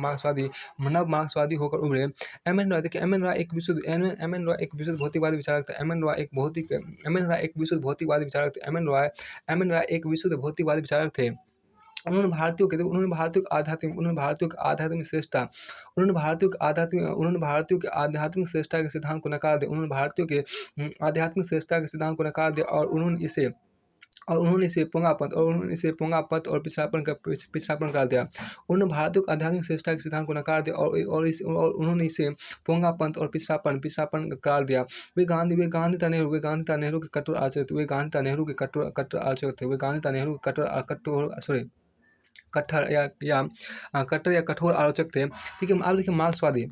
मार्क्सवादी होकर उभरे। एम एन रॉय, देखिए एम एन रॉय एक विशुद्ध भौतिकवादी विचारक थे। एम एन रॉय एक विशुद्ध भौतिकवादी विचारक थे। एम एन रॉय एक विशुद्ध भौतिकवादी विचारक थे। उन्होंने भारतीयों के आध्यात्मिक श्रेष्ठता के सिद्धांत को नकार दिया। उन्होंने भारतीयों के आध्यात्मिक श्रेष्ठता के सिद्धांत को नकार दिया और उन्होंने इसे पोंगापंथ और पिछड़ापन करार दिया। उन्होंने भारतीयों के आध्यात्मिक श्रेष्ठता के सिद्धांत को नकार दिया और उन्होंने इसे पोंगापंथ और पिछड़ापन करार दिया। वे गांधी तथा नेहरू के कट्टर आलोचक थे। कट्टर या कठोर आलोचक थे। ठीक है, अब देखिए मार्क्सवादी।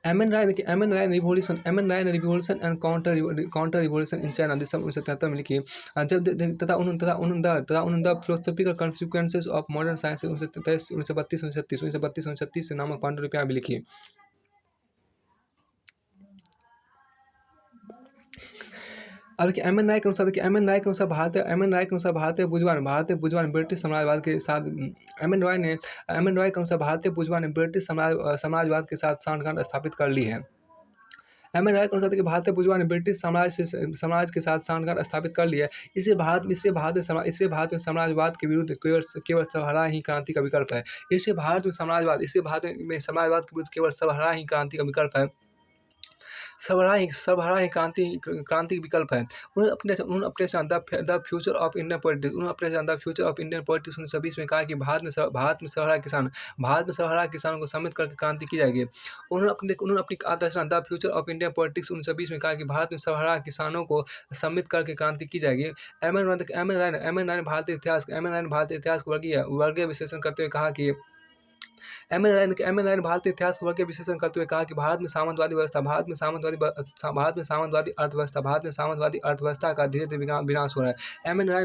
एम एन राय ने revolution and counter revolution in China 1977 में लिखी। तथा उन्होंने the philosophical consequences of modern science 1932 नामक पांडुलिपियां भी लिखी। अब देखिए एम एन राय के अनुसार भारतीय बुर्जुआ ब्रिटिश साम्राज्यवाद के साथ ब्रिटिश साम्राज्यवाद के साथ सांठगांठ स्थापित कर ली है। एम एन राय के अनुसार कि भारतीय बुर्जुआ ने ब्रिटिश साम्राज्य के साथ सांठगांठ स्थापित कर ली है। इसलिए भारत में साम्राज्यवाद के विरुद्ध केवल सर्वहारा ही क्रांति का विकल्प है। इसलिए भारत में साम्राज्यवाद के विरुद्ध केवल सर्वहारा ही क्रांति का विकल्प है। सर्वहारा ही क्रांति विकल्प है। उन्होंने अपने the future of Indian politics 1920 में कहा कि भारत में सर्वहारा किसानों को सम्मिलित करके क्रांति की जाएगी। उन्होंने अपनी रचना the future of Indian politics 1920 में कहा कि भारत में सर्वहारा किसानों को सम्मिलित करके क्रांति की जाएगी। एम एन राय ने भारतीय इतिहास को वर्गीय विश्लेषण करते हुए कहा कि भारतीय इतिहास को वर्गीय विश्लेषण करते हुए कहा कि भारत में सामंतवादी अर्थव्यवस्था का धीरे धीरे विनाश हो रहा है। एम एन राय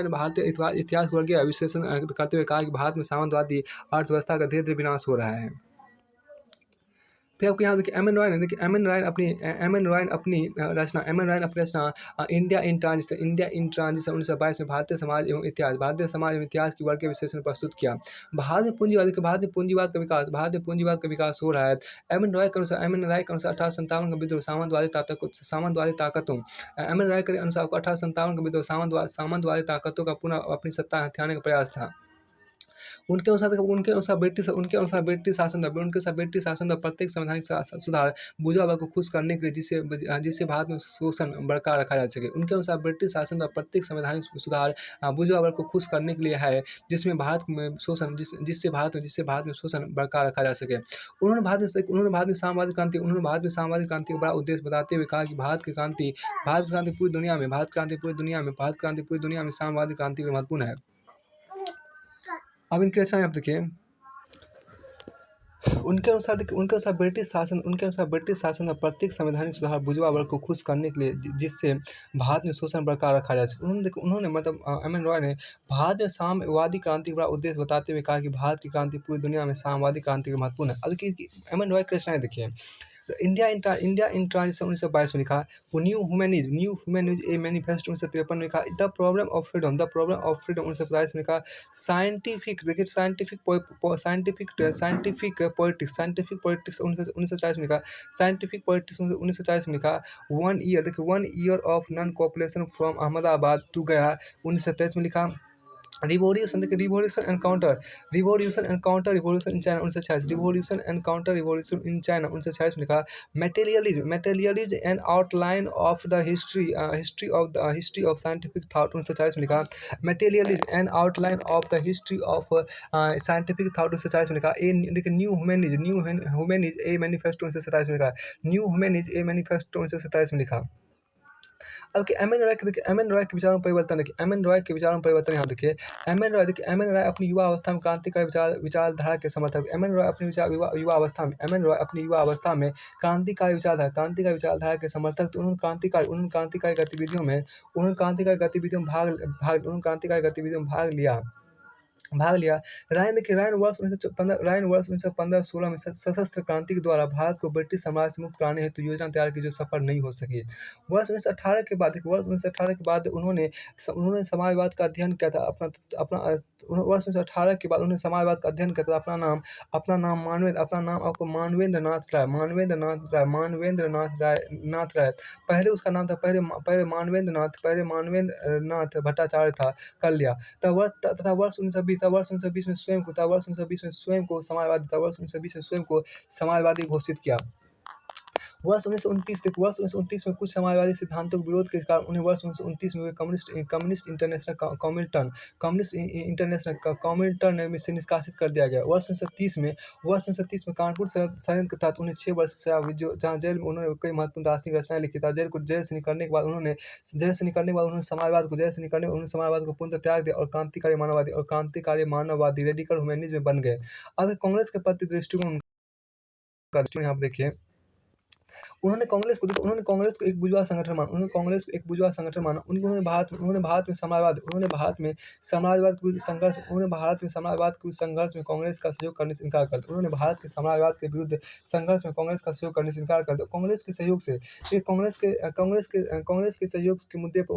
ने भारतीय इतिहास को वर्गीय विश्लेषण करते हुए कहा कि भारत में सामंतवादी अर्थव्यवस्था का धीरे धीरे विनाश हो रहा है। फिर आपको यहाँ देखिए एम एन रॉय ने अपनी रचना इंडिया इन ट्रांजिशन 1922 में भारतीय समाज एवं इतिहास की वर्गीय विश्लेषण प्रस्तुत किया। भारत में पूंजीवाद का विकास हो रहा है। एम एन राय के अनुसार 1857 का विद्रोह सामंतवादी ताकतों का पुनः अपनी सत्ता हथियाने का प्रयास था। उनके अनुसार ब्रिटिश शासन द्वारा प्रत्येक संवैधानिक सुधार बुर्जुआ वर्ग को खुश करने के लिए जिससे भारत में शोषण बरकरार रखा जा सके। उनके अनुसार ब्रिटिश शासन द्वारा प्रत्येक संवैधानिक सुधार बुर्जुआ वर्ग को खुश करने के लिए है जिससे भारत में शोषण बरकरार रखा जा सके। उन्होंने भारत में साम्यवादी क्रांति का बड़ा उद्देश्य बताते हुए कहा कि भारत की क्रांति पूरी दुनिया में साम्यवादी क्रांति महत्वपूर्ण है। अब इनके रचना आप देखिए। उनके अनुसार ब्रिटिश शासन में प्रत्येक संवैधानिक सुधार बुर्जुआ वर्ग को खुश करने के लिए जिससे भारत में शोषण बरकरार रखा जा सके। उन्होंने एम एन रॉय ने भारत में साम्यवादी क्रांति का बड़ा उद्देश्य बताते हुए कहा कि भारत की क्रांति पूरी दुनिया में साम्यवादी क्रांति का महत्वपूर्ण है। अब एम एन रॉय की रचनाएं देखिए। इंडिया इन ट्रांजिशन 1922 में लिखा। न्यू ह्यूमैनिज ए मैनिफेस्टो 1953 में लिखा। द प्रॉब्लम ऑफ फ्रीडम 1945 में लिखा। साइंटिफिक पॉलिटिक्स 1940 में लिखा। साइंटिफिक पॉलिटिक्स 1940 में लिखा। 1 year of non cooperation from Ahmedabad to Gaya 1923 में लिखा। Revolution and counter revolution in China 1946 में लिखा। Materialism and outline of the history of scientific thought 1940 में लिखा। Materialism and outline of the history of scientific thought 1940 में लिखा। न्यू ह्यूमैनिज ए मैनिफेस्टो 1947 में लिखा। न्यू ह्यूमैनिज ए मैनिफेस्टो 1947 में लिखा। अब कि एम एन रॉय के देखिए, एम एन रॉय के विचारों में परिवर्तन देखिए, एम एन रॉय के विचारों में परिवर्तन यहाँ देखिए। एम एन रॉय देखिए, एम एन रॉय अपनी युवा अवस्था में क्रांतिकारी विचारधारा के समर्थक। एम एन रॉय अपनी युवा अवस्था में, एम एन रॉय अपनी युवा अवस्था में क्रांतिकारी विचारधारा के समर्थक थे। उन्होंने क्रांतिकारी गतिविधियों में भाग लिया। रायन वर्ष 1915-16 में सशस्त्र क्रांति के द्वारा भारत को ब्रिटिश साम्राज्य से मुक्त कराने हेतु योजना तैयार की, जो सफल नहीं हो सकी। वर्ष 1918 के बाद उन्होंने समाजवाद का अध्ययन किया था। वर्ष 1918 के बाद उन्होंने समाजवाद का अध्ययन किया था। अपना नाम आपको मानवेंद्र राय। पहले उसका नाम था, पहले मानवेंद्र नाथ भट्टाचार्य था, कर लिया। तथा वर्ष 1920 में स्वयं को समाजवादी घोषित किया। वर्ष 1929 में कुछ समाजवादी सिद्धांतों के विरोध के कारण उन्हें वर्ष 1929 में कम्युनिस्ट इंटरनेशनल से निष्कासित कर दिया गया। वर्ष 1930 में कानपुर षड्यंत्र के तहत उन्हें 6 वर्ष की सजा हुई, जहाँ जेल में उन्होंने कई महत्वपूर्ण दार्शनिक रचनाएं लिखी था। जेल से निकलने के बाद उन्होंने समाजवाद को पूर्णतः त्याग दिया और क्रांतिकारी मानववादी रेडिकल ह्यूमैनिज्म में बन गए। अब कांग्रेस के प्रति दृष्टिकोण यहाँ पे देखिए, उन्होंने कांग्रेस को एक बुर्जुआ संगठन माना। उन्होंने भारत में समाजवाद के विरुद्ध संघर्ष में कांग्रेस का सहयोग करने से इनकार कर दिया। कांग्रेस के सहयोग से कांग्रेस के सहयोग के मुद्दे पर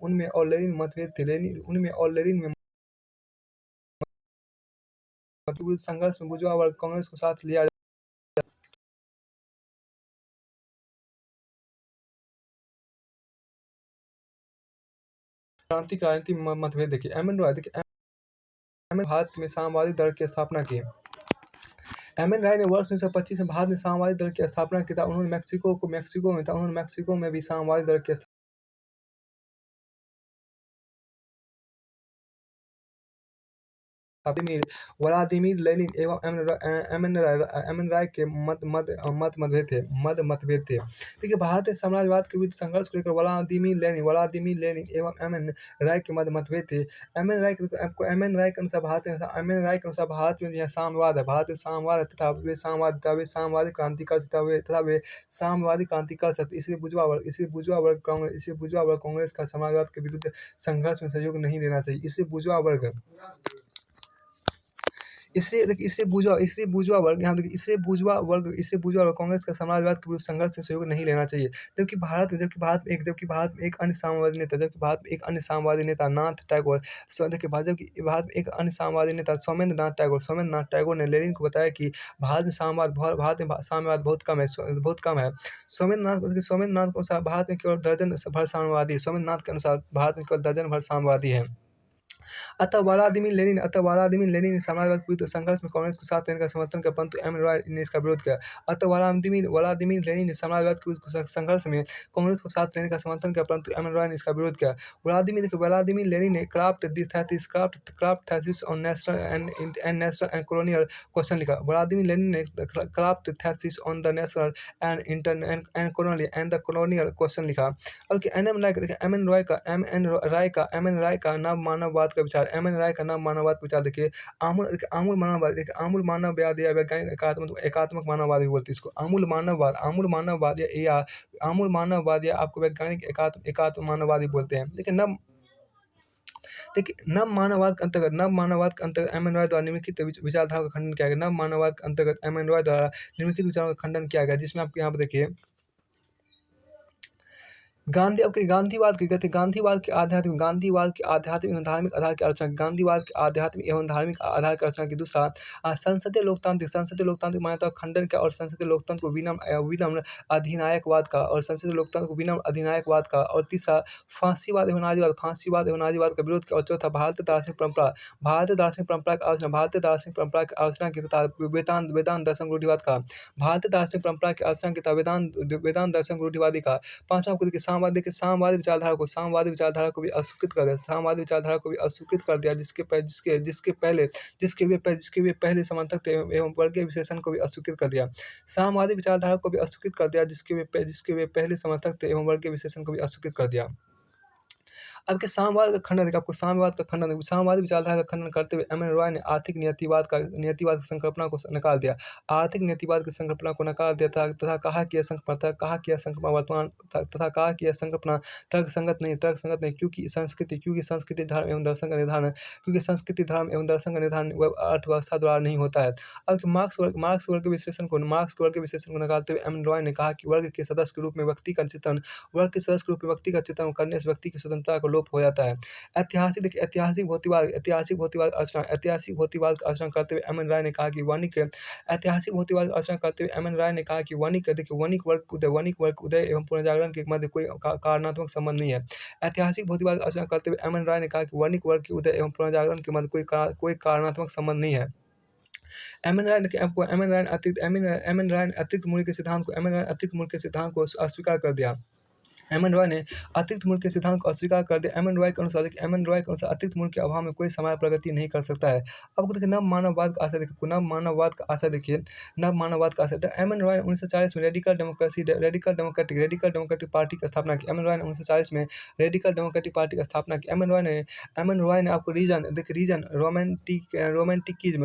उनमें और लेनिन मतभेद थे। संघर्ष में बुर्जुआ वर्ग कांग्रेस को साथ लिया। क्रांति मतभेद देखिए, एम एन रॉय भारत में साम्यवादी दल की स्थापना की। एम एन राय ने वर्ष 1925 में भारत में साम्यवादी दल की स्थापना की था। उन्होंने मैक्सिको में भी साम्यवादी दल की व्लादिमीर लेनिन एवं एम एन राय के मतभेद थे। देखिए, भारतीय साम्राज्यवाद के विरुद्ध संघर्ष को लेकर व्लादिमीर लेनिन एवं एम एन राय के मतभेद थे। एम एन राय के अनुसार भारत में यह साम्यवाद है तथा वे साम्यवादी क्रांति कर सकते। इसलिए बुर्जुआ वर्ग कांग्रेस का समाजवाद के विरुद्ध संघर्ष में सहयोग नहीं देना चाहिए। इसलिए बुर्जुआ वर्ग कांग्रेस का समाजवाद के विरुद्ध संघर्ष में सहयोग नहीं लेना चाहिए। जबकि भारत में एक अन्य साम्यवादी नेता नाथ टैगोर सोमेंद्र नाथ टैगोर ने लेनिन को बताया कि भारत में साम्यवाद बहुत कम है। सोमेंद्र नाथ के अनुसार भारत में केवल दर्जन भर साम्यवादी है। अतः व्लादिमीर लेनिन ने साम्यवाद के विरुद्ध संघर्ष में कांग्रेस को साथ लेने का समर्थन किया, परंतु एम एन रॉय ने इसका विरोध किया। व्लादिमीर लेनिन ने साम्यवाद के विरुद्ध संघर्ष में कांग्रेस को साथ लेने का समर्थन किया, परंतु एम एन रॉय ने इसका विरोध किया। व्लादिमीर लेनिन ने craft thesis on national and colonial question लिखा। व्लादिमीर लेनिन ने craft thesis on the national and colonial question लिखा। और एम एन राय का नव मानववाद का विचार। एम एन राय का नव मानववाद का विचार देखिए, आमूल मानववाद या वैज्ञानिक एकात्मक मानववाद भी बोलते हैं इसको। आमूल मानववाद या आपको वैज्ञानिक एकात्म मानववाद भी बोलते हैं। नव मानववाद के अंतर्गत एम एन रॉय द्वारा निम्नलिखित विचारधारा का खंडन किया गया। नव मानववाद के अंतर्गत एम एन रॉय द्वारा निम्नलिखित विचारों का खंडन किया गया, जिसमें आपको यहाँ पे देखिए गांधीवाद के आध्यात्मिक एवं धार्मिक आधार की आलोचना की। दूसरा, संसदीय लोकतांत्रिक मान्यता का खंडन किया और संसदीय लोकतंत्र को विनम्र अधिनायकवाद का। और तीसरा, फांसीवाद एवं नाजीवाद का विरोध किया। और चौथा, भारतीय दार्शनिक परंपरा की आलोचना की तथा वेदांत दर्शन रूढ़िवाद का। वेदांत दर्शन रूढ़िवादी का। पांचवा, साम्यवादी विचारधारा को भी अस्वीकृत कर दिया, साम्यवादी विचारधारा को भी अस्वीकृत कर दिया, जिसके वे पहले समर्थक थे, एवं वर्गीय विशेषण को भी अस्वीकृत कर दिया। साम्यवादी विचारधारा को भी अस्वीकृत कर दिया, जिसके वे पहले समर्थक थे, एवं वर्गीय विशेषण को भी अस्वीकृत कर दिया। अब के साम्यवाद का खंडन देखिए, आपको साम्यवाद का खंडन देखिए, साम्यवादी विचारधारा का खंडन करते हुए एम एन रॉय ने आर्थिक नियतिवाद की संकल्पना को नकार दिया। आर्थिक नियतिवाद की संकल्पना को नकार दिया तथा कहा कि यह संकल्पना तर्कसंगत नहीं, क्योंकि संस्कृति धर्म एवं दर्शन का निर्धारण अर्थव्यवस्था द्वारा नहीं होता है। अब मार्क्स वर्ग के विश्लेषण को नकारते हुए एम एन रॉय ने कहा कि वर्ग के सदस्य के रूप में व्यक्ति का चित्रण करने से व्यक्ति की स्वतंत्रता का लोप हो जाता है। ऐतिहासिक भौतिकवाद का आचरण करते हुए एम एन राय ने कहा कि वणिक वर्ग उदय एवं पुनर्जागरण के मध्य कोई कारणात्मक संबंध नहीं है। ऐतिहासिक भौतिकवाद का आचरण करते हुए एम एन राय ने कहा कि वणिक वर्ग के उदय एवं पुनर्जागरण के मध्य कोई कारणात्मक संबंध नहीं है। एम एन राय ने अतिरिक्त मूल्य के सिद्धांत को अस्वीकार कर दिया। एम एन रॉय ने अतिरिक्त मूल्य के सिद्धांत को अस्वीकार कर दिया। एम एन रॉय के अनुसार अतिरिक्त मूल्य के अभाव में कोई समाज प्रगति नहीं कर सकता है। अब देखिए नव मानववाद का आशय देखिए। एम एन रॉय ने 1940 में रेडिकल डेमोक्रेटिक पार्टी की स्थापना की। एम एन रॉय ने 1940 में रेडिकल डेमोक्रेटिक पार्टी की स्थापना की। एम एन रॉय ने आपको रीजन रोमांटिकिज्म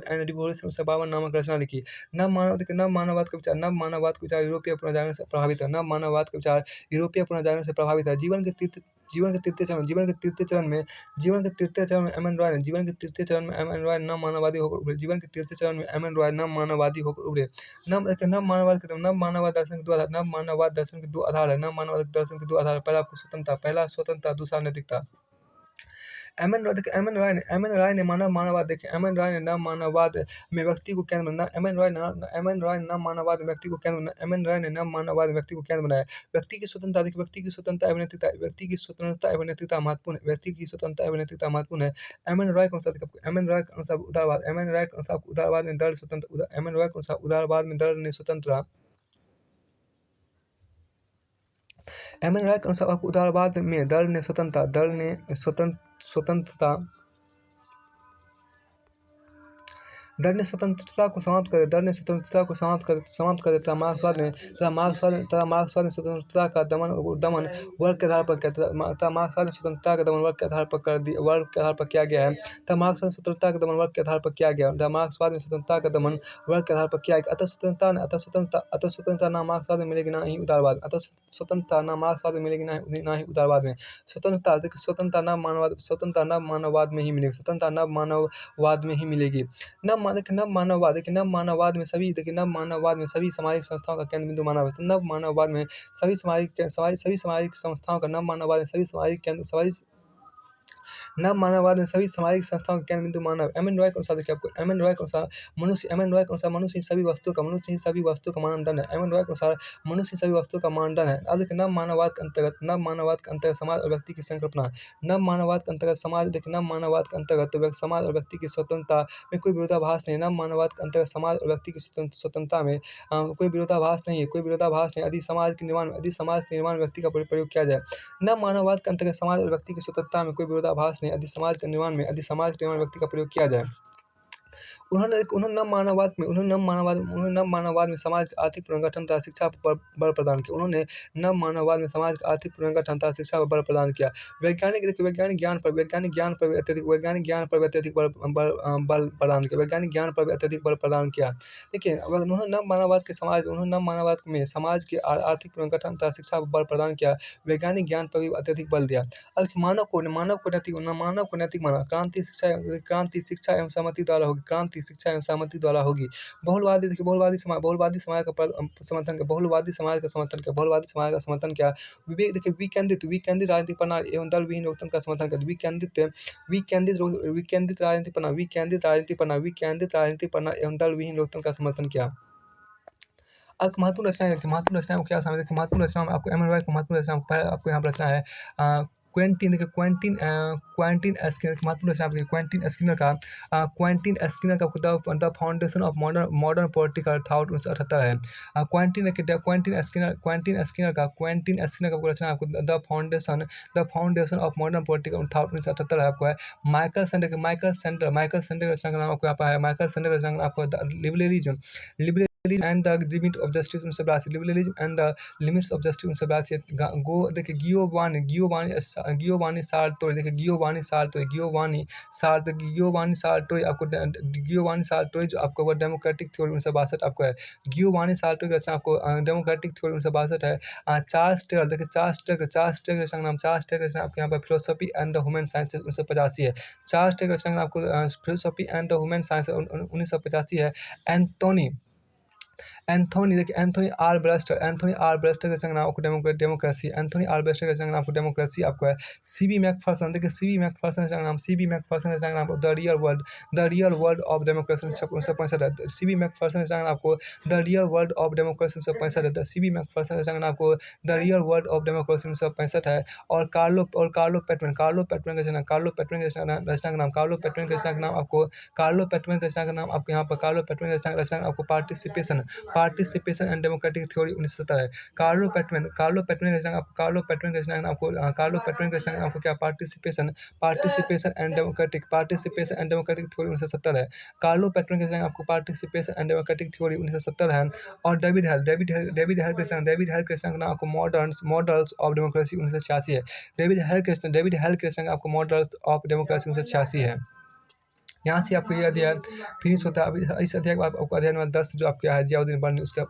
एंड रिवोल्यूशन 1952 नामक रचना लिखी। नव मानववाद का विचार यूरोपीय पुनर्जागरण से प्रभावित है। नव मानववाद का विचार यूरोपीय पुनर्जागरण से प्रभावित है। जीवन के तृतीय चरण में एम एन रॉय नव मानववादी होकर उभरे। नव मानववाद दर्शन के दो आधार है। पहला आपको स्वतंत्रता, दूसरा नैतिकता। एम एन रॉय ने नव मानववाद में व्यक्ति को केंद्र बनाया। व्यक्ति की स्वतंत्रता एवं नैतिकता महत्वपूर्ण है। एम एन रॉय के अनुसार उदारवाद में दृढ़ स्वतंत्रता को समाप्त कर देता। मार्क्सवाद ने स्वतंत्रता का दमन वर्ग के आधार पर किया था। स्वतंत्रता का दमन वर्ग के आधार पर किया गया है। मार्क्सवाद में स्वतंत्रता का दमन वर्ग के आधार पर किया गया। अतः स्वतंत्रता ना मार्क्सवाद में मिलेगी ना ही उदारवाद में। स्वतंत्रता नव मानववाद में ही मिलेगी। नव मानववाद में सभी सामाजिक संस्थाओं का केंद्र बिंदु मानव है। नव मानववाद में सभी सामाजिक संस्थाओं का केंद्र बिंदु मानव। एम एन रॉय के अनुसार देखिए, आपको मनुष्य ही सभी वस्तुओं का मानदंड है। एम एन रॉय के अनुसार मनुष्य सभी वस्तुओं का मानदंड है। अब देखिए नव मानववाद के अंतर्गत समाज और व्यक्ति की संकल्पना। नव मानववाद के अंतर्गत समाज और व्यक्ति की स्वतंत्रता में कोई विरोधाभास नहीं। नव मानववाद के अंतर्गत समाज और व्यक्ति की स्वतंत्रता में कोई विरोधाभास नहीं। यदि समाज के निर्माण में व्यक्ति का प्रयोग किया जाए। नव मानववाद के अंतर्गत समाज और व्यक्ति की स्वतंत्रता में कोई विरोधाभास नहीं, यदि समाज के निर्माण में व्यक्ति का प्रयोग किया जाए। उन्होंने नव मानववाद में सामाजिक आर्थिक पुनर्गठन तथा शिक्षा पर बल प्रदान किया। वैज्ञानिक ज्ञान पर भी अत्यधिक बल प्रदान किया। देखिए उन्होंने नव मानववाद में समाज के आर्थिक पुनर्गठन तथा शिक्षा पर बल प्रदान किया। वैज्ञानिक ज्ञान पर भी अत्यधिक बल दिया। अब मानव को नैतिक माना। क्रांति शिक्षा एवं सहमति द्वारा होगी। बहुलवादी समाज का समर्थन किया। विकेंद्रित राजनीतिक प्रणाली एवं दल विहीन लोकतंत्र का समर्थन किया। विकेंद्रित राजनीतिक प्रणाली एवं दल विहीन लोकतंत्र का समर्थन किया। अब महत्वपूर्ण रचनाएं में क्या शामिल है? महत्वपूर्ण रचना में आपको एम एन रॉय की महत्वपूर्ण रचना आपको यहाँ पर रचना है क्वेंटीन, देखिए क्वेंटीन क्वेंटीन स्किनर, महत्वपूर्ण रचना आपकी क्वेंटीन स्किनर का क्वेंटीन स्किनर का the foundation of modern modern political thought 1978 है। क्वेंटीन स्किनर का रचना आपको the foundation of modern political thought 1978 है आपको है। माइकल सेंटर का रचना का नाम आपको यहाँ पर है। माइकल सेंटर का रचना का नाम आपको liberalism and the limit of justice 1982, liberalism and the limits of justice 1982। गो देखिए गियोवानी सार्टोरी, देखिए गियोवानी सार्टोरी आपको गियोवानी सार्टोरी जो आपको वो डेमोक्रेटिक थ्योरी 1962 आपको है। गियोवानी सार्टोरी का रचना आपको डेमोक्रेटिक थ्योरी 1962 है। चार्ल्स टेलर, देखिए चार्ल्स टेलर का रचना नाम चार्ल्स टेलर का रचना आपके यहाँ पर philosophy and the human sciences 1985 है। चार्ल्स टेलर का रचना नाम आपको philosophy and the human science 1985 है। एंटोनी देखिए एंथोनी आर ब्रेस्टर का रचना नाम आपको डेमोक्रेसी, एंथोनी आर ब्रेस्टर का रचना नाम आपको डेमोक्रेसी आपको है। सीबी मैकफर्सन, देखिए सीबी मैकफर्सन का रचना नाम आपको the real world of democracy 1965 है। सीबी मैकफर्सन का रचना नाम आपको the real world of democracy 1965 है। सीबी मैकफर्सन का रचना नाम आपको the real world of democracy 1965 है। और कार्लो पैटमैन का रचना का नाम आपको यहाँ पर कार्लो पैटमैन का रचना आपको पार्टिसिपेशन एंड डेमोक्रेटिक थ्योरी 1970 है। कार्लो पैटमैन का रचना आपको क्या पार्टिसिपेशन एंड डेमोक्रेटिक थ्योरी 1970 है। कार्लो पैटमैन का रचना आपको पार्टिसिपेशन एंड डेमोक्रेटिक थ्योरी 1970 है। और डेविड हेल के रचना का नाम आपको मॉडल्स ऑफ डेमोक्रेसी 1986 है। डेविड हेल के रचना आपको मॉडल्स ऑफ डेमोक्रेसी 1986 है। यहाँ से आपको ये अध्याय फिनिश होता है। अब इस अध्याय के बाद आपको अध्याय नंबर 10 जो आपके है जियाउद्दीन बर्नी, उसका